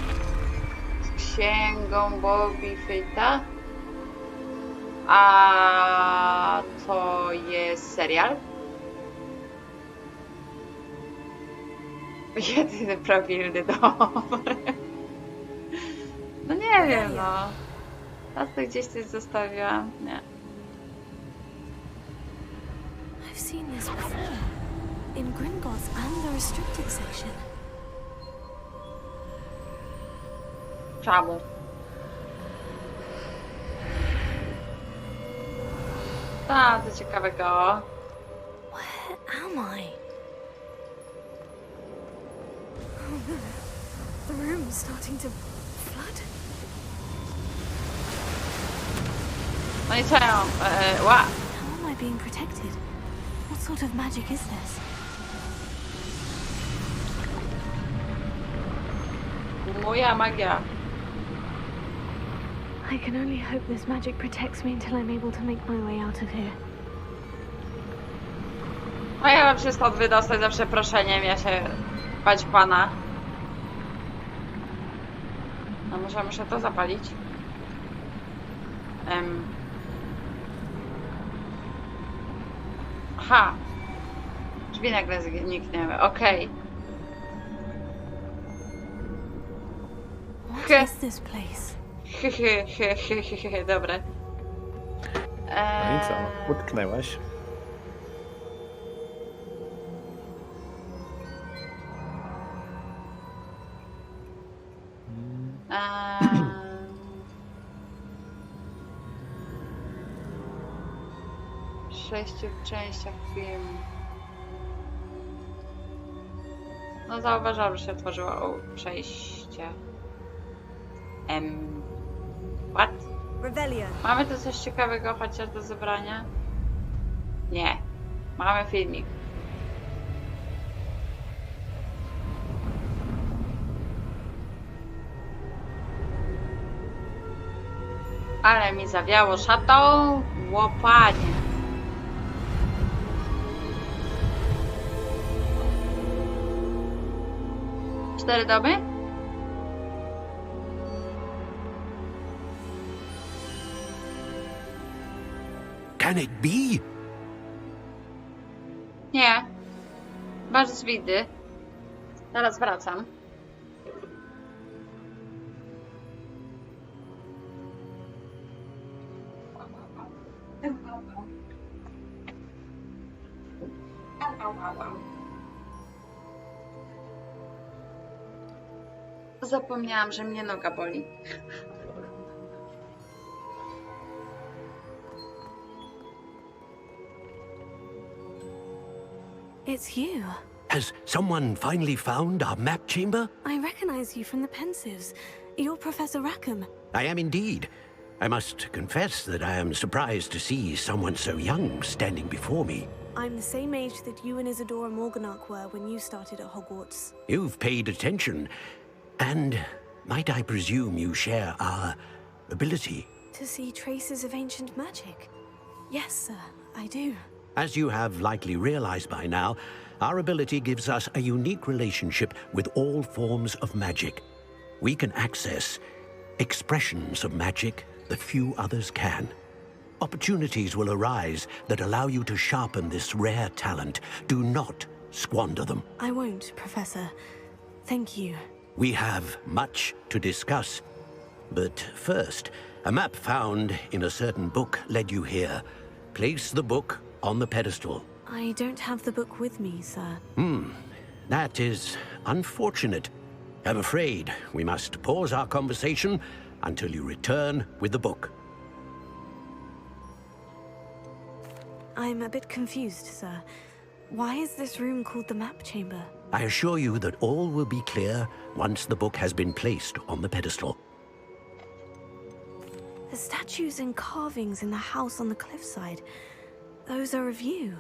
Z księgą Bobby Fitta. A to jest serial? Jedyny prawilny dom. No nie wiem, no. A to gdzieś coś zostawiłam? Nie. I've seen this before. In Gringotts and the restricted section. Czemu? Tak, to ciekawego. Where am I? Oh no. The room's starting to flood. No i co ja mam? How am I being protected? What sort of magic is this? Moja magia. I can only hope this magic protects me until I'm able to make my way out of here. A ja mam się stąd wydostać za przeproszeniem, ja się bać pana. A może muszę to zapalić? Aha. Drzwi nagle zniknęły, okej. What is this place? Dobre. No i co? Utknęłaś? W 6 częściach filmu. No zauważyłam, że się otworzyło przejście. What? Rebellion. Mamy tu coś ciekawego chociaż do zebrania? Nie. Mamy filmik. Ale mi zawiało szatą. Łopanie. Cztery domy? Can it be? Nie. Masz widy. Zaraz wracam. Zapomniałam, że mnie noga boli. It's you. Has someone finally found our map chamber? I recognize you from the Pensives. You're Professor Rackham. I am indeed. I must confess that I am surprised to see someone so young standing before me. I'm the same age that you and Isadora Morganach were when you started at Hogwarts. You've paid attention. And might I presume you share our ability? To see traces of ancient magic? Yes, sir, I do. As you have likely realized by now, our ability gives us a unique relationship with all forms of magic. We can access expressions of magic that few others can. Opportunities will arise that allow you to sharpen this rare talent. Do not squander them. I won't, Professor. Thank you. We have much to discuss. But first, a map found in a certain book led you here. Place the book on the pedestal. I don't have the book with me, sir. That is unfortunate. I'm afraid we must pause our conversation until you return with the book. I'm a bit confused, sir. Why is this room called the map chamber? I assure you that all will be clear once the book has been placed on the pedestal. The statues and carvings in the house on the cliffside, those are of you.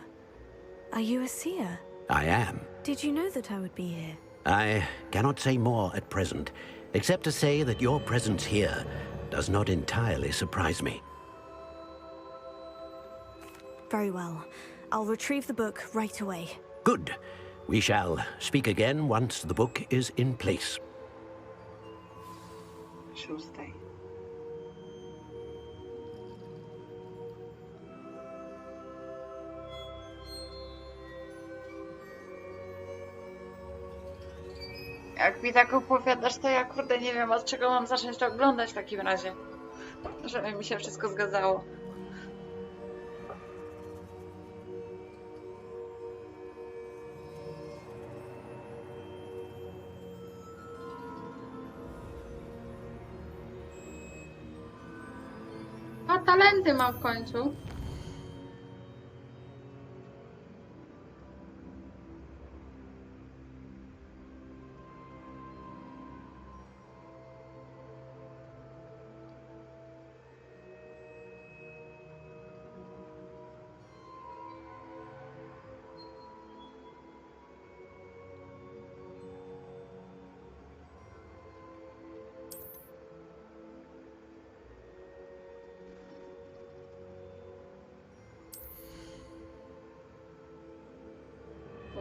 Are you a seer? I am. Did you know that I would be here? I cannot say more at present, except to say that your presence here does not entirely surprise me. Very well. I'll retrieve the book right away. Good. We shall speak again once the book is in place. Szóstej. Jak mi tak opowiadasz, to ja kurde nie wiem, od czego mam zacząć to oglądać w takim razie. Żeby mi się wszystko zgadzało. A talenty mam w końcu.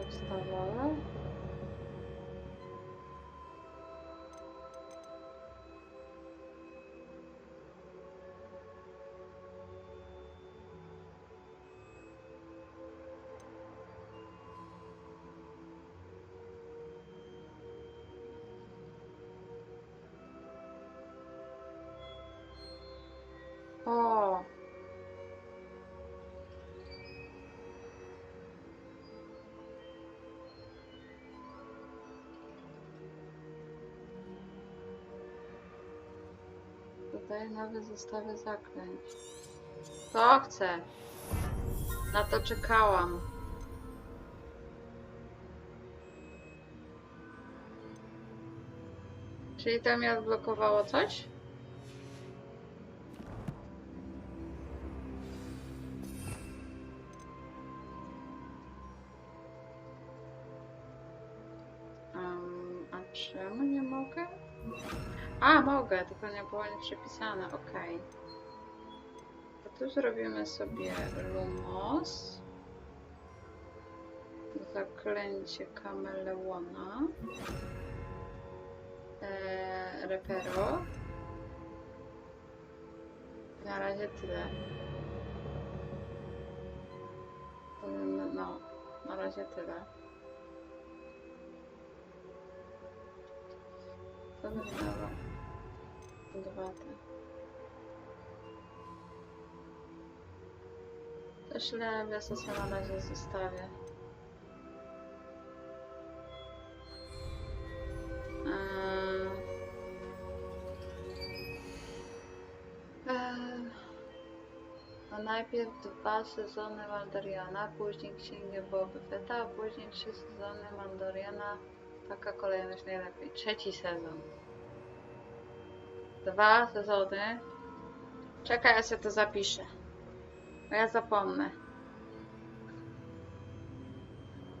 podstawowe. O! Dodaję nowe zestawy zaklęć. To chcę. Na to czekałam. Czyli to mi odblokowało coś? A czemu nie mogę? A, mogę, tylko nie było nie przepisane. Okej. To tu zrobimy sobie Lumos. Zaklęcie kameleona. Repero. Na razie tyle. No, na razie tyle. To wyglądało. Dwa te. Też lepiej sobie na razie zostawię. No najpierw 2 sezony Mandariana, później Księgę Boba Fetta, a później 3 sezony Mandariana. Taka kolejność najlepiej. 3. sezon. 2 sezony. Czekaj, ja sobie to zapiszę. Bo ja zapomnę.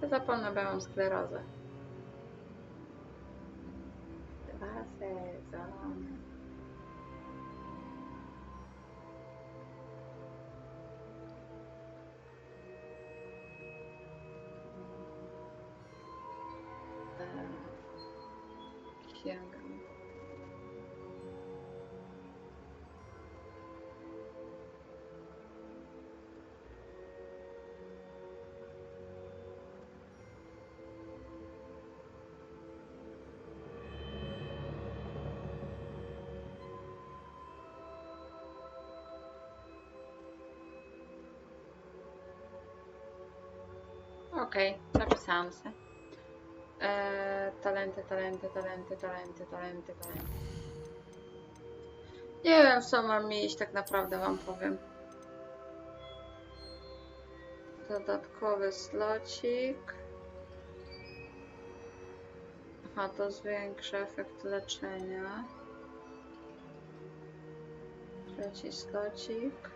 Ja zapomnę, bo ja mam sklerozę. 2 sezony. Księgę. Okej, zapisałam się. Talenty. Nie wiem, w co mam iść, tak naprawdę wam powiem. Dodatkowy slocik. Aha, to zwiększa efekt leczenia. 3. slocik.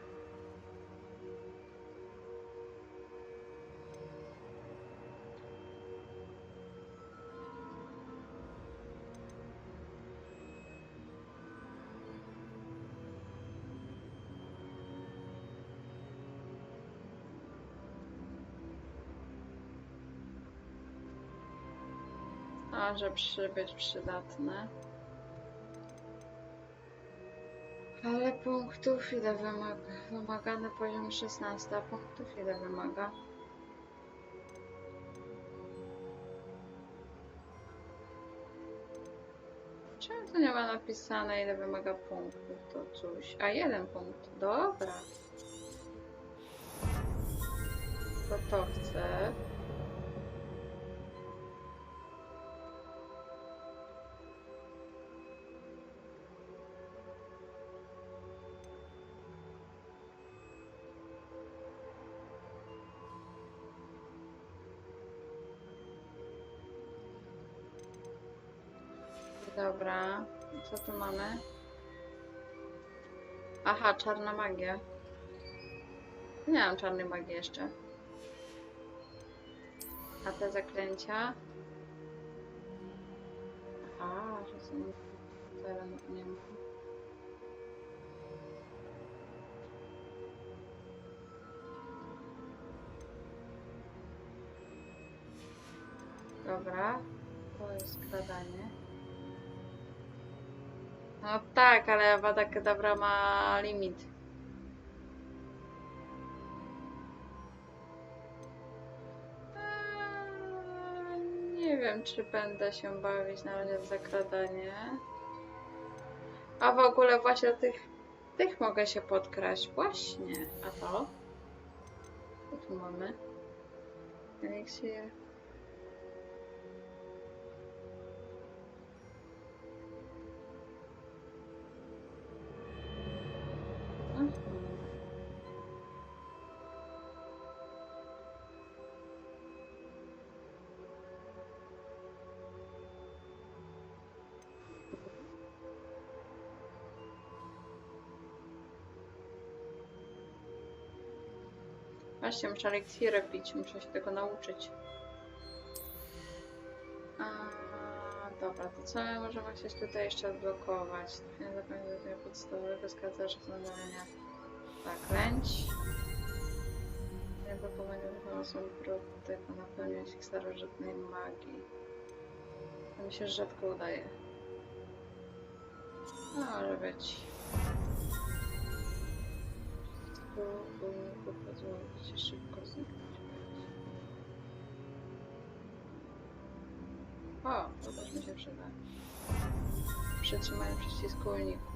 Może być przydatne. Ale punktów ile wymaga? Wymagany poziom 16, a punktów ile wymaga? Czemu to nie ma napisane, ile wymaga punktów? To coś. A 1 punkt. Dobra. To chcę. Dobra, co tu mamy? Aha, czarna magia. Nie mam czarnej magii jeszcze. A te zaklęcia? Aha, że są... nie ma. Dobra. To jest skradanie. No tak, ale Avada Kedavra ma limit. Nie wiem, czy będę się bawić na razie w zakradanie. A w ogóle właśnie do tych mogę się podkraść. Właśnie. A to? Co tu mamy? Eliksir. Właśnie, muszę eliksirę pić, muszę się tego nauczyć. Dobra, to co my możemy chcieć tutaj jeszcze odblokować? Trochę zapamiętania podstawowego zgadza, że zadania zaklęć. Nie blokowanie są tego napełniać ich starożytnej magii. To mi się rzadko udaje. No, może być. Pozwolić się szybko zniknąć. O, to też mi się przyda. Przytrzymanie przycisku uniku.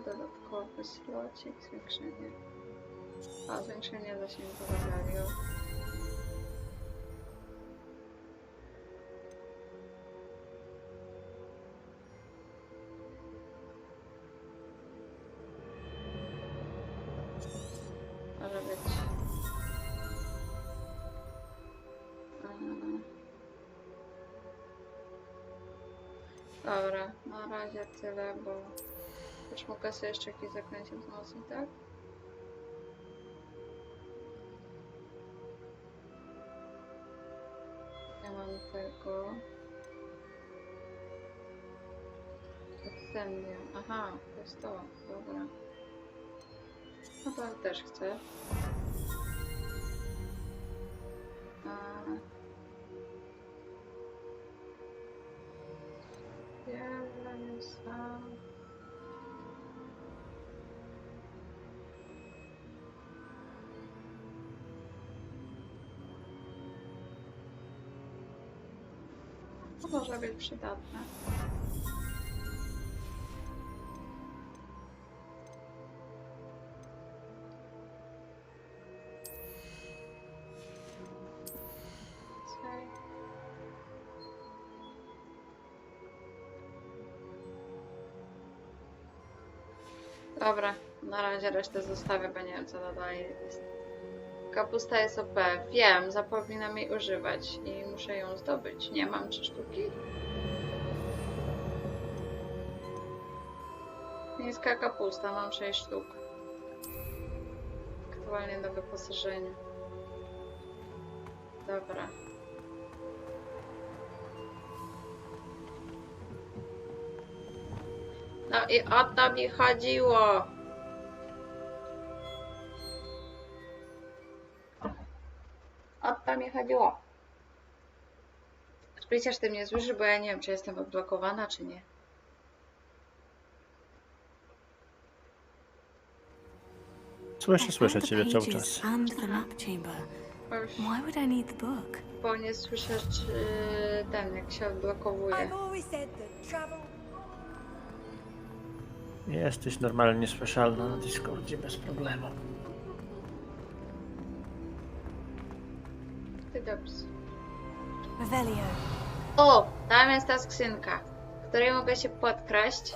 Dodatkowy slocik, zwiększenie. A, zwiększenie zasięgu radiu. Może być. Dobra, na razie tyle, bo już mogę sobie jeszcze jakieś zaklęcie wzmocnić, tak? Nie mam tego. Ascendia. Aha, to jest to. Dobra. No to też chcę. To może być przydatne. Dobra, na razie resztę zostawię, bo nie wiem co dodaje. Kapusta jest OP. Wiem, zapominam jej używać i muszę ją zdobyć. Nie mam 3 sztuki. Niska kapusta, mam 6 sztuk. Aktualnie do wyposażenia. Dobra. No i o to mi chodziło. O to mi chodziło. Spryciarz ty mnie słyszy, bo ja nie wiem, czy jestem odblokowana, czy nie. Słyszę ciebie cały czas. Bo nie słyszę, czy ten, jak się odblokowuje. Jesteś normalnie słyszalna na Discordzie bez problemu. Ty dobrze. O, tam jest ta skrzynka, w której mogę się podkraść.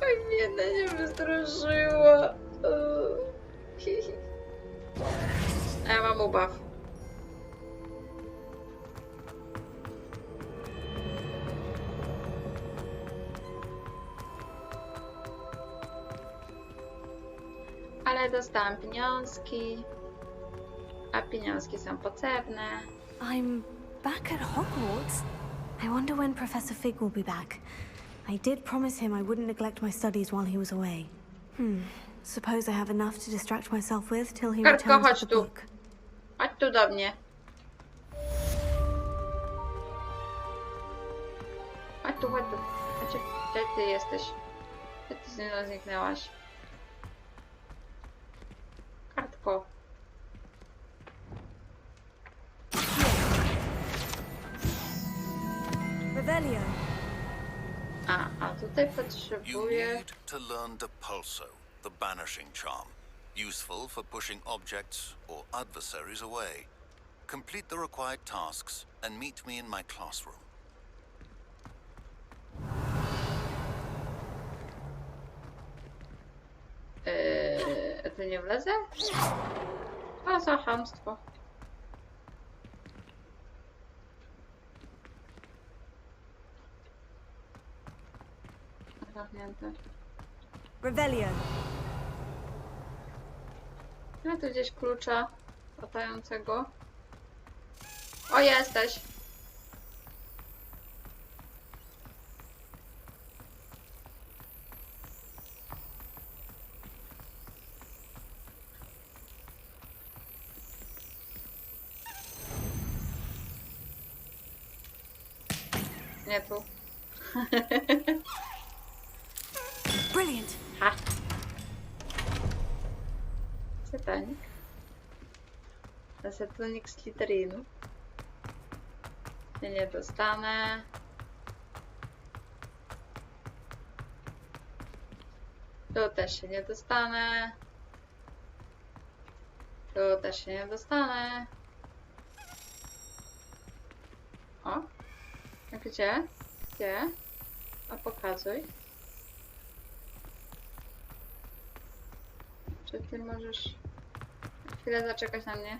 Oj, biedna się wystraszyła. A ja mam ubaw. Ale dostałam pieniążki. A pieniążki są potrzebne. I'm back at Hogwarts. I wonder when Professor Fig will be back. I did promise him I wouldn't neglect my studies while he was away. Suppose I have enough to distract myself with till he Kartko, returns chodź with the tu. book. Chodź tu do mnie. Chodź tu, chodź tu. Gdzie ty jesteś? Gdzie ty zniknęłaś? Kartko. Revelio. A tutaj You potrzebuję... need to learn Depulso, the banishing charm. Useful for pushing objects or adversaries away. Complete the required tasks and meet me in my classroom. To nie wlezę? A za chamstwo. Zamknięte. Revelio. Ja tu gdzieś klucza latającego. O, jesteś! Nie tu. Brilliant. Ha. Setanik. Setanik z literinu. Nie dostanę. Tu też się nie dostanę. Tu też się nie dostanę. O. A gdzie? Gdzie? A pokazuj. Czy ty możesz chwilę zaczekać na mnie?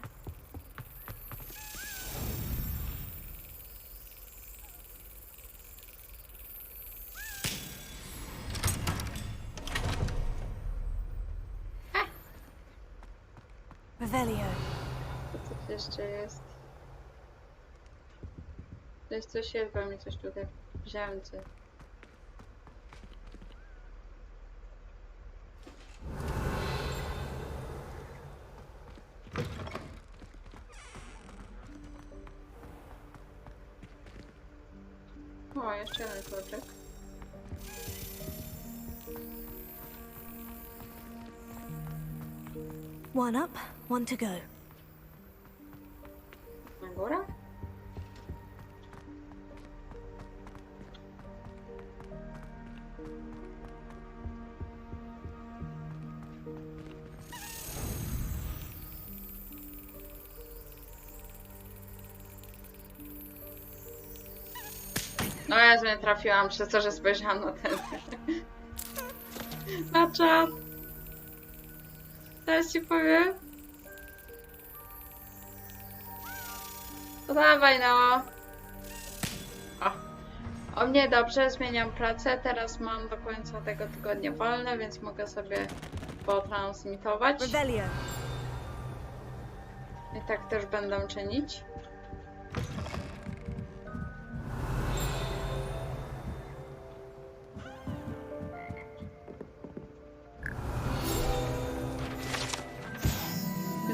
Revelio. Co tu jeszcze jest? To jest coś, jest we mnie coś tutaj brzęczy. O, jeszcze jeden kluczyk. One up, one to go. Na górę? No ja nie trafiłam przez to, że spojrzałam na ten... na czat. Teraz ci powiem. To dawaj no. O mnie dobrze, zmieniam pracę. Teraz mam do końca tego tygodnia wolne, więc mogę sobie potransmitować. Revelio. I tak też będę czynić.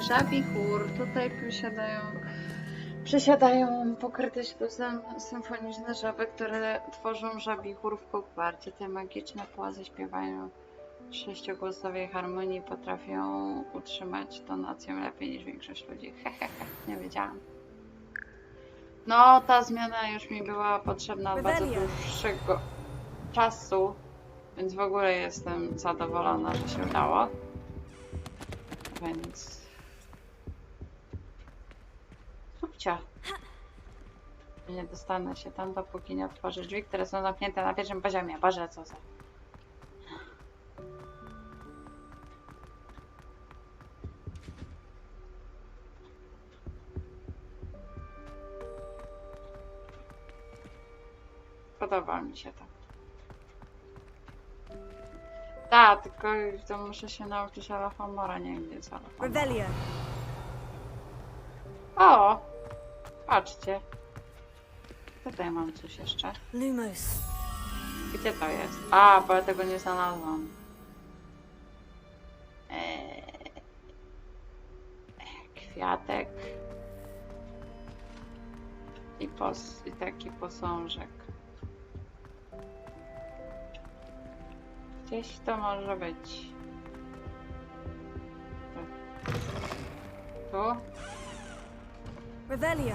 Żabi chór. Tutaj przesiadają pokryte śluzem symfoniczne żaby, które tworzą żabi chór w Hogwarcie. Te magiczne płazy śpiewają w sześciogłosowej harmonii i potrafią utrzymać tonację lepiej niż większość ludzi. Hehehe, nie wiedziałam. No, ta zmiana już mi była potrzebna od bardzo dłuższego czasu, więc w ogóle jestem zadowolona, że się udało. Więc... Subcia. Nie dostanę się tam, dopóki nie otworzę drzwi, które są zamknięte na pierwszym poziomie. Boże, co za... Podoba mi się to. Tak, tylko to muszę się nauczyć Alafamora, nie wiem gdzie jest Alafamora. Revelio. O! Patrzcie. Tutaj mam coś jeszcze. Lumos. Gdzie to jest? A, bo ja tego nie znalazłam. Kwiatek. I taki posążek. Gdzieś to może być. Tu? Revelio.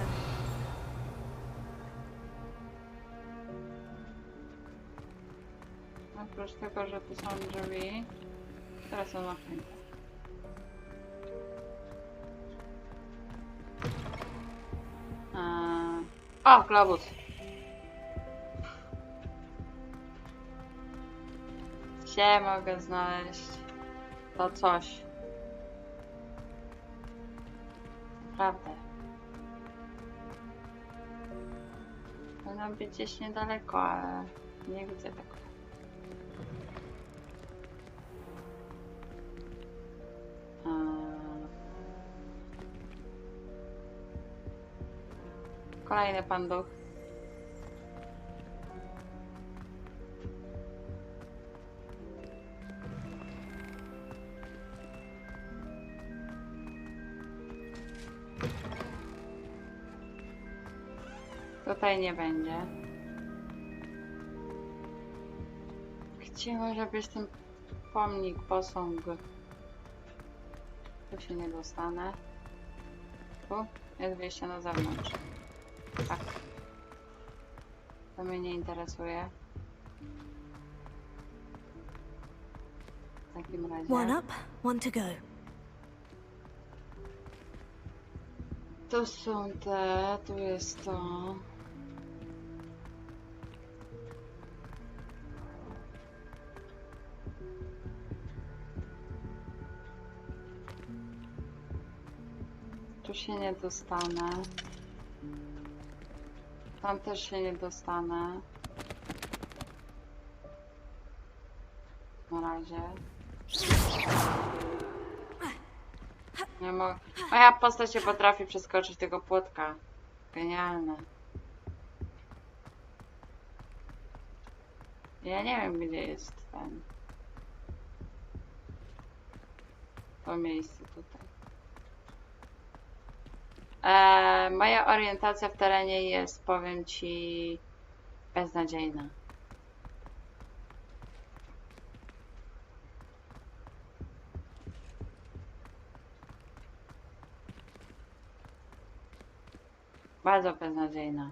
Oprócz tego, że tu są drzwi, teraz są zamknięte. O, globus. Gdzie mogę znaleźć to coś? Naprawdę. Powinno być gdzieś niedaleko, ale nie widzę tego. Kolejny pan duch. Tutaj nie będzie. Gdzie może być ten pomnik, posąg? Tu się nie dostanę. Tu jest wyjście na zewnątrz. Tak. To mnie nie interesuje. W takim razie... One up, one to go. Tu są te, tu jest to. Tu się nie dostanę. Tam też się nie dostanę. Na razie. Nie mogę. Moja postać nie potrafi przeskoczyć tego płotka. Genialne. Ja nie wiem, gdzie jest ten. To miejsce tutaj. Moja orientacja w terenie jest, powiem ci, beznadziejna. Bardzo beznadziejna.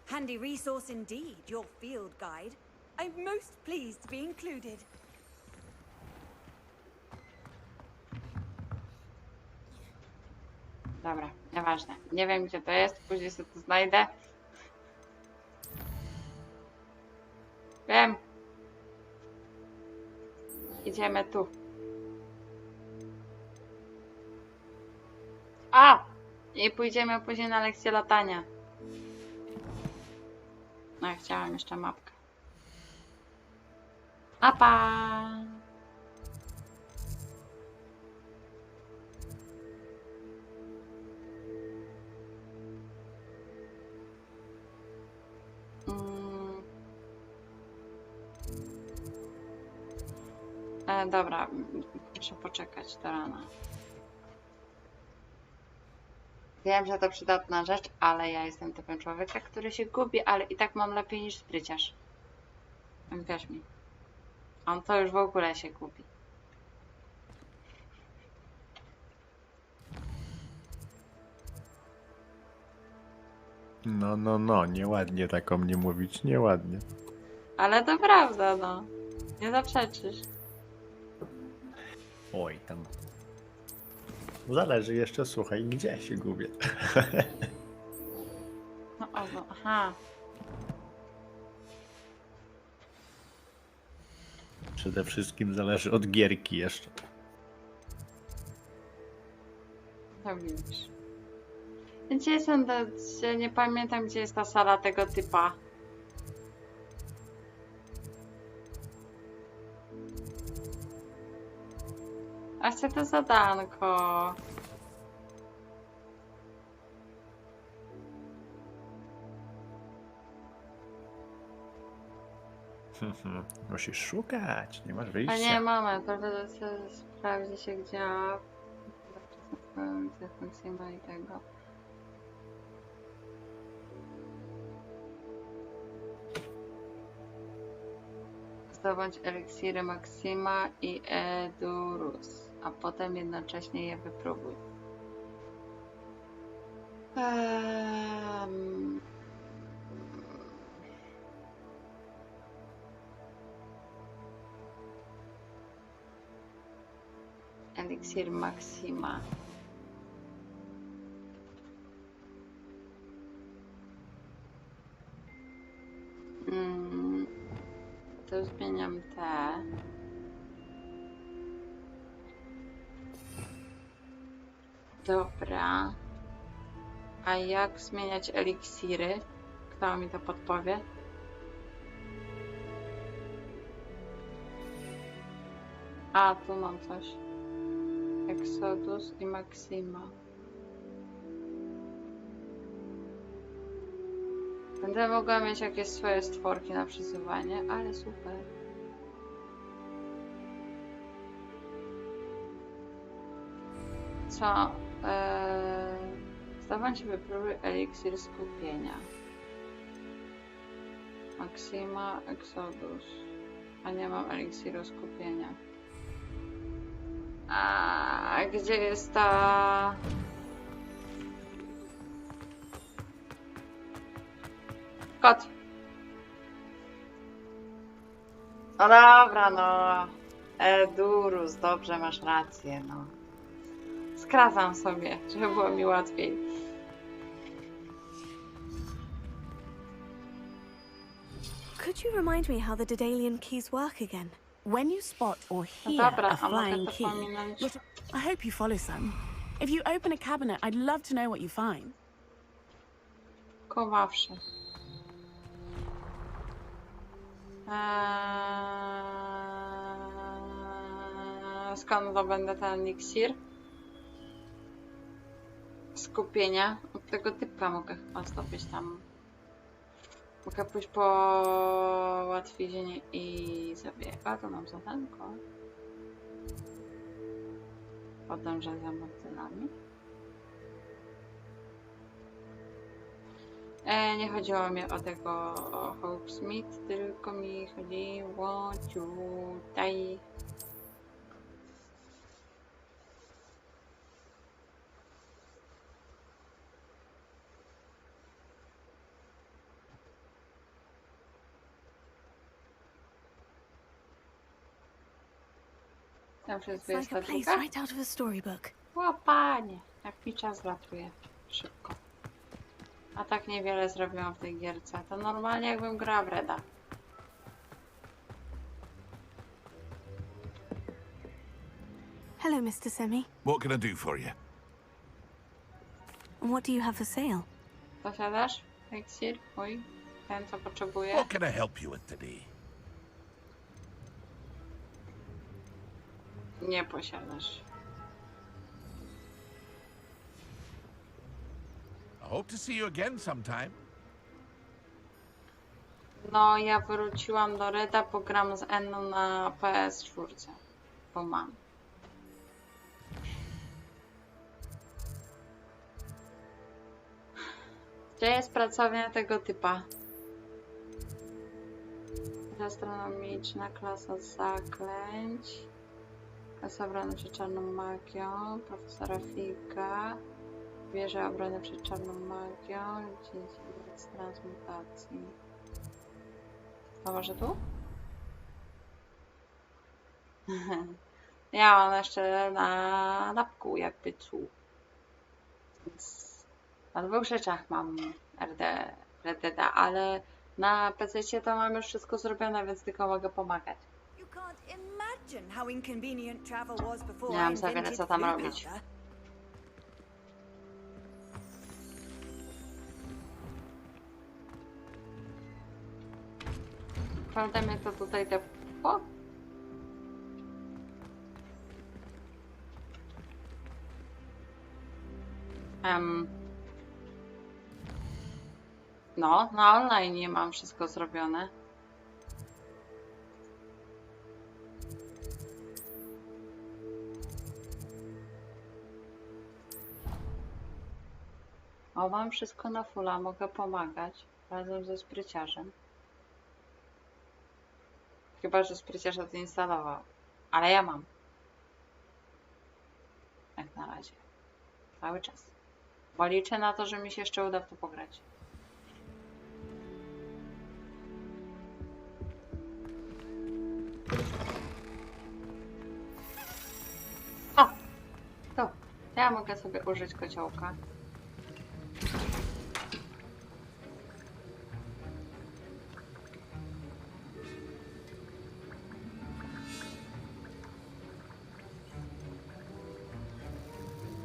Handy resource indeed, your field guide. I'm most pleased to be included. Dobra, nieważne. Nie wiem, gdzie to jest, później sobie to znajdę. Wiem. Idziemy tu. A! I pójdziemy później na lekcję latania. No, ja chciałam jeszcze mapkę. Pa! Dobra, muszę poczekać do rana. Wiem, że to przydatna rzecz, ale ja jestem typem człowieka, który się gubi, ale i tak mam lepiej niż spryciarz. Wierz mi. On to już w ogóle się gubi. No, nieładnie tak o mnie mówić, nieładnie. Ale to prawda, no. Nie zaprzeczysz. Oj, tam. Zależy jeszcze, słuchaj, gdzie się gubię. No, aha. Przede wszystkim zależy od gierki jeszcze. To widzisz. Gdzie jest ten, nie pamiętam, gdzie jest ta sala tego typa. A chcę to zadanko. Musisz szukać, nie masz A wyjścia. nie, mamy, to chcę sprawdzić jak działa. Maksima i tego. Zdobądź eliksiry Maksima i Edurus, a potem jednocześnie je wypróbuj. Eliksir Maksima. To zmieniam te. Dobra. A jak zmieniać eliksiry? Kto mi to podpowie? A, tu mam coś. Exodus i Maksima. Będę mogła mieć jakieś swoje stworki na przyzywanie, ale super. Co? Zdobądź wypróbuj eliksir skupienia. Maksima, Exodus. A nie mam eliksiru skupienia. A gdzie jest ta... Kot. No dobra, no. Edurus, dobrze, masz rację, no. Skracam sobie, żeby było mi łatwiej. Could you remind me how the Daedalian keys work again? When you spot or hear Dobra, a flying to key, pominąć. I hope you follow some. If you open a cabinet, I'd love to know what you find. Kumawszy. Skąd zdobędę ten eliksir? Skupienia. Od tego typa mogę chyba zdobyć tam. Mogę pójść po łatwiźnie i sobie. A to mam zadanko. Podążę za motylami. Nie chodziło mi o tego Hogsmeade, tylko mi chodziło tutaj. It's like a place right out of a storybook. O panie, jak mi czas latuje szybko. A tak niewiele zrobiłam w tej gierce. To normalnie jakbym grała w Reda. Hello, Mr. Semi. What can I do for you? What do you have for sale? Posiadasz eliksir? Mój? Ten, co potrzebuję? What can I help you with today? Nie posiadasz. I hope to see you again sometime. No, ja wróciłam do Reda, pogram z Enną na PS4. Bo mam. Gdzie jest pracownia tego typa? Astronomiczna klasa zaklęć. Klasa obrony przed czarną magią. Profesora Fika. Wieża obrony przed czarną magią. Dziedziniec transmutacji. To może tu? Ja mam jeszcze na lapku jakby tu. Więc na dwóch rzeczach mam RDD, ale na PC to mam już wszystko zrobione, więc tylko mogę pomagać. Nie mam za wiele co tam robić. Prawda mnie to tutaj tepło? No, na online nie mam wszystko zrobione. O, mam wszystko na fulla, mogę pomagać razem ze spryciarzem. Chyba że spryciarz odinstalował. Ale ja mam. Jak na razie. Cały czas. Bo liczę na to, że mi się jeszcze uda w to pograć. O! To. Ja mogę sobie użyć kociołka.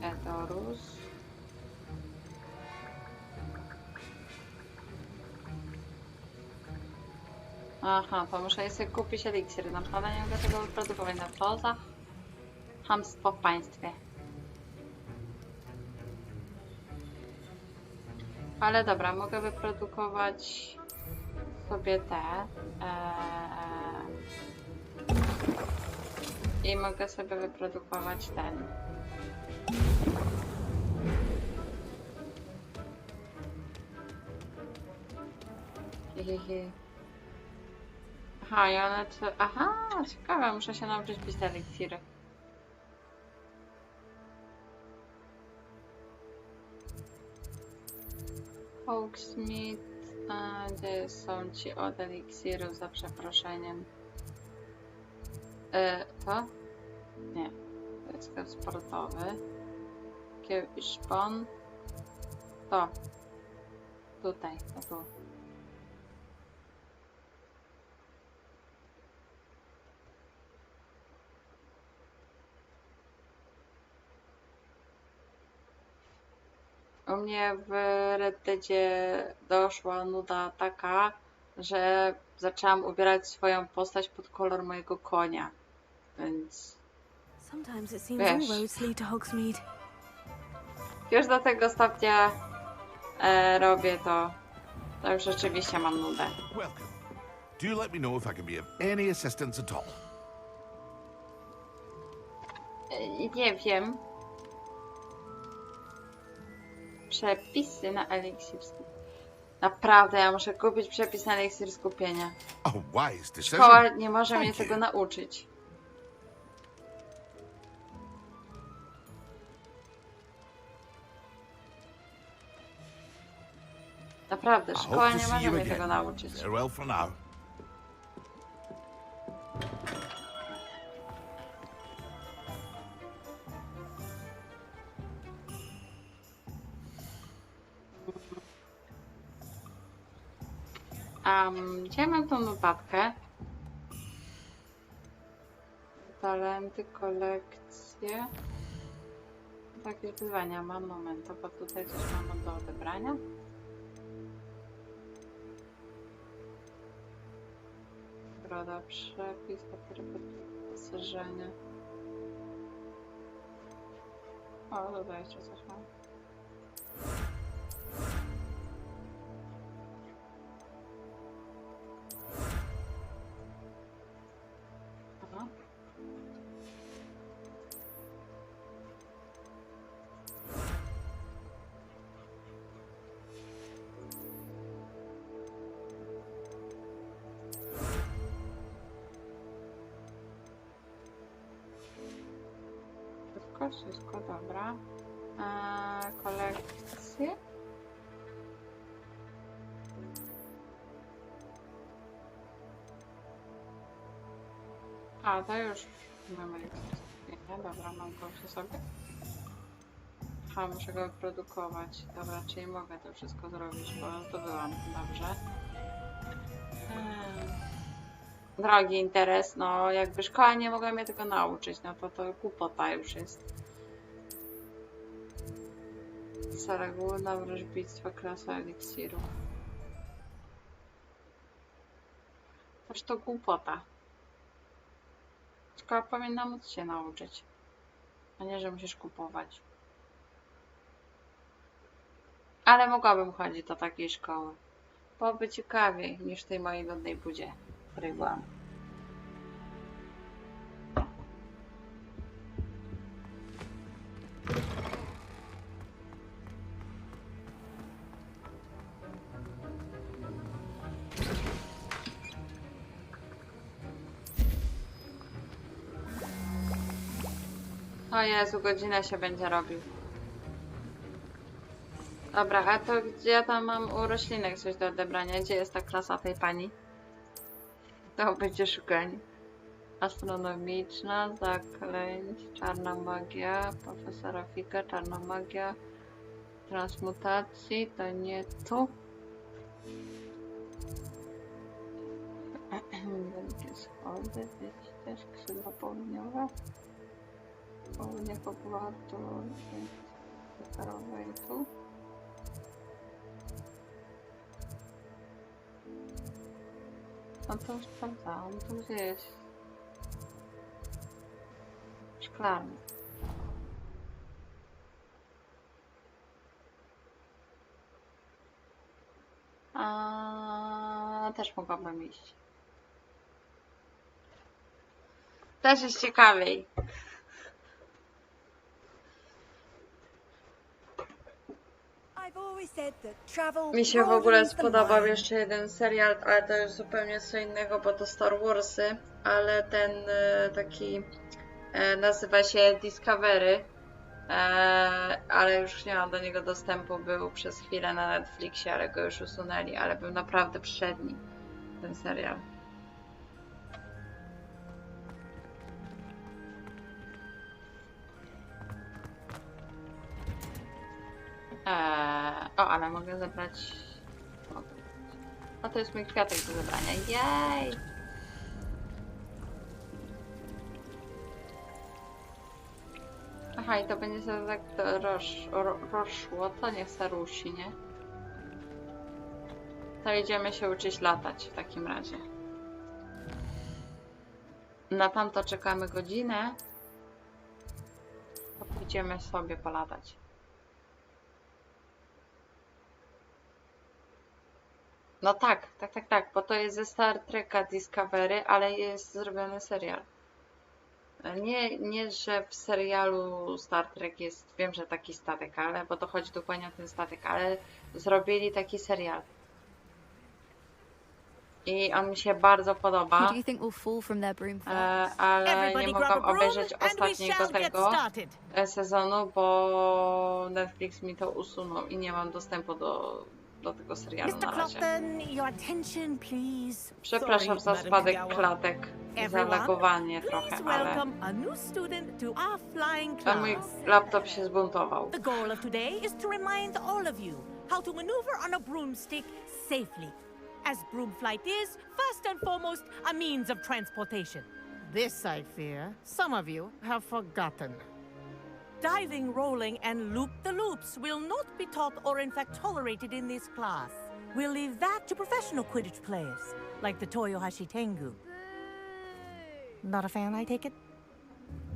Edorus. Aha, to muszę sobie kupić eliksir. Naprawdę nie mogę tego wyprodukować. Na co za chamstwo w państwie. Ale dobra, mogę wyprodukować sobie te. I mogę sobie wyprodukować ten. Aha, i one to... Aha, ciekawe, muszę się nauczyć pić te eliksiry. Hogsmeade, gdzie są ci od eliksirów za przeproszeniem? To? Nie. To jest sklep sportowy. Kieł i szpon. To. Tutaj, to tu. U mnie w Red Deadzie doszła nuda taka, że zaczęłam ubierać swoją postać pod kolor mojego konia, więc wiesz, już do tego stopnia robię to, to już rzeczywiście mam nudę. Welcome. Do you let me know if I can be of any assistance at all? Nie wiem. Przepisy na eliksir skupienia. Naprawdę, ja muszę kupić przepis na eliksir skupienia. Szkoła nie może mnie tego nauczyć. Naprawdę, szkoła nie może mnie tego nauczyć. Gdzie mam tą notatkę? Talenty, kolekcje. Takie wyzwania mam, moment, bo tutaj coś mam do odebrania. Broda, przepis, wyposażenie. O, tutaj jeszcze coś mam. Wszystko dobra. Kolekcje. A, to już mamy eliksir. Dobra, mam go przy sobie. Aha, muszę go wyprodukować. Dobra, czyli mogę to wszystko zrobić, bo zdobyłam. Dobrze. Drogi interes, no jakby szkoła nie mogła mnie tego nauczyć, no to głupota już jest. Sala główna, wróżbictwo, klasa eliksirów. Toż to głupota. Szkoła powinna móc się nauczyć, a nie, że musisz kupować. Ale mogłabym chodzić do takiej szkoły. Byłoby ciekawiej niż w tej mojej nudnej budzie, w której byłam. O Jezu, godzinę się będzie robił. Dobra, a to gdzie ja tam mam u roślinek coś do odebrania? Gdzie jest ta klasa tej pani? To będzie szukanie. Astronomiczna, zaklęć, czarna magia, profesora Fika, czarna magia, transmutacji, to nie tu. Wielkie schody, też skrzydła południowe. Południe Hogwartu, Separowej tu. No to już sprawdzałam, to gdzie jest? Szklarny. A też mogłabym iść. Też jest ciekawiej. Mi się w ogóle spodobał jeszcze jeden serial, ale to jest zupełnie co innego, bo to Star Warsy, ale ten taki nazywa się Discovery, ale już nie mam do niego dostępu, był przez chwilę na Netflixie, ale go już usunęli, ale był naprawdę przedni ten serial. O, ale mogę zebrać... O, to jest mój kwiatek do zebrania. Jej! Aha, i to będzie sobie tak rozszło, to nie starusi, nie? To idziemy się uczyć latać w takim razie. Na tamto czekamy godzinę. To pójdziemy sobie polatać. No tak, bo to jest ze Star Treka Discovery, ale jest zrobiony serial. Nie, że w serialu Star Trek jest, wiem, że taki statek, ale, bo to chodzi dokładnie o ten statek, ale zrobili taki serial. I on mi się bardzo podoba, ale nie mogłam obejrzeć ostatniego tego sezonu, bo Netflix mi to usunął i nie mam dostępu do tego serialu na razie. Przepraszam za spadek klatek i za lagowanie trochę, ale mój laptop się zbuntował. The goal of today is to remind all of you how to maneuver on a broomstick safely, as broom flight is, first and foremost, a means of transportation. This, I fear, some of you have forgotten. Diving, rolling, and loop-the-loops will not be taught or in fact tolerated in this class. We'll leave that to professional Quidditch players, like the Toyohashi Tengu. Not a fan, I take it?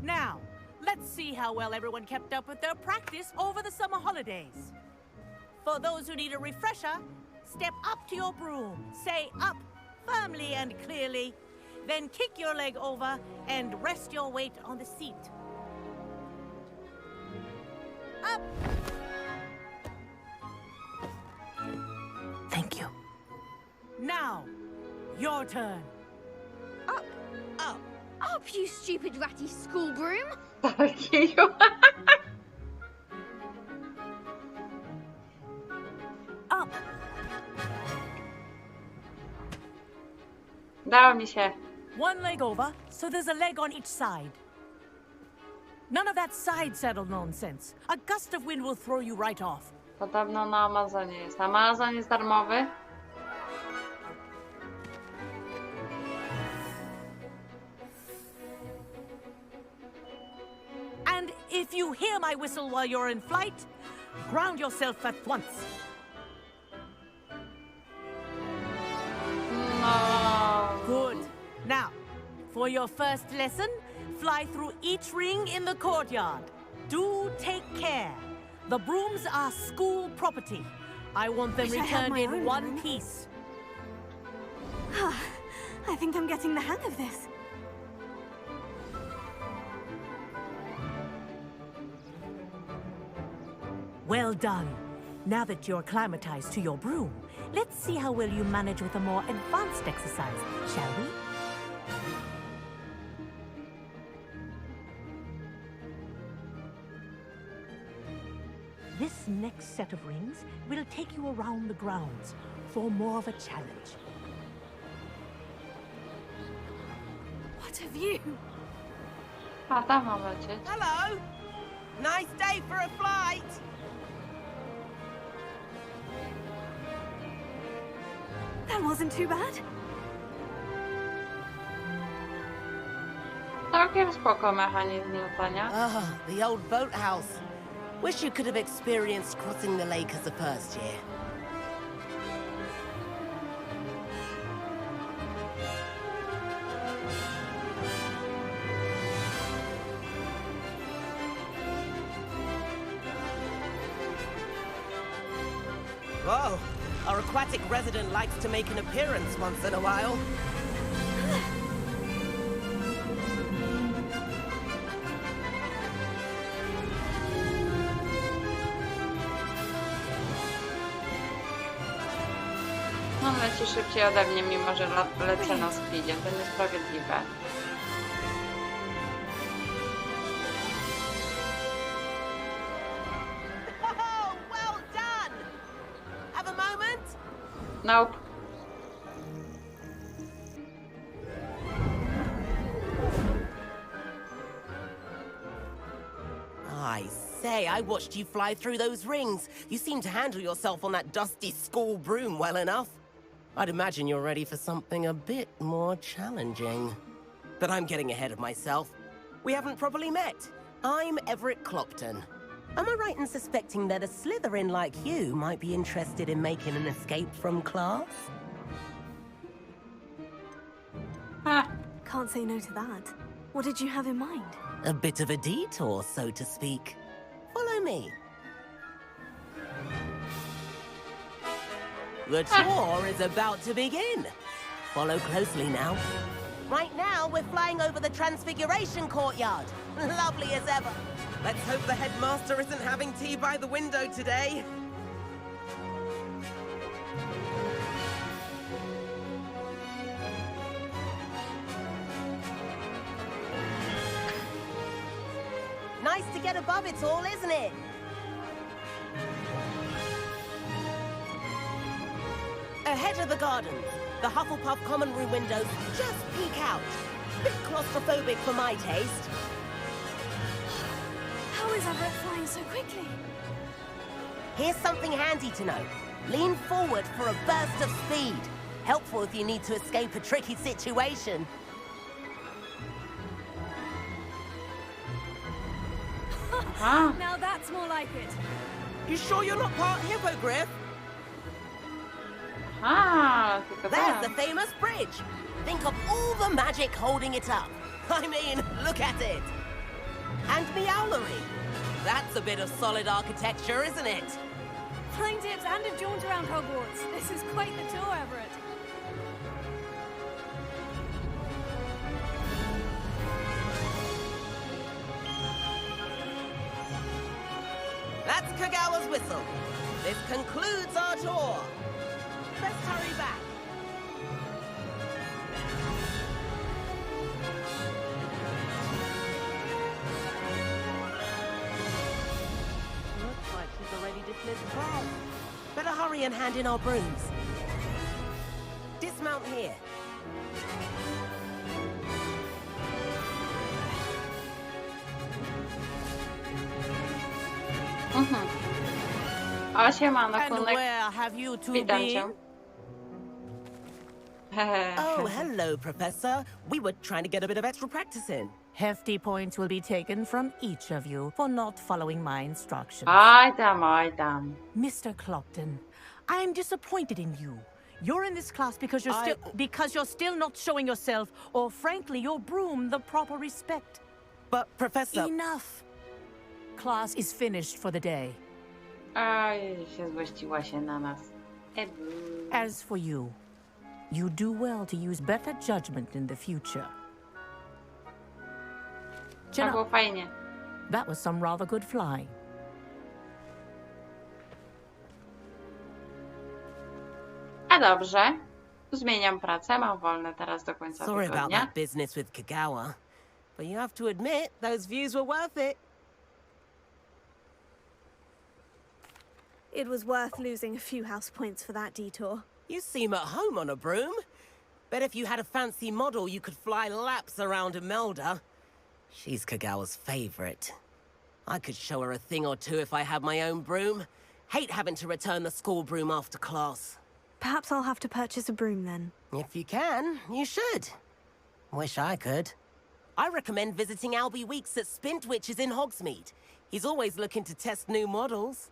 Now, let's see how well everyone kept up with their practice over the summer holidays. For those who need a refresher, step up to your broom, say up firmly and clearly, then kick your leg over and rest your weight on the seat. Up! Thank you. Now, your turn. Up, up, up, you stupid ratty school broom! Thank you. Up. Dało mi się. One leg over, so there's a leg on each side. None of that side saddle nonsense. A gust of wind will throw you right off. Podobno na Amazonie jest. Amazon jest darmowy. And if you hear my whistle while you're in flight, ground yourself at once. No. Good. Now, for your first lesson, fly through each ring in the courtyard. Do take care. The brooms are school property. I want them Wish I had returned my in own one room. piece. I think I'm getting the hang of this. Well done. Now that you're acclimatized to your broom, let's see how well you manage with a more advanced exercise, shall we? This next set of rings will take you around the grounds for more of a challenge. What a view! A tam mam lecieć. Hello! Nice day for a flight! That wasn't too bad. Całkiem spoko mechanizm latania. Ah, the old boathouse. Wish you could have experienced crossing the lake as a first year. Whoa, our aquatic resident likes to make an appearance once in a while. On leci szybciej ode mnie, mimo że lecę na speedzie. To niesprawiedliwe. Oh, well done! Have a moment? Nope. I say, I watched you fly through those rings. You seem to handle yourself on that dusty school broom well enough. I'd imagine you're ready for something a bit more challenging. But I'm getting ahead of myself. We haven't properly met. I'm Everett Clopton. Am I right in suspecting that a Slytherin like you might be interested in making an escape from class? Can't say no to that. What did you have in mind? A bit of a detour, so to speak. Follow me. The tour is about to begin. Follow closely now. Right now, we're flying over the Transfiguration Courtyard. Lovely as ever. Let's hope the headmaster isn't having tea by the window today. Nice to get above it all, isn't it? Ahead of the gardens, the Hufflepuff common room windows just peek out. Bit claustrophobic for my taste. How is Everett flying so quickly? Here's something handy to know. Lean forward for a burst of speed. Helpful if you need to escape a tricky situation. Now that's more like it. You sure you're not part hippogriff? Tylko There's the famous bridge. Think of all the magic holding it up. I mean, look at it. And Meowlery. That's a bit of solid architecture, isn't it? Flying tips and a jaunt around Hogwarts. This is quite the tour, Everett. That's Kagawa's whistle. This concludes our tour. Let's hurry back. Looks like she's already dismissed class. Better hurry and hand in our brooms. Dismount here. O, siemano, And Kunek. where have you two Witam been? cię. Oh, hello, Professor. We were trying to get a bit of extra practice in. Hefty points will be taken from each of you for not following my instructions. Oj tam. Mr. Clopton, I am disappointed in you. You're in this class because you're still not showing yourself, or frankly, your broom the proper respect. But, Professor... Enough. Class is finished for the day. Aj, się złościła się na nas. As for you, you do well to use better judgment in the future. Chin było up. fajnie. That was some rather good flying. A dobrze. Zmieniam pracę, mam wolne teraz do końca Sorry about tygodnia. that business with Kagawa, but you have to admit those views were worth it. It was worth losing a few house points for that detour. You seem at home on a broom. Bet if you had a fancy model, you could fly laps around Imelda. She's Kagawa's favorite. I could show her a thing or two if I had my own broom. Hate having to return the school broom after class. Perhaps I'll have to purchase a broom then. If you can, you should. Wish I could. I recommend visiting Albie Weeks at Spintwitches in Hogsmeade. He's always looking to test new models.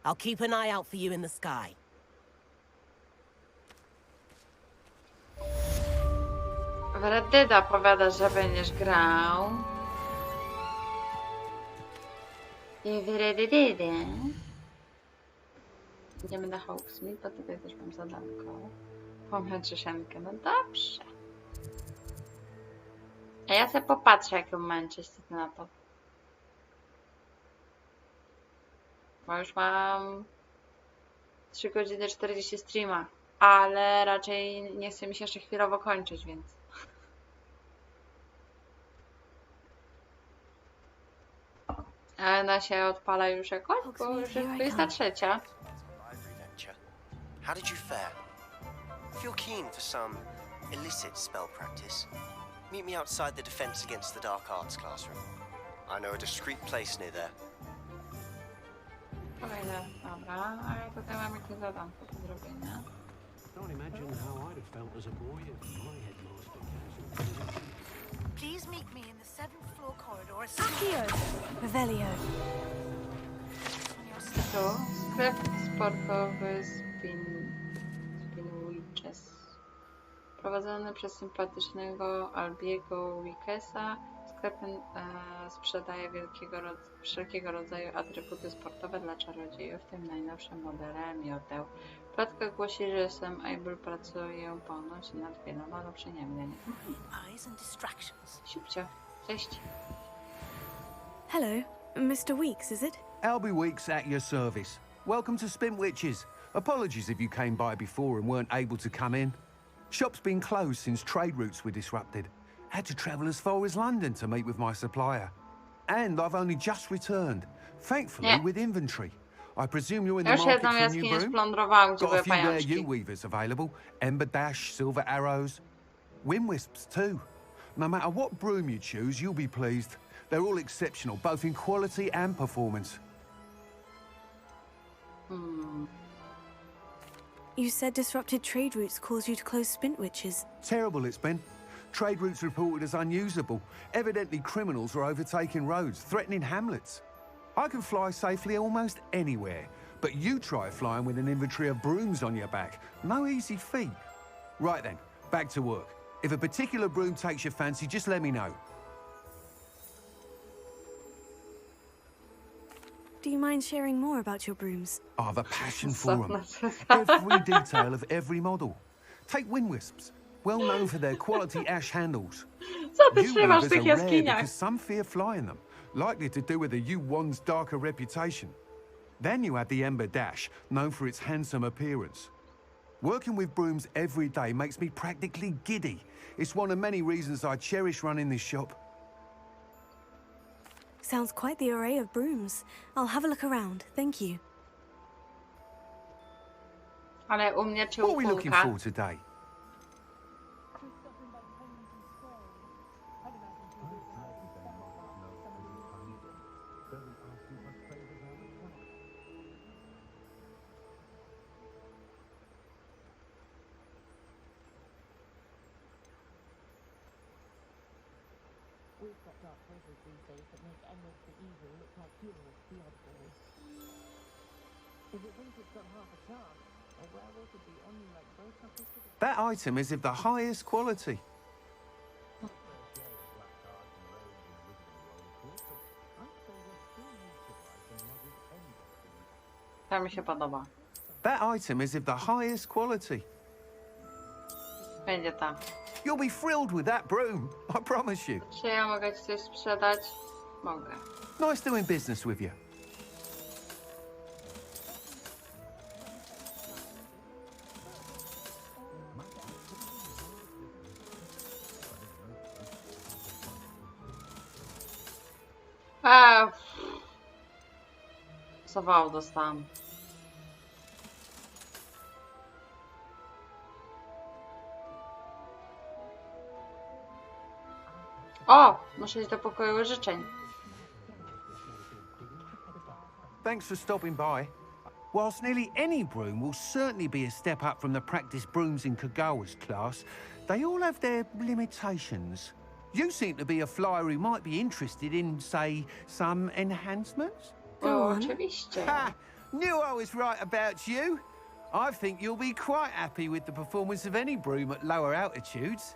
I'll keep an eye out for you in the sky. Wredyda powiada, że będziesz grał. I wredydy. Idziemy na Hogsmeade, bo tutaj też mam zadanko. Pomęczy Szenkę, no dobrze. A ja sobie popatrzę, jak ją męczyć, co ty na to. Bo już mam 3 godziny 40 streama, ale raczej nie chce mi się jeszcze chwilowo kończyć, więc... A ona się odpala już jakoś, bo już jest 23. How did you fare? I feel keen for some illicit spell practice. Meet me outside the Defense Against the Dark Arts classroom. I know a discreet place near there. Kolejne, dobra, a tutaj mamy jakieś zadanko do zrobienia. Can't imagine how I'd have felt as a boy if my headmaster cancelled. Please meet me in the 7th floor corridor. Accio! Revelio. To sklep sportowy Spinwitches. Prowadzony przez sympatycznego Albiego Wickesa, sklep sprzedaje wszelkiego rodzaju atrybuty sportowe dla czarodziejów, w tym najnowsze modele mioteł. Plotka głosi, że Sam Abel pracuje ponoć nad wieloma ulepszeniami. Siupcio, cześć. Hello, Mr. Weeks, is it? Albie Weeks at your service. Welcome to Spintwitches. Apologies if you came by before and weren't able to come in. Shop's been closed since trade routes were disrupted. Had to travel as far as London to meet with my supplier. And I've only just returned, thankfully with inventory. I presume you're in the market for a new broom? Got a few rare U-weavers available. Ember Dash, Silver Arrows. Wind Wisps too. No matter what broom you choose, you'll be pleased. They're all exceptional, both in quality and performance. You said disrupted trade routes caused you to close Spintwitches. Terrible it's been. Trade routes reported as unusable. Evidently criminals are overtaking roads, threatening hamlets. I can fly safely almost anywhere, but you try flying with an inventory of brooms on your back. No easy feat. Right then, back to work. If a particular broom takes your fancy, just let me know. Do you mind sharing more about your brooms? I have a passion for them. Every detail of every model. Take Wind Wisps, well known for their quality ash handles. U-weavers are rare because some fear flying them, likely to do with the U-1's darker reputation. Then you have the Ember Dash, known for its handsome appearance. Working with brooms every day makes me practically giddy. It's one of many reasons I cherish running this shop. Sounds quite the array of brooms. I'll have a look around, thank you. Ale u mnie czy What are we looking for today? That item is of the highest quality. To mi się podoba. That item is of the highest quality. Będzie ta. You'll be thrilled with that broom, I promise you. Czy ja mogę ci coś sprzedać? Mogę. Nice doing business with you. Zawału dostałam. O! Muszę iść do pokoju życzeń. Thanks for stopping by. Whilst nearly any broom will certainly be a step up from the practice brooms in Kagawa's class, they all have their limitations. You seem to be a flyer who might be interested in, say, some enhancements? Oczywiście. Ha! Knew I was right about you. I think you'll be quite happy with the performance of any broom at lower altitudes.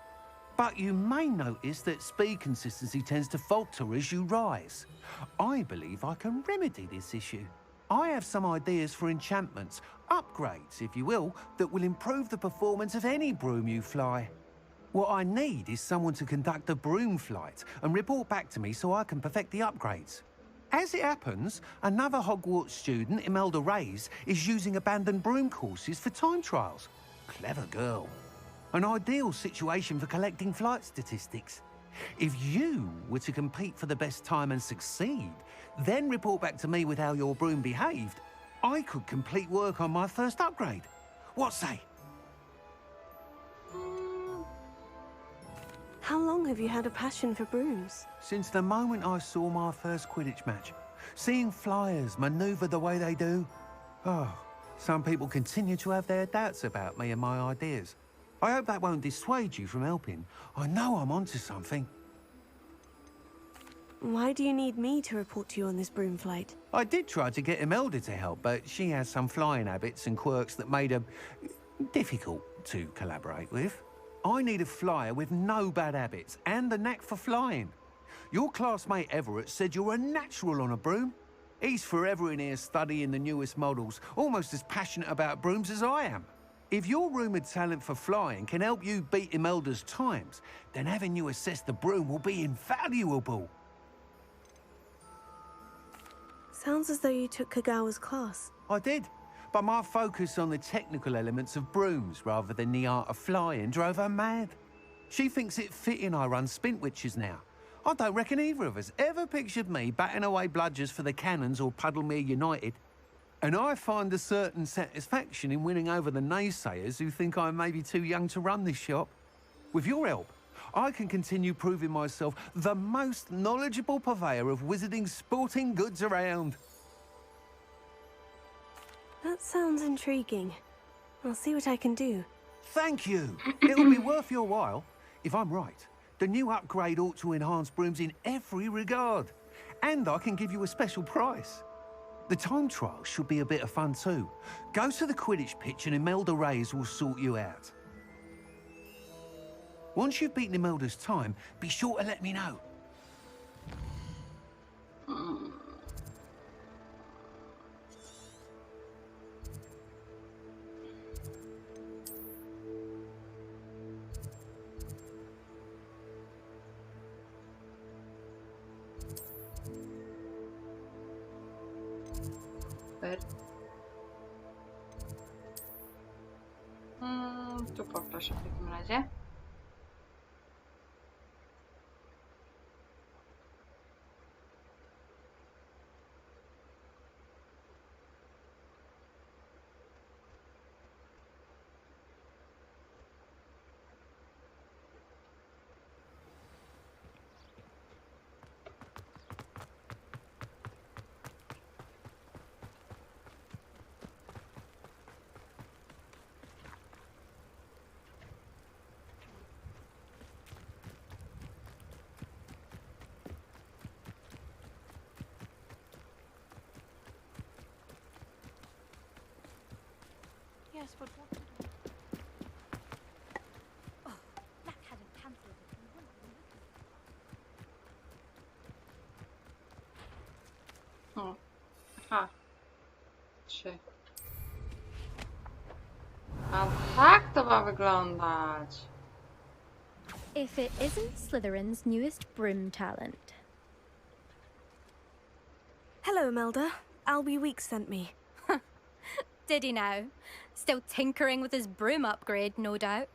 But you may notice that speed consistency tends to falter as you rise. I believe I can remedy this issue. I have some ideas for enchantments, upgrades, if you will, that will improve the performance of any broom you fly. What I need is someone to conduct a broom flight and report back to me so I can perfect the upgrades. As it happens, another Hogwarts student, Imelda Reyes, is using abandoned broom courses for time trials. Clever girl. An ideal situation for collecting flight statistics. If you were to compete for the best time and succeed, then report back to me with how your broom behaved, I could complete work on my first upgrade. What say? How long have you had a passion for brooms? Since the moment I saw my first Quidditch match. Seeing flyers manoeuvre the way they do. Oh, some people continue to have their doubts about me and my ideas. I hope that won't dissuade you from helping. I know I'm onto something. Why do you need me to report to you on this broom flight? I did try to get Imelda to help, but she has some flying habits and quirks that made her difficult to collaborate with. I need a flyer with no bad habits and the knack for flying. Your classmate Everett said you're a natural on a broom. He's forever in here studying the newest models, almost as passionate about brooms as I am. If your rumoured talent for flying can help you beat Imelda's times, then having you assess the broom will be invaluable. Sounds as though you took Kagawa's class. I did, but my focus on the technical elements of brooms rather than the art of flying drove her mad. She thinks it fitting I run Spintwitches now. I don't reckon either of us ever pictured me batting away bludgers for the Cannons or Puddlemere United. And I find a certain satisfaction in winning over the naysayers who think I may be too young to run this shop. With your help, I can continue proving myself the most knowledgeable purveyor of wizarding sporting goods around. That sounds intriguing. I'll see what I can do. Thank you. It'll be worth your while. If I'm right, the new upgrade ought to enhance brooms in every regard. And I can give you a special price. The time trial should be a bit of fun too. Go to the Quidditch pitch and Imelda Reyes will sort you out. Once you've beaten Imelda's time, be sure to let me know. Tu poproszę w takim razie. Yes, but what to do? Oh, Black hadn't cancelled it. We wouldn't be looking. Aha. rzeczy. A tak to ma wyglądać. If it isn't Slytherin's newest broom talent. Hello, Melda. Albie Weeks sent me. Did he now? Still tinkering with his broom upgrade, no doubt.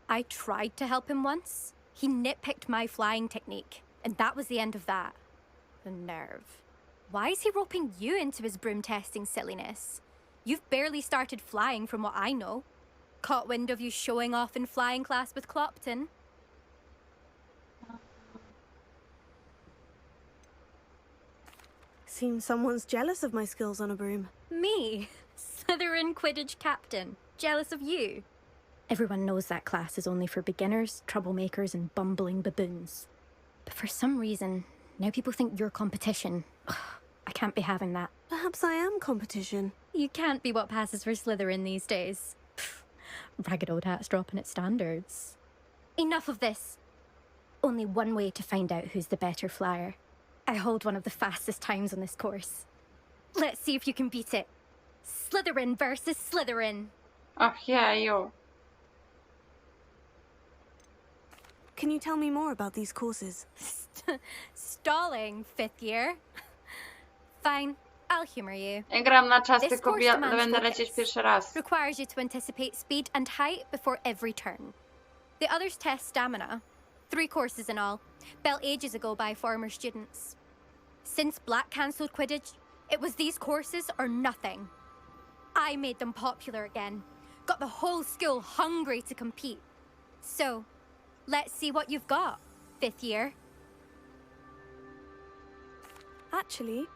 I tried to help him once. He nitpicked my flying technique, and that was the end of that. The nerve. Why is he roping you into his broom testing silliness? You've barely started flying from what I know. Caught wind of you showing off in flying class with Clopton. Seems someone's jealous of my skills on a broom. Me? Slytherin Quidditch captain. Jealous of you? Everyone knows that class is only for beginners, troublemakers, and bumbling baboons. But for some reason, now people think you're competition. Ugh, I can't be having that. Perhaps I am competition. You can't be what passes for Slytherin these days. Pfft, ragged old hat's dropping its standards. Enough of this. Only one way to find out who's the better flyer. I hold one of the fastest times on this course. Let's see if you can beat it. Slytherin versus Slytherin. Ach jeju. Can you tell me more about these courses? Stalling, 5th year. Fine, I'll humor you. Ja gram na czas, This tylko course demands będę focus. lecieć pierwszy raz. Requires you to anticipate speed and height before every turn. The others test stamina. 3 courses in all, built ages ago by former students. Since Black cancelled Quidditch, it was these courses or nothing. I made them popular again. Got the whole school hungry to compete. So, let's see what you've got, 5th year. Actually,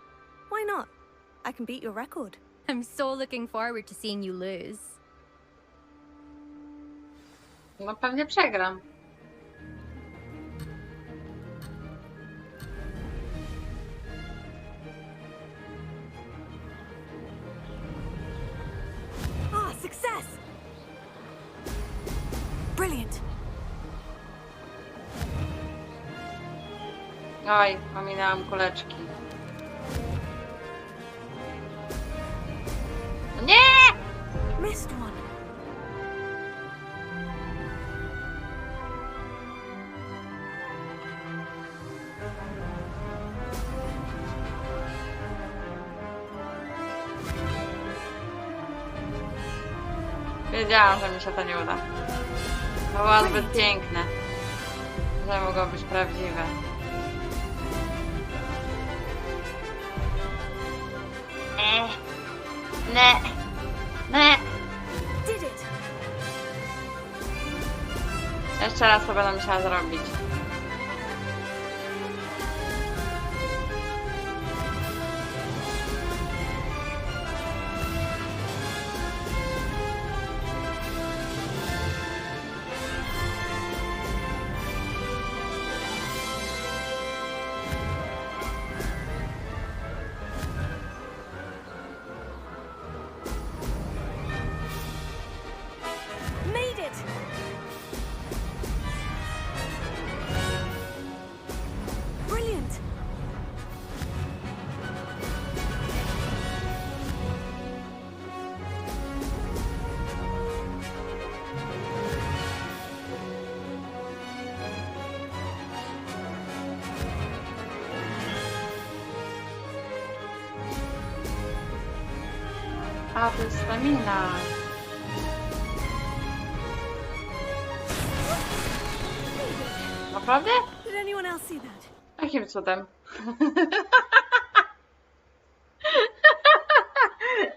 why not? I can beat your record. I'm so looking forward to seeing you lose. No pewnie przegram. Ah, success! Brilliant. Oj, pominęłam kuleczki. Nie! Missed one. Wiedziałam, że mi się to nie uda. To było zbyt piękne, że mogło być prawdziwe. Ne. Did it. Jeszcze raz to będę musiała zrobić. Made it. Brilliant. A, to jest stamina. Naprawdę? Did anyone else see that? Jakim cudem?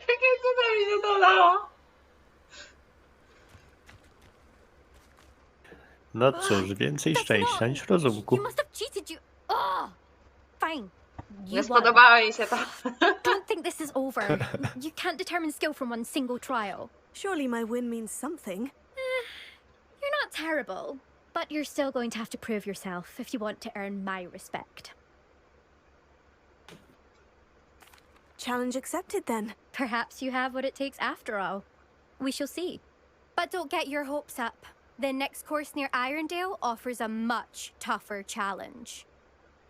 Jakim cudem mi się to udało? No cóż, więcej szczęścia niż rozumku. You must have cheated, you. Oh! Fine. Nie You won. spodobało jej się to. Don't think this is over. You can't determine skill from one single trial. Surely my win means something. You're not terrible, but you're still going to have to prove yourself if you want to earn my respect. Challenge accepted then. Perhaps you have what it takes after all. We shall see. But don't get your hopes up. The next course near Irondale offers a much tougher challenge.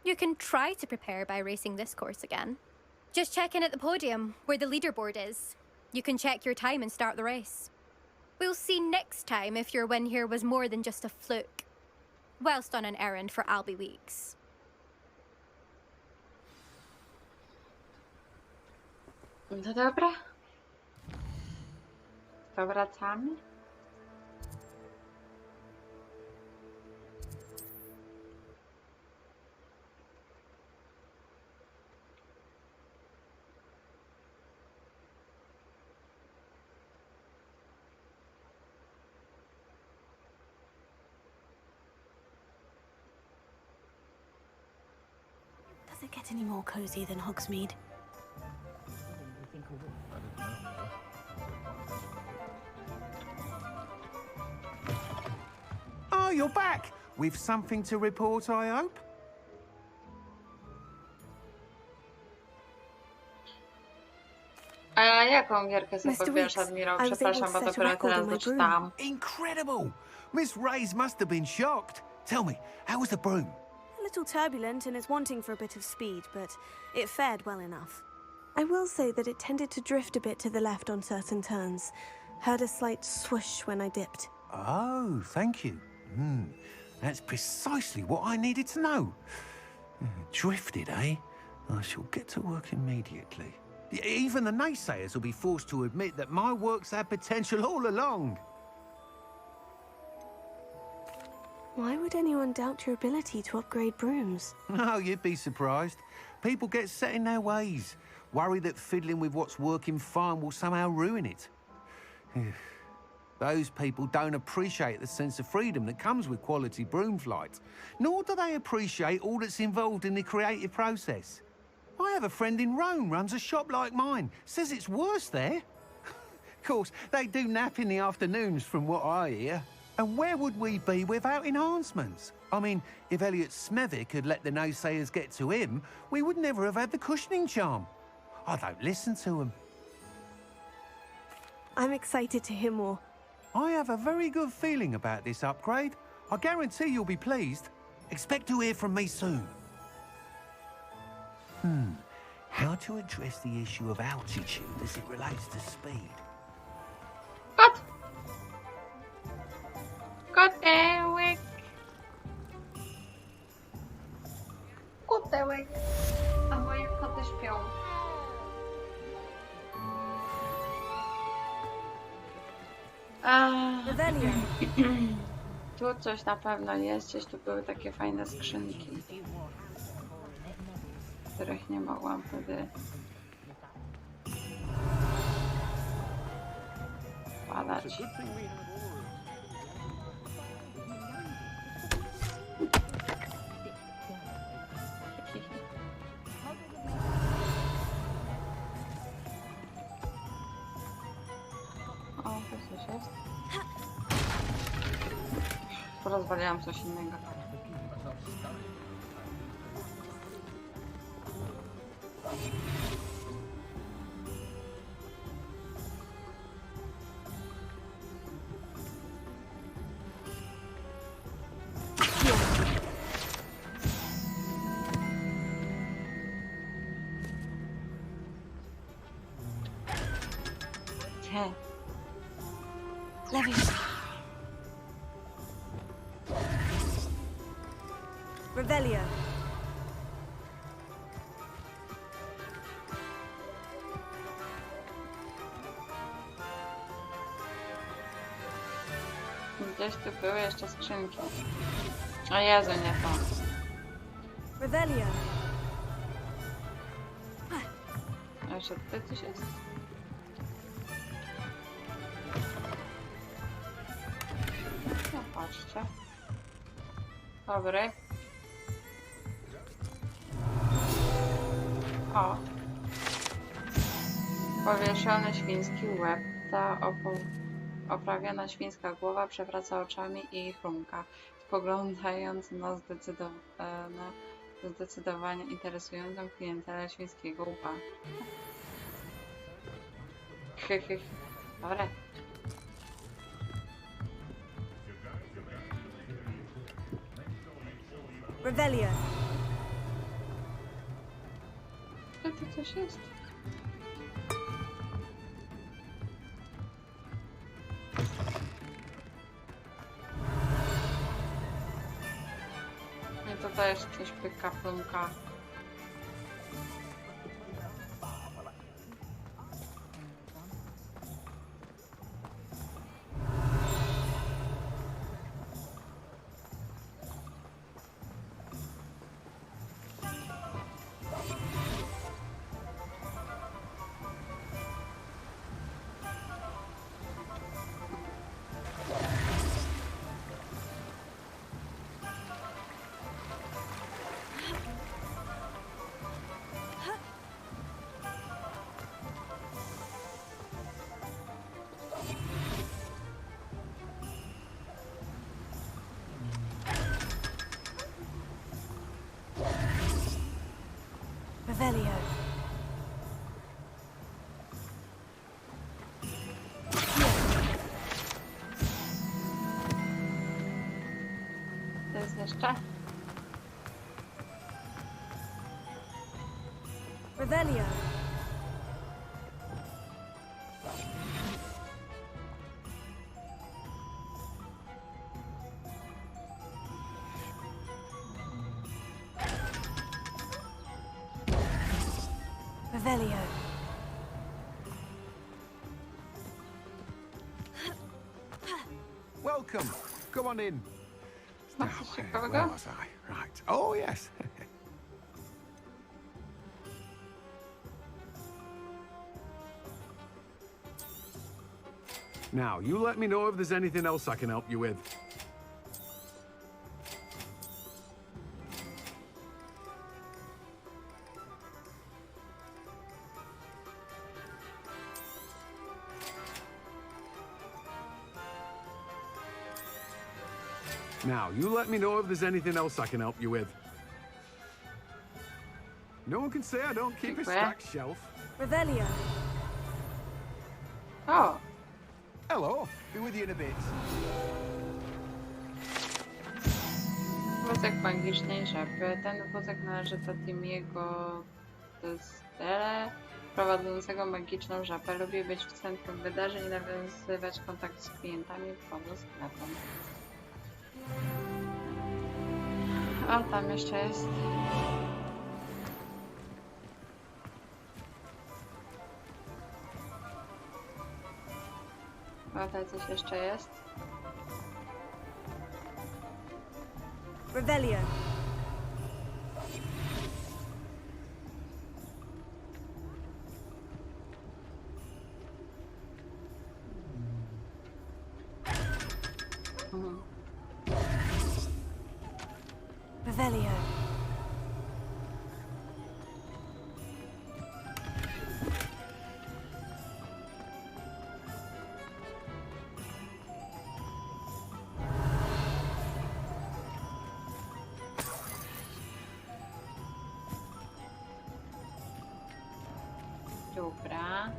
You can try to prepare by racing this course again. Just check in at the podium, where the leaderboard is. You can check your time and start the race. We'll see next time if your win here was more than just a fluke. Whilst on an errand for Albie Weeks. No dobra. To wracamy. Does it get any more cozy than Hogsmeade? Oh, you're back! With something to report, I hope? A jaką gierkę sobie pobierasz, admirał? Przepraszam, bo dopiero teraz doczytałam. Incredible! Miss Reyes must have been shocked. Tell me, how was the broom? A little turbulent and is wanting for a bit of speed, but it fared well enough. I will say that it tended to drift a bit to the left on certain turns. Heard a slight swoosh when I dipped. Oh, thank you. That's precisely what I needed to know. Drifted, eh? I shall get to work immediately. Even the naysayers will be forced to admit that my work's had potential all along. Why would anyone doubt your ability to upgrade brooms? Oh, you'd be surprised. People get set in their ways, worry that fiddling with what's working fine will somehow ruin it. Those people don't appreciate the sense of freedom that comes with quality broom flight, nor do they appreciate all that's involved in the creative process. I have a friend in Rome runs a shop like mine, says it's worse there. Of course, they do nap in the afternoons from what I hear. And where would we be without enhancements? I mean, if Elliot Smethwick had let the naysayers get to him, we would never have had the cushioning charm. I don't listen to them. I'm excited to hear more. I have a very good feeling about this upgrade. I guarantee you'll be pleased. Expect to hear from me soon. How to address the issue of altitude as it relates to speed? Kotełek. Kotełek. A moje koty śpią. Tu coś na pewno jest, gdzieś tu były takie fajne skrzynki, których nie mogłam wtedy badać. O, tu coś jest. Rozwaliłam coś innego. Levius. Revelio. Gdzieś tu były jeszcze skrzynki. O Jezu, nie to. Revelio. A jeszcze tutaj coś jest. No patrzcie. Dobry. O. Powieszony świński łeb. Ta oprawiona świńska głowa przewraca oczami i chrumka, spoglądając na zdecydowanie interesującą klientelę świńskiego łupa. Dobra. Revelio. Tu coś jest. to też coś pyka, plumka. Revelio. To jest jeszcze? Revelio. Revelio. Welcome. Come on in. Now, where was I? Right. Oh, yes. Now, you let me know if there's anything else I can help you with. Now, you let me know if there's anything else I can help you with. No one can say I don't keep a stacked shelf. Revelio. O! Hello. Be with you in a bit. Wózek magicznej żabry. Ten wózek należy do Timiego Stele, prowadzącego magiczną żabę. Lubi być w centrum wydarzeń i nawiązywać kontakt z klientami poza sklepem. O, tam jeszcze jest. O, tutaj coś jeszcze jest. Revelio. Revelio. Dobra.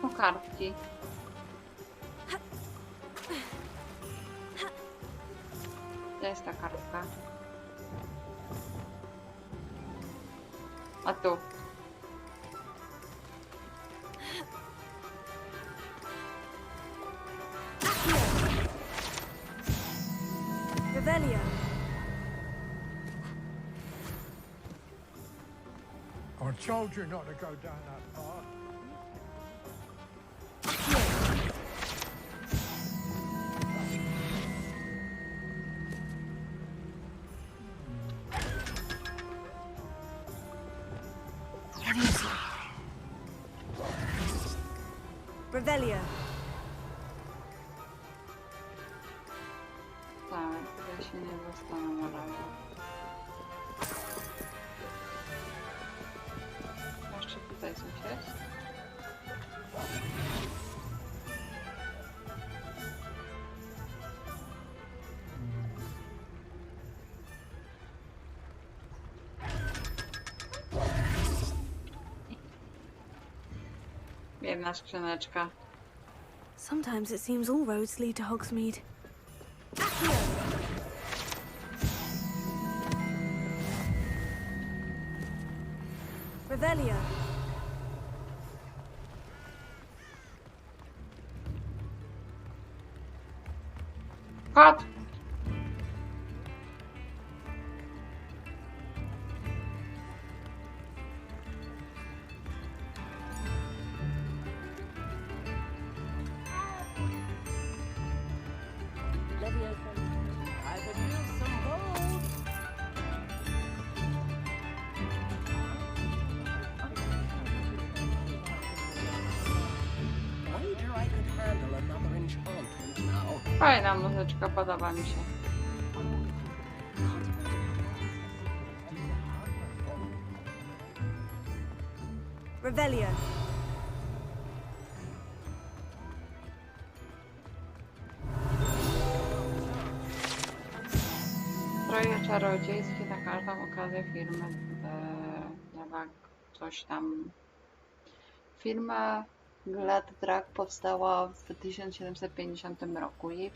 Tu kartki. Gdzie jest ta kartka? A tu. Revelio. I told you not to go down that path. Revelio. Tak, ja się nie dostanę na razie. Jeszcze tutaj coś jest. Jedna skrzyneczka. Sometimes it seems all roads lead to Hogsmeade. Revelio. Kot! I could use some gold. Wager I could handle another enchantment now. Fajna muzyczka, podoba mi się. Revelio. Stroje czarodziejskie na każdą okazję firmy. Coś tam. Firma Glad Drag powstała w 1750 roku. Jej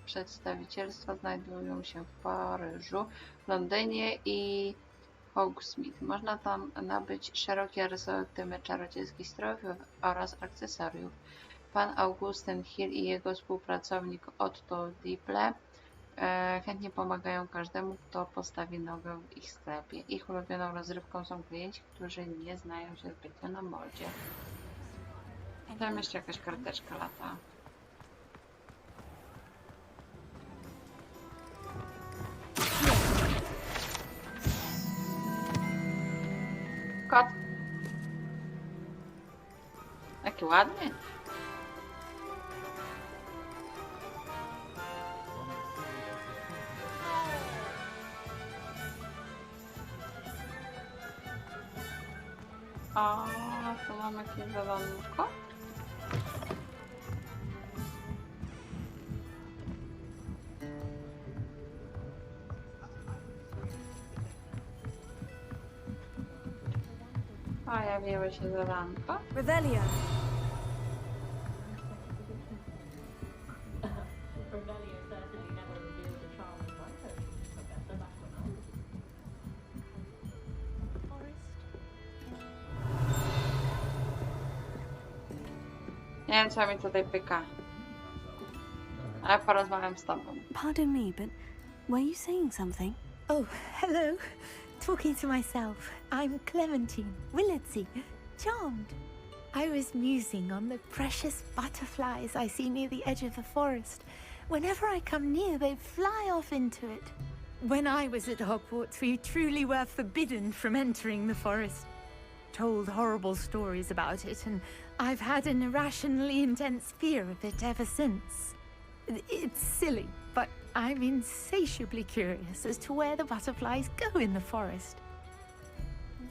przedstawicielstwa znajdują się w Paryżu, Londynie i Hogsmeade. Można tam nabyć szeroki asortyment czarodziejskich strojów oraz akcesoriów. Pan Augustin Hill i jego współpracownik Otto Dibble chętnie pomagają każdemu, kto postawi nogę w ich sklepie. Ich ulubioną rozrywką są klienci, którzy nie znają się zbytnio na modzie. Tam jeszcze jakaś karteczka lata. Kot. Jaki ładny. A tu mamy jakieś zadanko. Pojawiły się zadanko. Revelio. Nie wiem, co mi tutaj pyka. Ale porozmawiam z tobą. Pardon me, but were you saying something? Oh, hello. Talking to myself. I'm Clementine, Willardsey, charmed. I was musing on the precious butterflies I see near the edge of the forest. Whenever I come near, they fly off into it. When I was at Hogwarts, we truly were forbidden from entering the forest. Told horrible stories about it, and I've had an irrationally intense fear of it ever since. It's silly, but I'm insatiably curious as to where the butterflies go in the forest.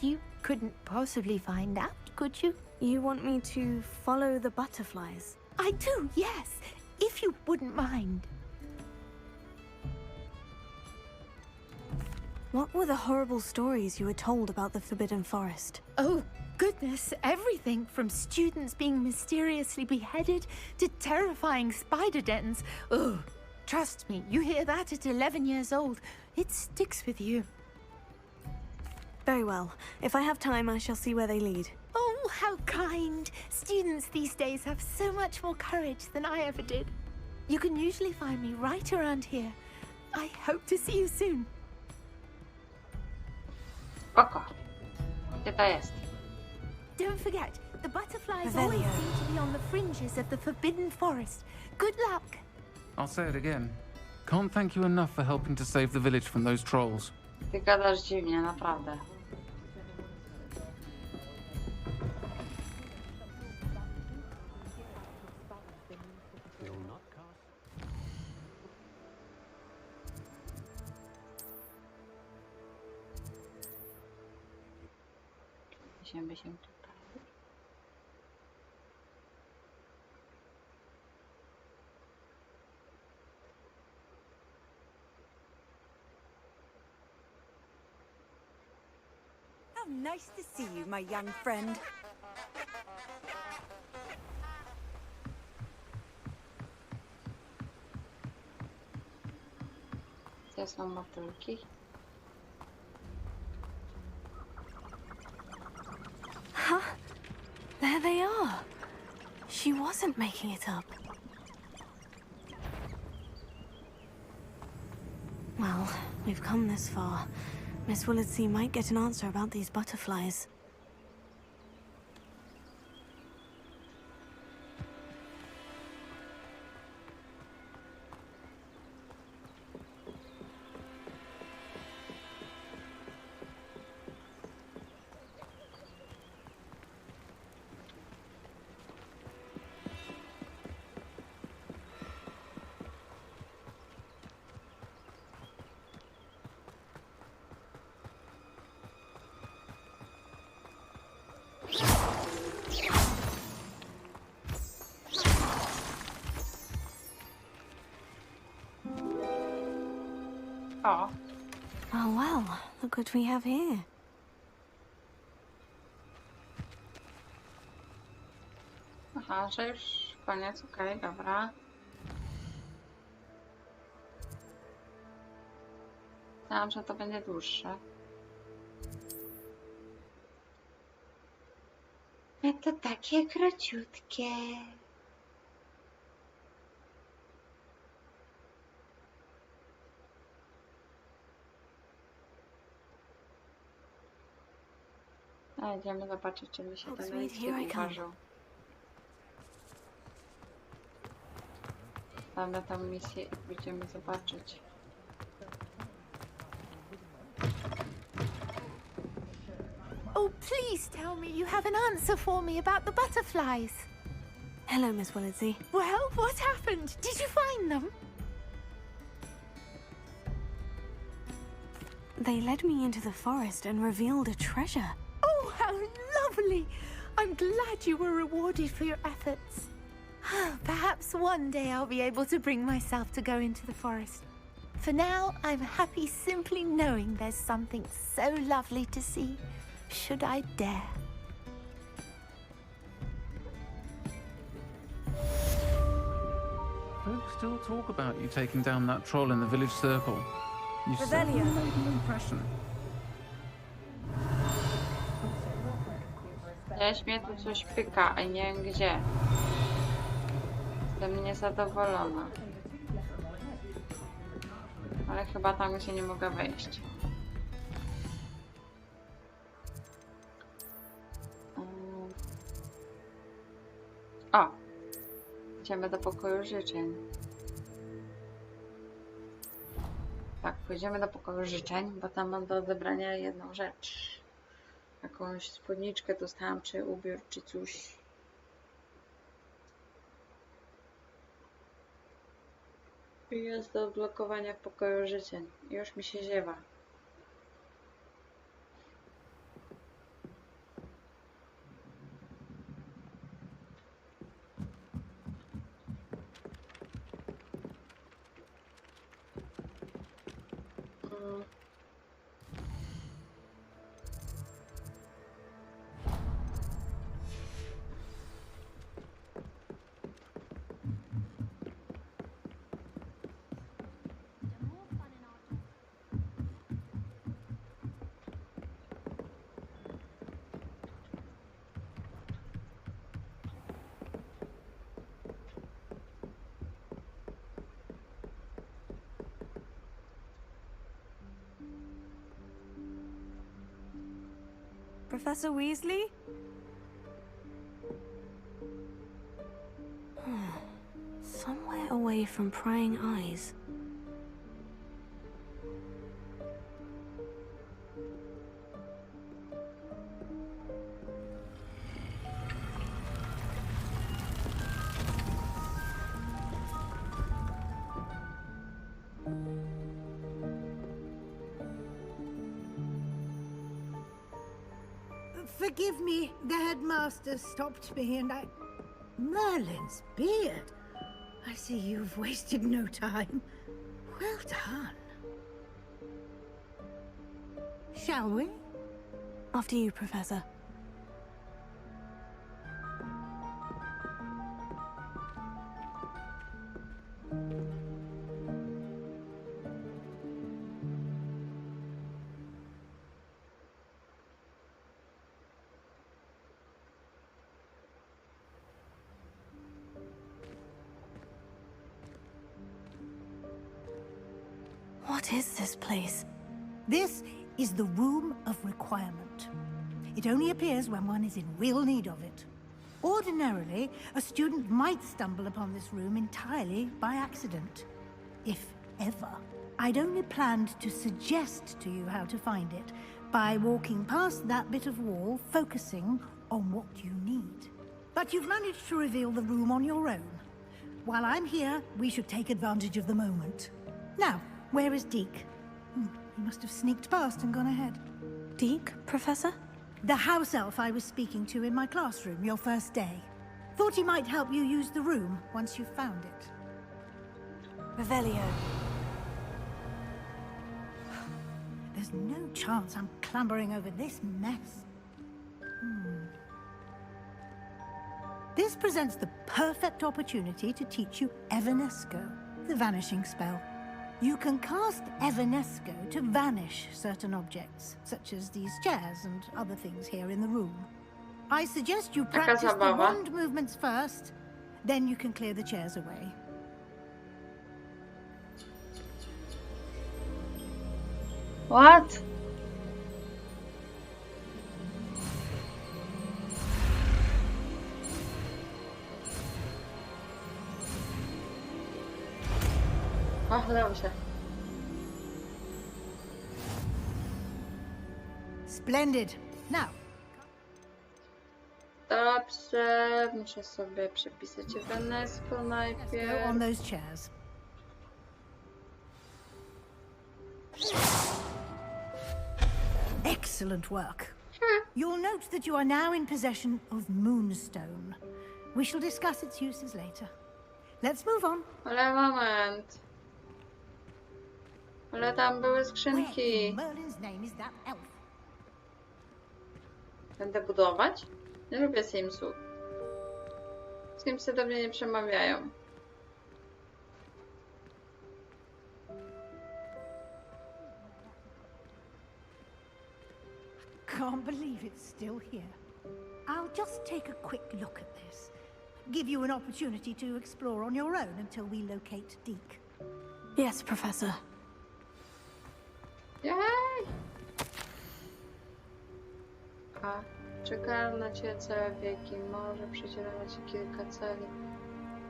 You couldn't possibly find out, could you? You want me to follow the butterflies? I do, yes, if you wouldn't mind. What were the horrible stories you were told about the Forbidden Forest? Oh, goodness, everything from students being mysteriously beheaded to terrifying spider dens. Oh, trust me, you hear that at 11 years old, it sticks with you. Very well. If I have time, I shall see where they lead. Oh, how kind. Students these days have so much more courage than I ever did. You can usually find me right around here. I hope to see you soon. Spoko. Gdzie to jest? Don't forget, the butterflies Revelio. always seem to be on the fringes of the Forbidden Forest. Good luck. I'll say it again. Can't thank you enough for helping to save the village from those trolls. Ty gadasz dziwnie, naprawdę. Idziemy się tutaj. How nice to see you, my young friend. Gdzie są motylki? She wasn't making it up. Well, we've come this far. Miss Willardsey might get an answer about these butterflies. O, Oh well, look what we have here. aha, że już koniec, okej, dobra. Myślałam, że to będzie dłuższe. A to takie króciutkie. A idziemy zobaczyć, czy mi się ten Sweet, list here I come. uważał. Mamy tą misję i pójdziemy zobaczyć. Oh, please tell me you have an answer for me about the butterflies. Hello, Miss Willardsey. Well, what happened? Did you find them? They led me into the forest and revealed a treasure. Oh, how lovely! I'm glad you were rewarded for your efforts. Perhaps one day I'll be able to bring myself to go into the forest. For now, I'm happy simply knowing there's something so lovely to see, should I dare. Folks still talk about you taking down that troll in the village circle. You Revelio. certainly made an impression. Gdzieś mnie tu coś pyka, a nie wiem gdzie. Jestem niezadowolona. Ale chyba tam, gdzie nie mogę wejść. O! Idziemy do pokoju życzeń. Tak, pójdziemy do pokoju życzeń, bo tam mam do odebrania jedną rzecz. Jakąś spódniczkę dostałam, czy ubiór, czy coś. I jest do odblokowania w pokoju życzeń. Już mi się ziewa. Professor Weasley? Somewhere away from prying eyes. Forgive me, the headmaster stopped me and I... Merlin's beard. I see you've wasted no time. Well done. Shall we? After you, Professor. What is this place? This is the Room of Requirement. It only appears when one is in real need of it. Ordinarily, a student might stumble upon this room entirely by accident. If ever. I'd only planned to suggest to you how to find it by walking past that bit of wall, focusing on what you need. But you've managed to reveal the room on your own. While I'm here, we should take advantage of the moment. Now, where is Deke? He must have sneaked past and gone ahead. Deke, Professor? The house elf I was speaking to in my classroom your first day. Thought he might help you use the room once you've found it. Revelio. There's no chance I'm clambering over this mess. This presents the perfect opportunity to teach you Evanesco, the vanishing spell. You can cast Evanesco to vanish certain objects, such as these chairs and other things here in the room. I suggest you practice the wand movements first, then you can clear the chairs away. What? Ach, dobrze. Splendid. Now. Dobrze, muszę sobie przepisać Evanesco najpierw. Go on those chairs. Excellent work. You'll note that you are now in possession of Moonstone. We shall discuss its uses later. Let's move on. Ale moment. Ale tam były skrzynki. Merlin's name is that elf. Będę budować? Nie lubię Simsów. Simsy do mnie nie przemawiają. Can't believe it's still here. I'll just take a quick look at this. Give you an opportunity to explore on your own until we locate Deke. Yes, Professor. Jej! A, czekałem na ciebie całe wieki. Może przecierało ci kilka celi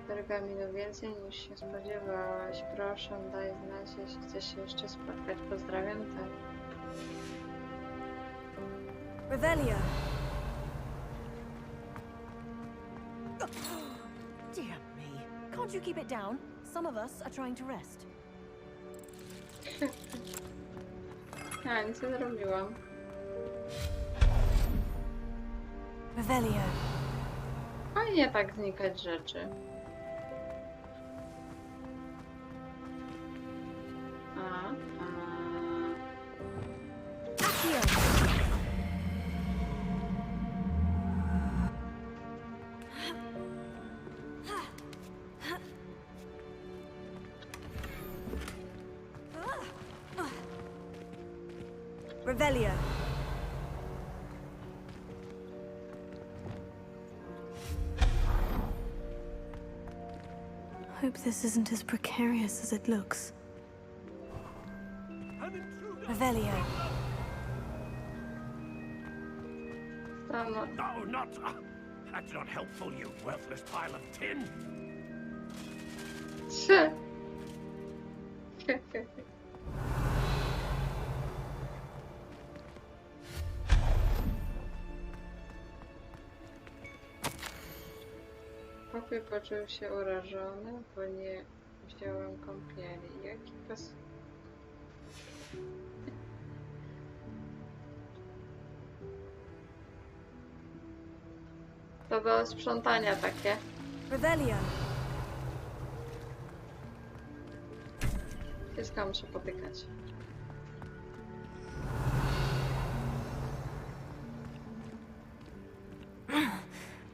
pergaminu więcej niż się spodziewałaś. Proszę, daj znać, jeśli chcesz się jeszcze spotkać. Pozdrawiam, tak. Revelio. Dear me. Can't you keep it down? Some of us are trying to rest. Ja nic nie zrobiłam. Revelio. Fajnie tak znikać rzeczy. Revelio. Hope this isn't as precarious as it looks. Revelio. No, not... that's not helpful, you worthless pile of tin. Pokój poczuł się urażony, bo nie wziąłem kąpieli. Jaki pas... To do sprzątania takie. Revelio. Wszystko muszę potykać.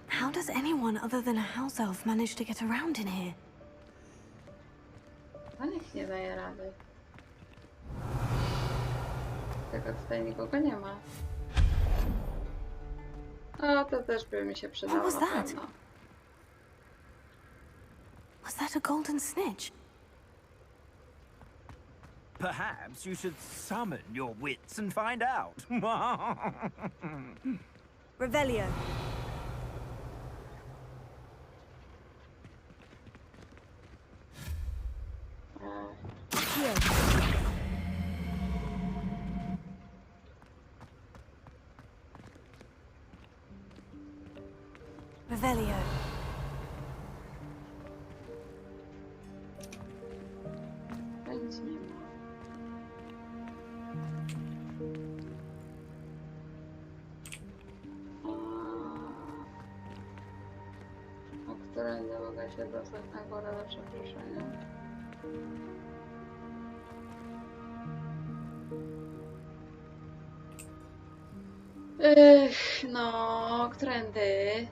How does anyone other than a house elf manage to get around in here? No nikt nie daje rady. Tylko tutaj nikogo nie ma. O, to też by mi się przydało na pewno. Was that a golden snitch? Perhaps you should summon your wits and find out. Revelio. Revelio. Nic nie ma. O którędy mogę się dostać na górę do przeproszenia? No, którędy?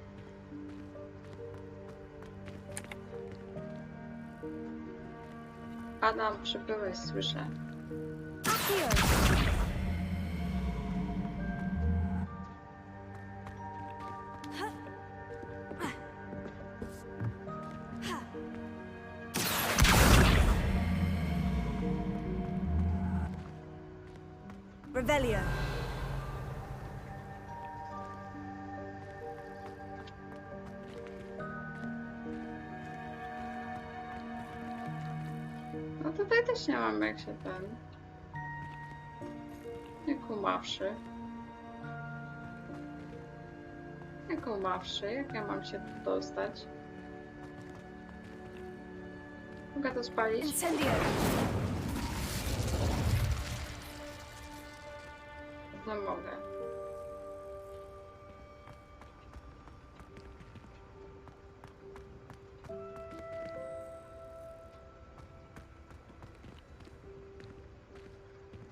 Adam, przybyłeś, słyszę. Revelio. No tutaj też nie mam jak się ten... Nie kumawszy. Nie kumawszy, jak ja mam się tu dostać? Mogę to spalić? No mogę.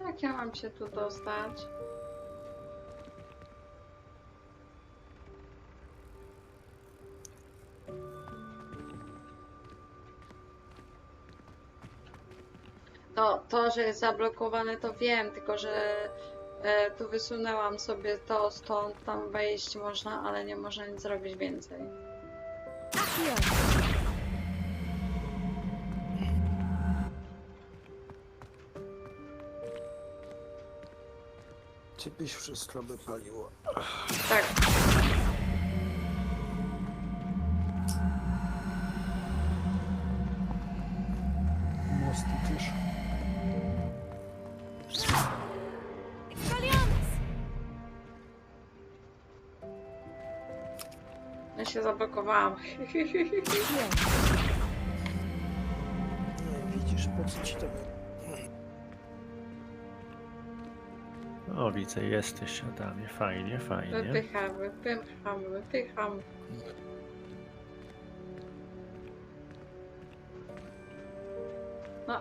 Jak ja mam się tu dostać? No, to, że jest zablokowane, to wiem, tylko że tu wysunęłam sobie to, stąd tam wejść można, ale nie można nic zrobić więcej. Ciebieś wszystko wypaliło. Tak. Mosty też. Ja się zablokowałam. No widzisz, po co ci tego? O, widzę, jesteś, Adamie. Fajnie, fajnie. Wypycham, wypycham, wypycham. No.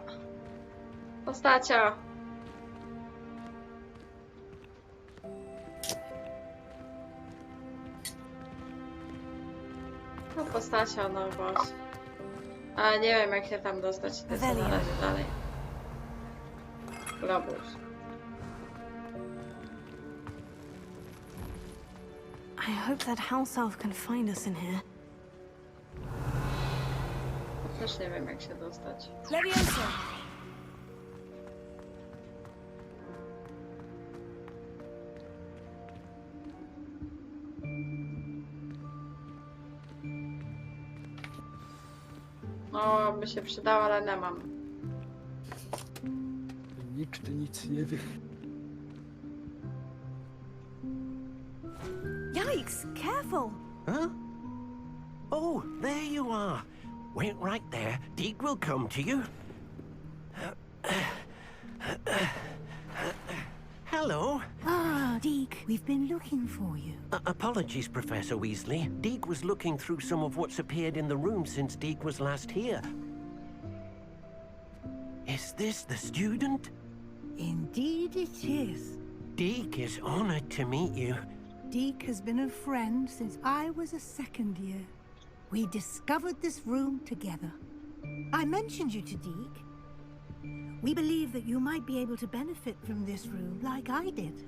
Postacia. No postacia, no boss. A nie wiem jak się tam dostać, to jest na razie dalej. Globus. I hope that house elf can find us in here. Też nie wiem jak się dostać. Leviosa! No, by się przydało, ale nie mam. Nikt nic nie wie. Yikes! Careful! Huh? Oh, there you are. Wait right there. Deke will come to you. Hello. Ah, Deke, we've been looking for you. Apologies, Professor Weasley. Deke was looking through some of what's appeared in the room since Deke was last here. Is this the student? Indeed it is. Deke is honored to meet you. Deke has been a friend since I was a second year. We discovered this room together. I mentioned you to Deke. We believe that you might be able to benefit from this room like I did.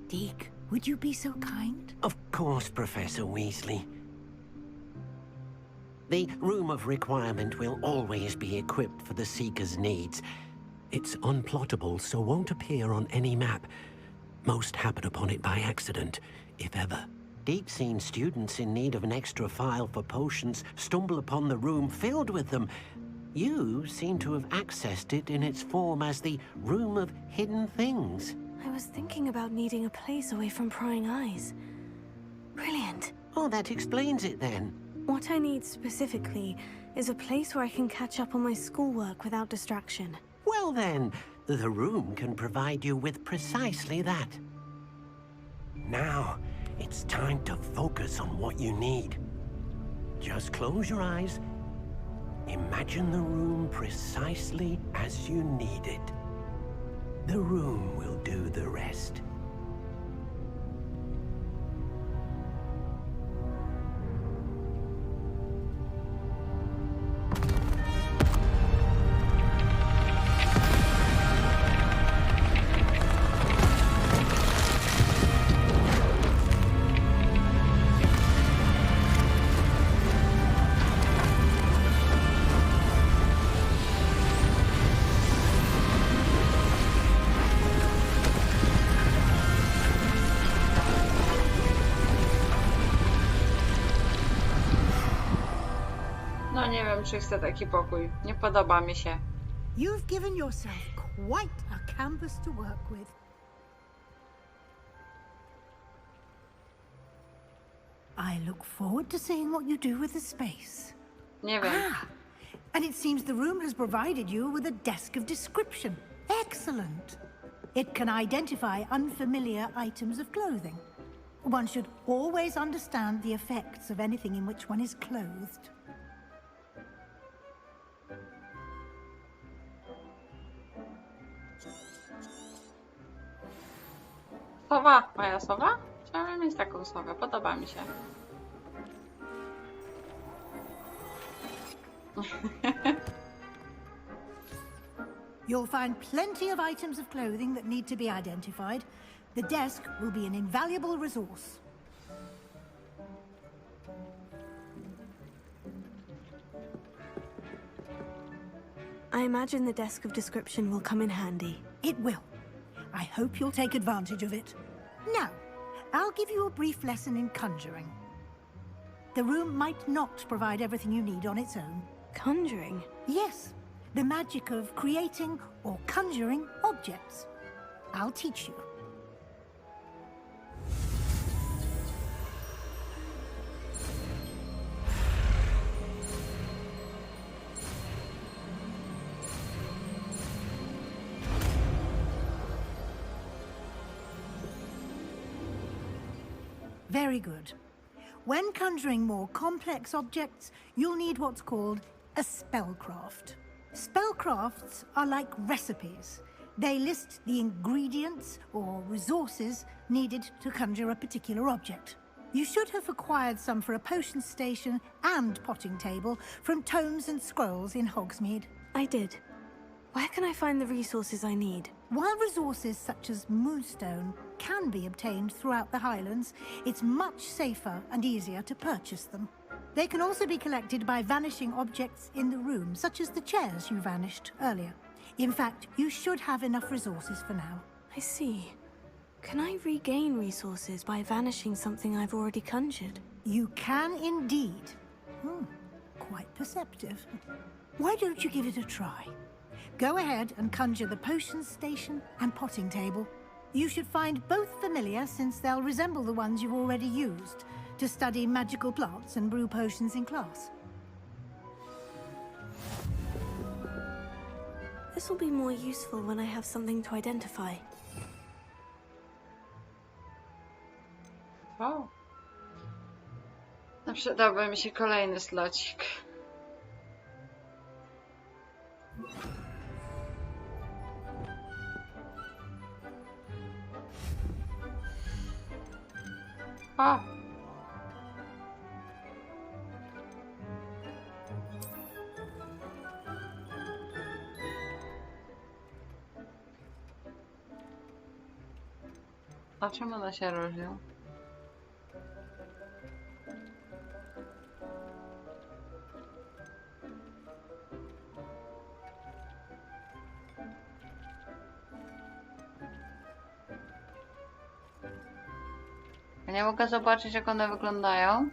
Deke, would you be so kind? Of course, Professor Weasley. The Room of Requirement will always be equipped for the Seeker's needs. It's unplottable, so won't appear on any map. Most happen upon it by accident, if ever. Deep-seen students in need of an extra file for potions stumble upon the room filled with them. You seem to have accessed it in its form as the Room of Hidden Things. I was thinking about needing a place away from prying eyes. Brilliant. Oh, that explains it then. What I need specifically is a place where I can catch up on my schoolwork without distraction. Well then, the room can provide you with precisely that. Now, it's time to focus on what you need. Just close your eyes. Imagine the room precisely as you need it. The room will do the rest. No nie wiem, czy chcę taki pokój. Nie podoba mi się. You've given yourself quite a canvas to work with. I look forward to seeing what you do with the space. Nie wiem. And it seems the room has provided you with a desk of description. Excellent. It can identify unfamiliar items of clothing. One should always understand the effects of anything in which one is clothed. Sowa, moja sowa? Chciałabym mieć taką sowę, podoba mi się. You'll find plenty of items of clothing that need to be identified. The desk will be an invaluable resource. I imagine the desk of description will come in handy. It will. I hope you'll take advantage of it. Now, I'll give you a brief lesson in conjuring. The room might not provide everything you need on its own. Conjuring? Yes, the magic of creating or conjuring objects. I'll teach you. Very good. When conjuring more complex objects, you'll need what's called a spellcraft. Spellcrafts are like recipes. They list the ingredients or resources needed to conjure a particular object. You should have acquired some for a potion station and potting table from tomes and scrolls in Hogsmeade. I did. Where can I find the resources I need? While resources such as moonstone can be obtained throughout the Highlands, it's much safer and easier to purchase them. They can also be collected by vanishing objects in the room, such as the chairs you vanished earlier. In fact, you should have enough resources for now. I see. Can I regain resources by vanishing something I've already conjured? You can indeed. Quite perceptive. Why don't you give it a try? Go ahead and conjure the potion station and potting table. You should find both familiar, since they'll resemble the ones you've already used to study magical plants and brew potions in class. This will be more useful when I have something to identify. O. No, przydałby mi się kolejny slocik. O! A czym one się różnią? Nie mogę zobaczyć, jak one wyglądają.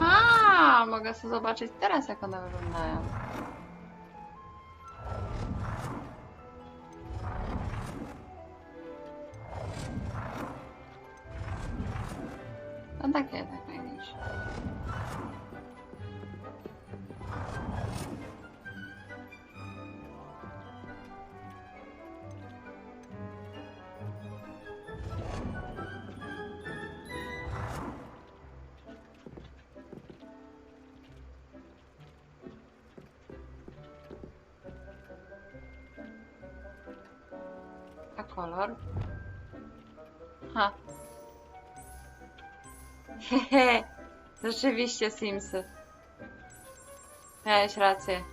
A, mogę sobie zobaczyć teraz, jak one wyglądają. No takie, tak najmniejsze. A kolor? Ha. Hehe. Rzeczywiście Simsy. Miałeś rację.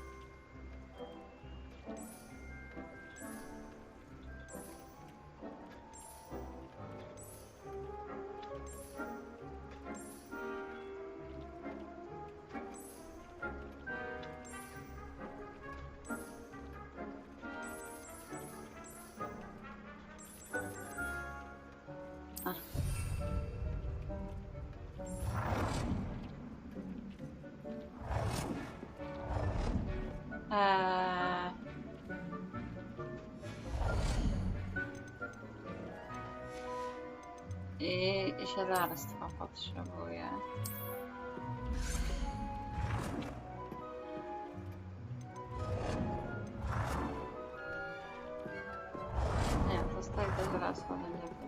I zielarstwa potrzebuję. Nie, to stoi do zielarstwa będzie tutaj.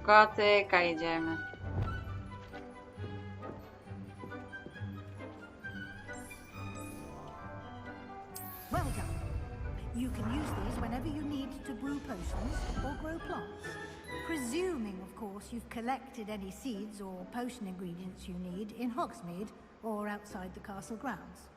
Gotyka idziemy. Well done. You can use these whenever you need to brew potions or grow plants. Presuming, of course, you've collected any seeds or potion ingredients you need in Hogsmeade or outside the castle grounds.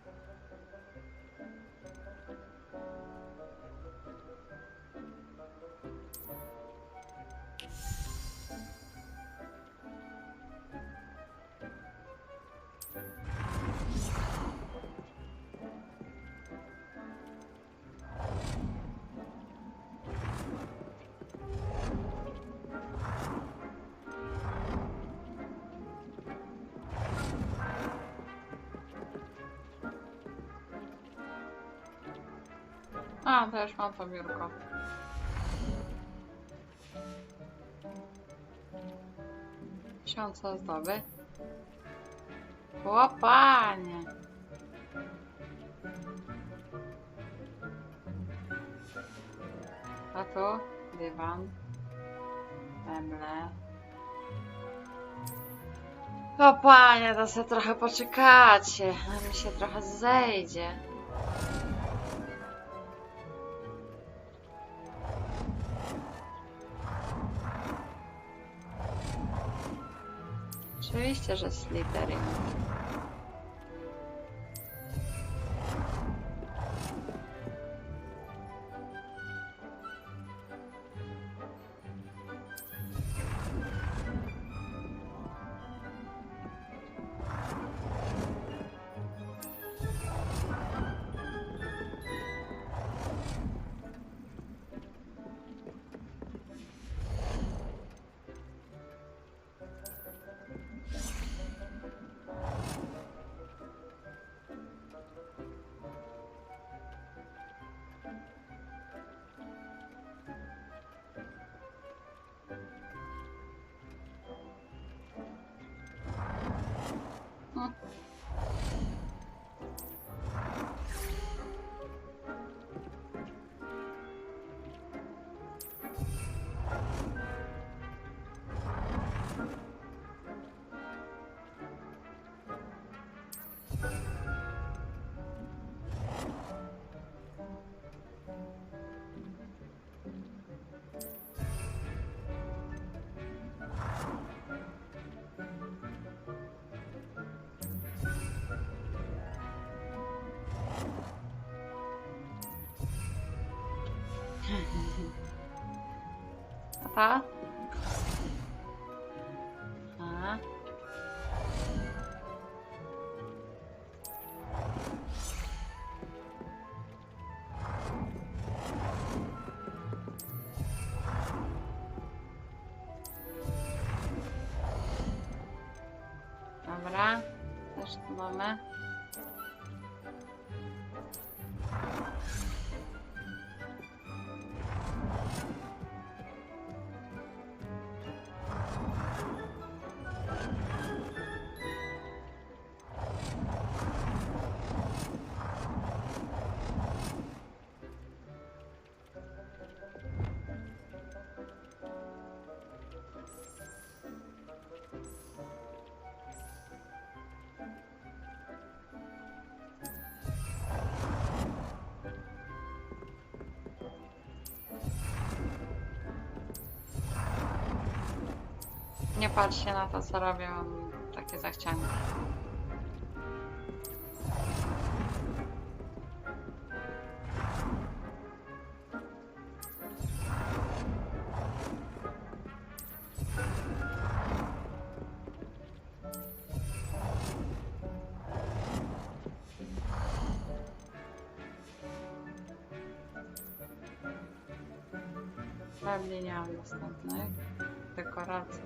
A, to już mam to biurko. Tysiące ozdoby. O, panie! A tu dywan. Meble. O, panie, to sobie trochę poczekacie. A mi się trochę zejdzie. Oczywiście, że Slytherin. Ta? A. Dobra, też tu mamy. Nie patrzcie na to, co robię, mam takie zachcianki. Pewnie nie mam następnych dekoracji.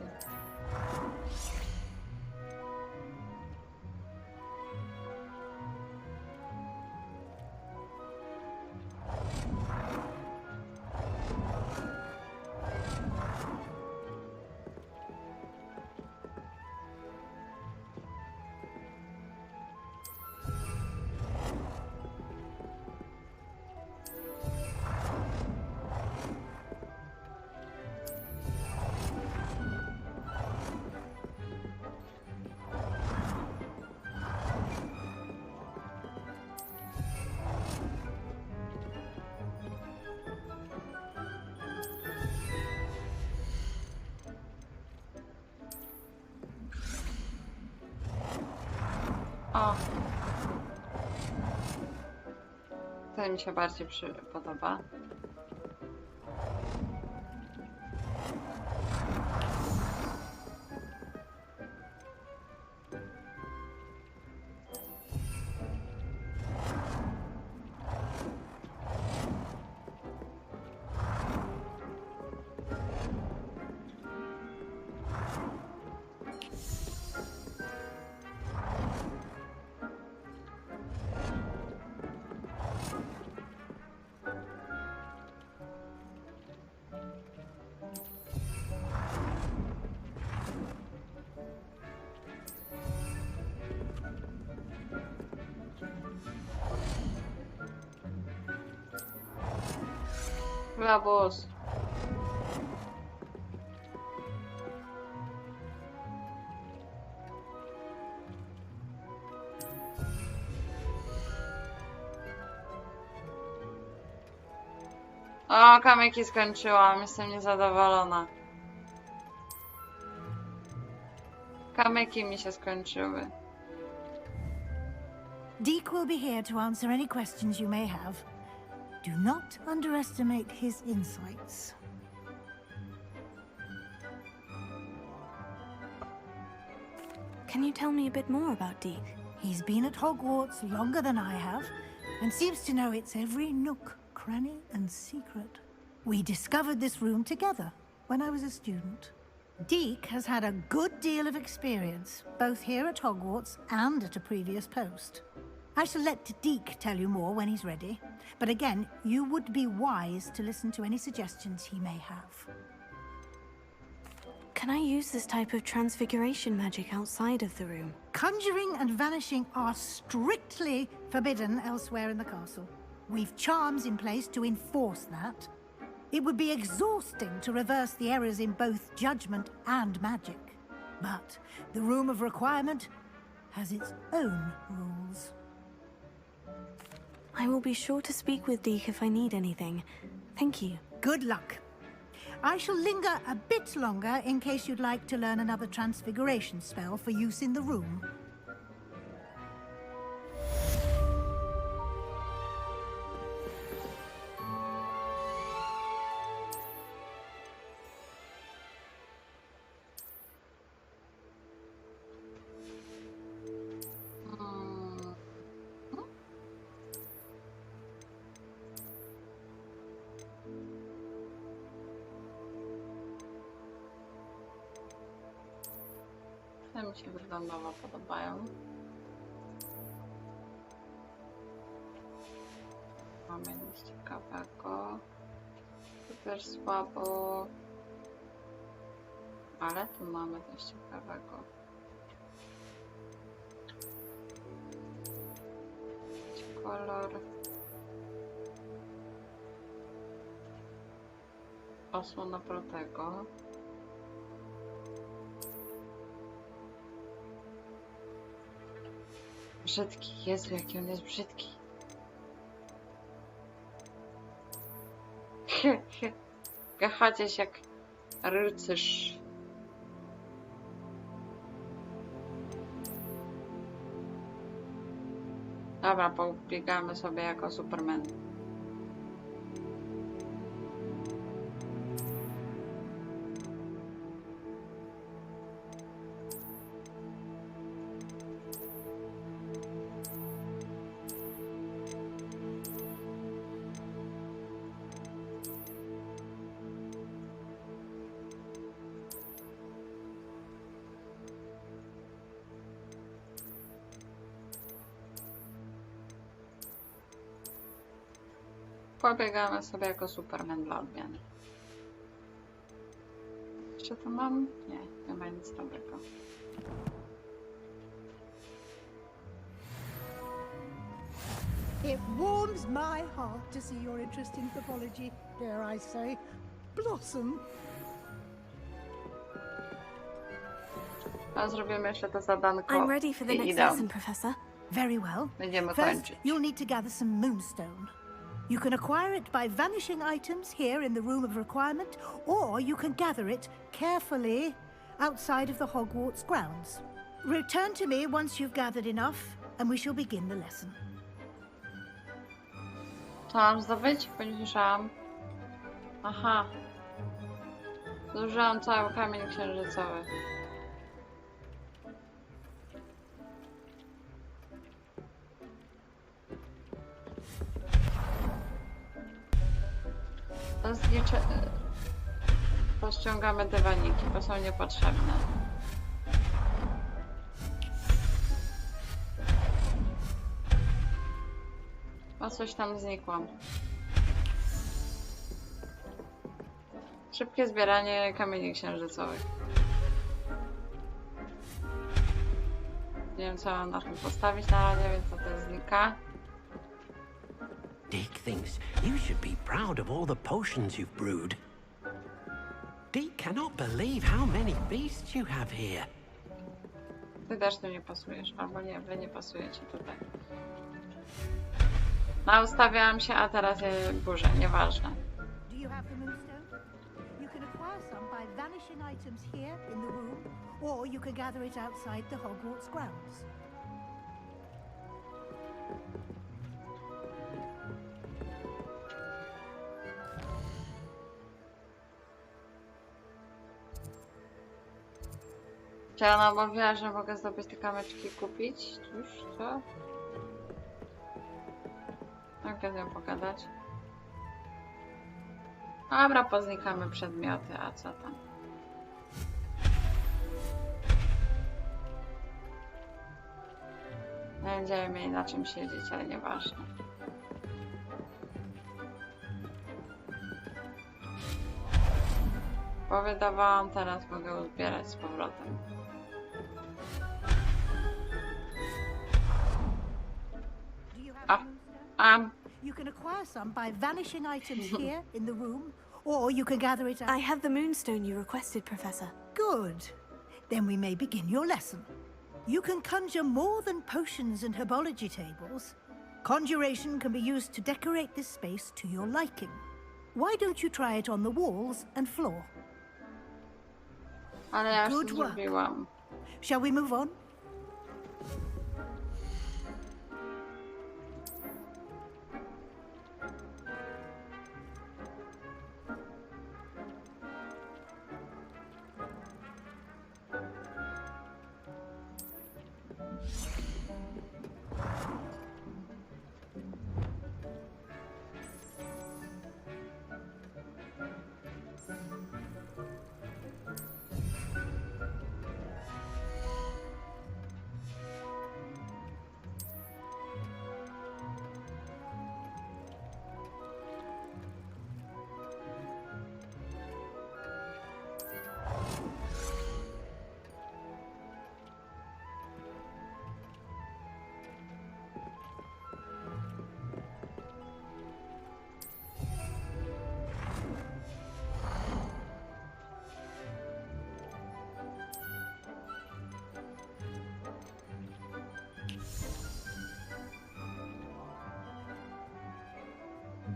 O! To mi się bardziej podoba. Globus. O, kamyki skończyłam. Jestem niezadowolona. Kamyki mi się skończyły. Deke will be here to answer any questions you may have. Do not underestimate his insights. Can you tell me a bit more about Deke? He's been at Hogwarts longer than I have, and seems to know its every nook, cranny, and secret. We discovered this room together when I was a student. Deke has had a good deal of experience, both here at Hogwarts and at a previous post. I shall let Deke tell you more when he's ready, but again, you would be wise to listen to any suggestions he may have. Can I use this type of transfiguration magic outside of the room? Conjuring and vanishing are strictly forbidden elsewhere in the castle. We've charms in place to enforce that. It would be exhausting to reverse the errors in both judgment and magic. But the Room of Requirement has its own rules. I will be sure to speak with Deke if I need anything. Thank you. Good luck. I shall linger a bit longer in case you'd like to learn another transfiguration spell for use in the room. Te mi się wyglądowo podobają. Mamy nic ciekawego. Tu też słabo. Ale tu mamy coś ciekawego. Kolor. Osłona protego. Brzydki. Jezu, jaki on jest brzydki. Gachadziesz jak rycerz. Dobra, pobiegamy sobie jako Superman. Pobiegamy sobie jako Superman dla odmiany. Jeszcze to mam? Nie, nie ma nic dobrego. It warms my heart to see your interest in pathology, dare I say, blossom. A zrobimy jeszcze to zadanko. I'm ready for the next lesson, Professor. Very well. Będziemy First, kończyć. you'll need to gather some moonstone. You can acquire it by vanishing items here in the Room of Requirement, or you can gather it carefully outside of the Hogwarts grounds. Return to me once you've gathered enough, and we shall begin the lesson. Co mam zdobyć? Bo nie słyszałam. Aha. Zużyłam cały kamień księżycowy. Pościągamy dywaniki, bo są niepotrzebne. O, coś tam znikło. Szybkie zbieranie kamieni księżycowych. Nie wiem, co mam na tym postawić na razie, więc to znika. Dick thinks you should be proud of all the potions you've brewed. Dick cannot believe how many beasts you have here. Ty też tu nie pasujesz, albo nie, wy nie pasujecie tutaj. No, ustawiałam się, a teraz je burzę, nieważne. Do you have the moonstone? You can acquire some by vanishing items here in the room, or you can gather it outside the Hogwarts grounds. Czy ona mówiła, że mogę zdobyć te kamyczki i kupić? Już co? Mogę z nią pogadać. Dobra, poznikamy przedmioty, a co tam? Będziemy mieli na czym siedzieć, ale nieważne. Bo wydawałam, teraz mogę zbierać z powrotem. You can acquire some by vanishing items here in the room, or you can gather it out. I have the moonstone you requested, Professor. Good. Then we may begin your lesson. You can conjure more than potions and herbology tables. Conjuration can be used to decorate this space to your liking. Why don't you try it on the walls and floor? Ale ja Good już work. zrobiłam. Shall we move on?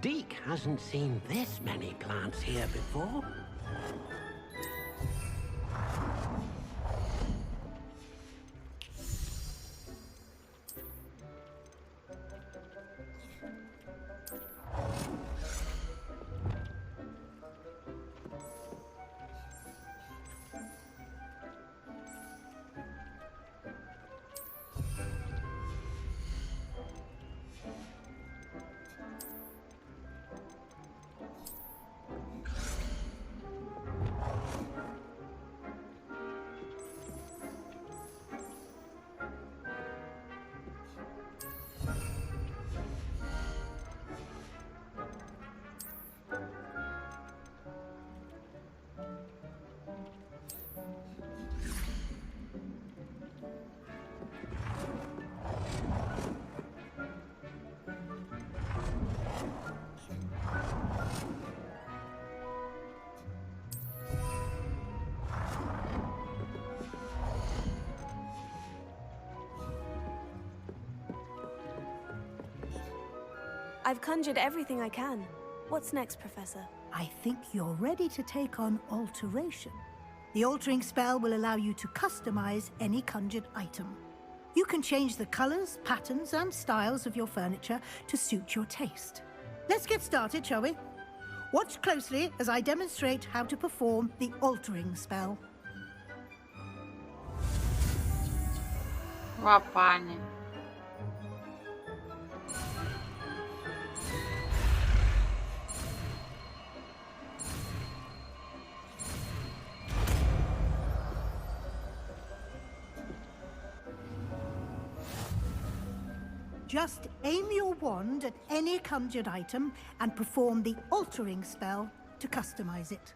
Deke hasn't seen this many plants here before. I've conjured everything I can. What's next, Professor? I think you're ready to take on alteration. The altering spell will allow you to customize any conjured item. You can change the colors, patterns, and styles of your furniture to suit your taste. Let's get started, shall we? Watch closely as I demonstrate how to perform the altering spell. Łapanie. Just aim your wand at any conjured item and perform the altering spell to customize it.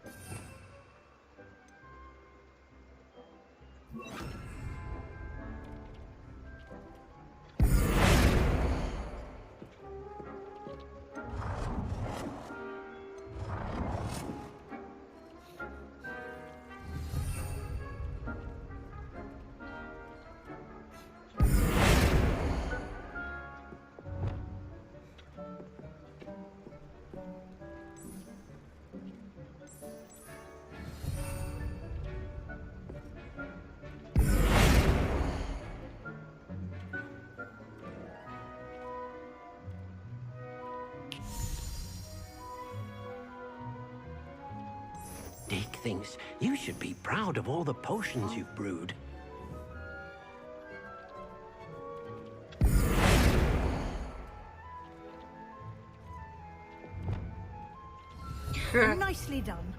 Deke thinks you should be proud of all the potions you've brewed. Nicely done.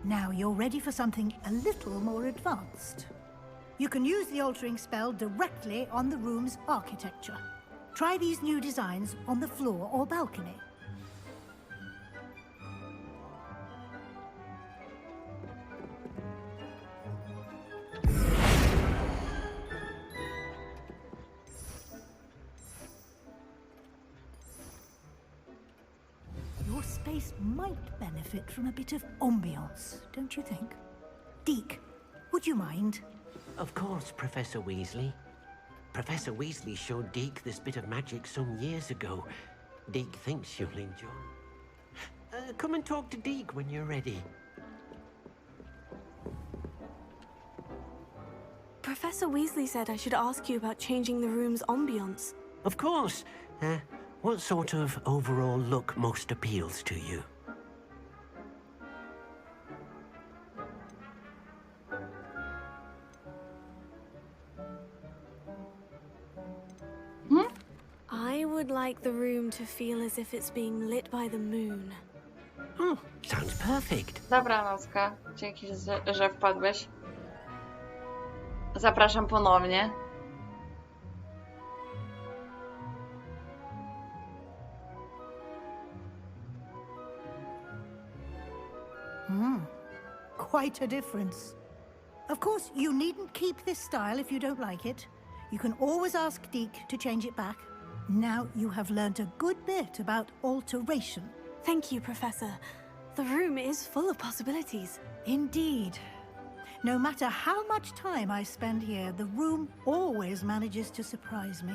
Now you're ready for something a little more advanced. You can use the altering spell directly on the room's architecture. Try these new designs on the floor or balcony. Your space might benefit from a bit of ambiance, don't you think? Deke, would you mind? Of course, Professor Weasley. Professor Weasley showed Deke this bit of magic some years ago. Deke thinks you'll enjoy. Come and talk to Deke when you're ready. Professor Weasley said I should ask you about changing the room's ambiance. Of course. What sort of overall look most appeals to you? I would like the room to feel as if it's being lit by the moon. Oh, sounds perfect. Dobra, Nocka. Dzięki, że wpadłeś. Zapraszam ponownie. Quite a difference. Of course, you needn't keep this style if you don't like it. You can always ask Deke to change it back. Now you have learned a good bit about alteration. Thank you, Professor. The room is full of possibilities. Indeed. No matter how much time I spend here, the room always manages to surprise me.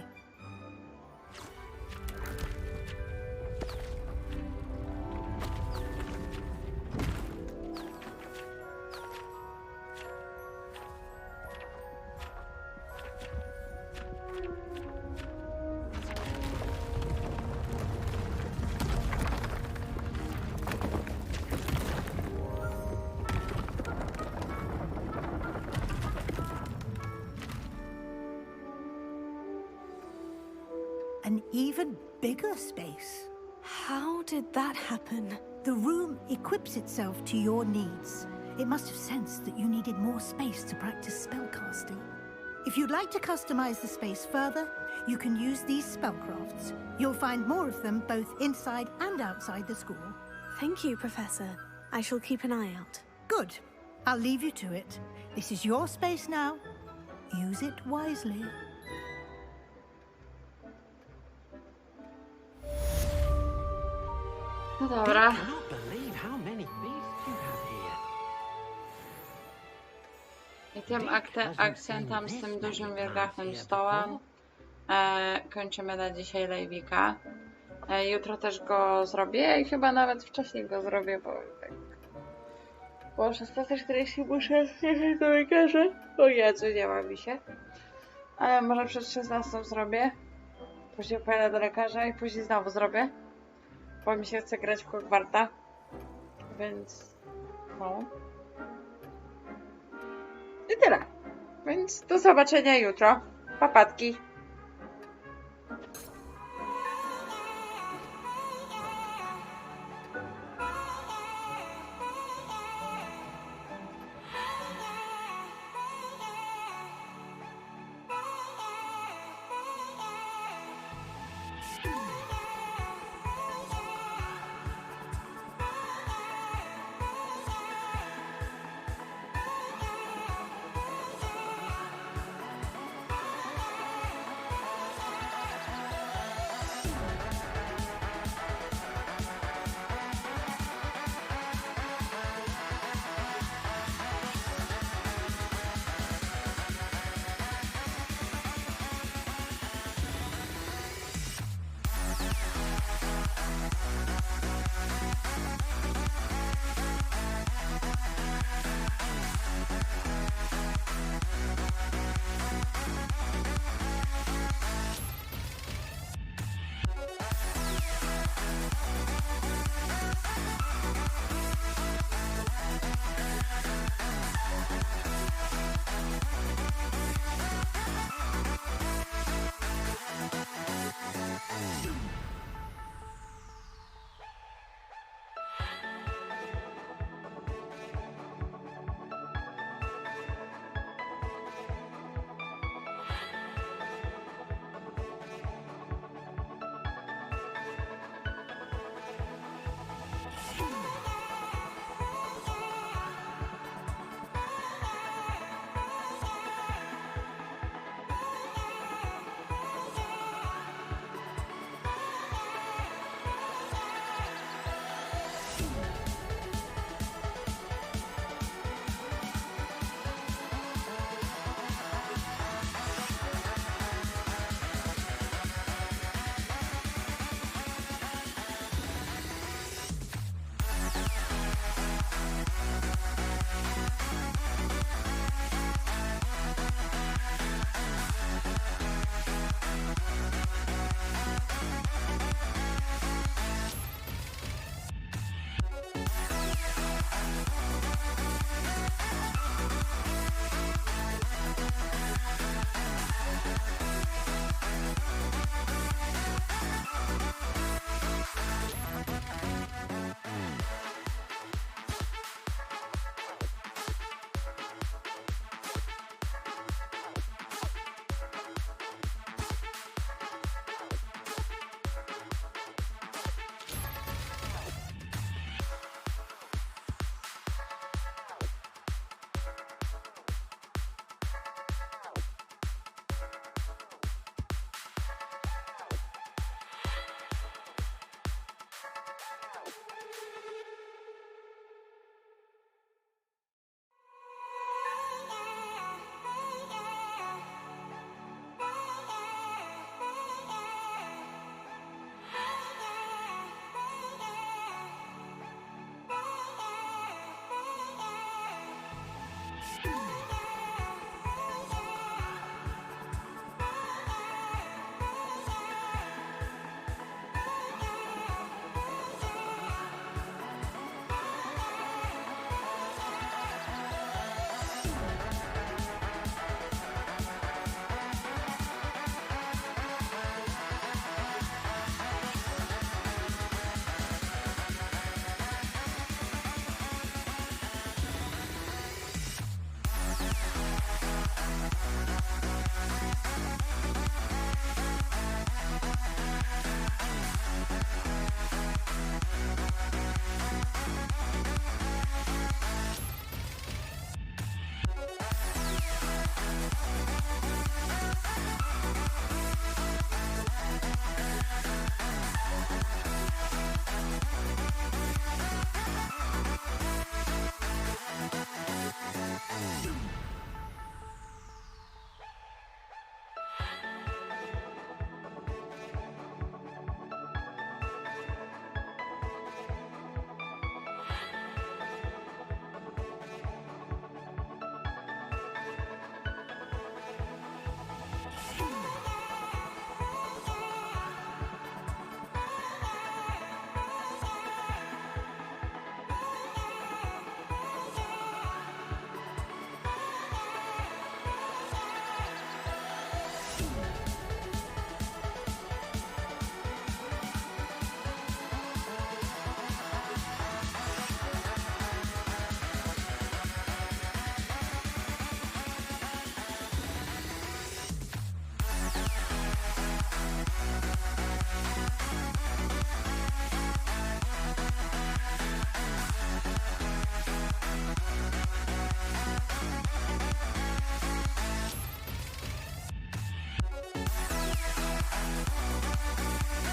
an even bigger space. How did that happen? The room equips itself to your needs. It must have sensed that you needed more space to practice spellcasting. If you'd like to customize the space further, you can use these spellcrafts. You'll find more of them both inside and outside the school. Thank you, Professor. I shall keep an eye out. Good. I'll leave you to it. This is your space now. Use it wisely. No dobra. I cannot believe how many beasts you have here. I tym akcentem z tym dużym wielgachnym stołem kończymy na dzisiaj live'ika. Jutro też go zrobię i chyba nawet wcześniej go zrobię, bo tak... Bo o 16:40 muszę jechać do lekarza. O Jezu, nie ma mi się. Ale może przed 16 zrobię. Później pojadę do lekarza i później znowu zrobię. Bo mi się chce grać w Hogwarta. Więc... no. I tyle. Więc do zobaczenia jutro. Papatki.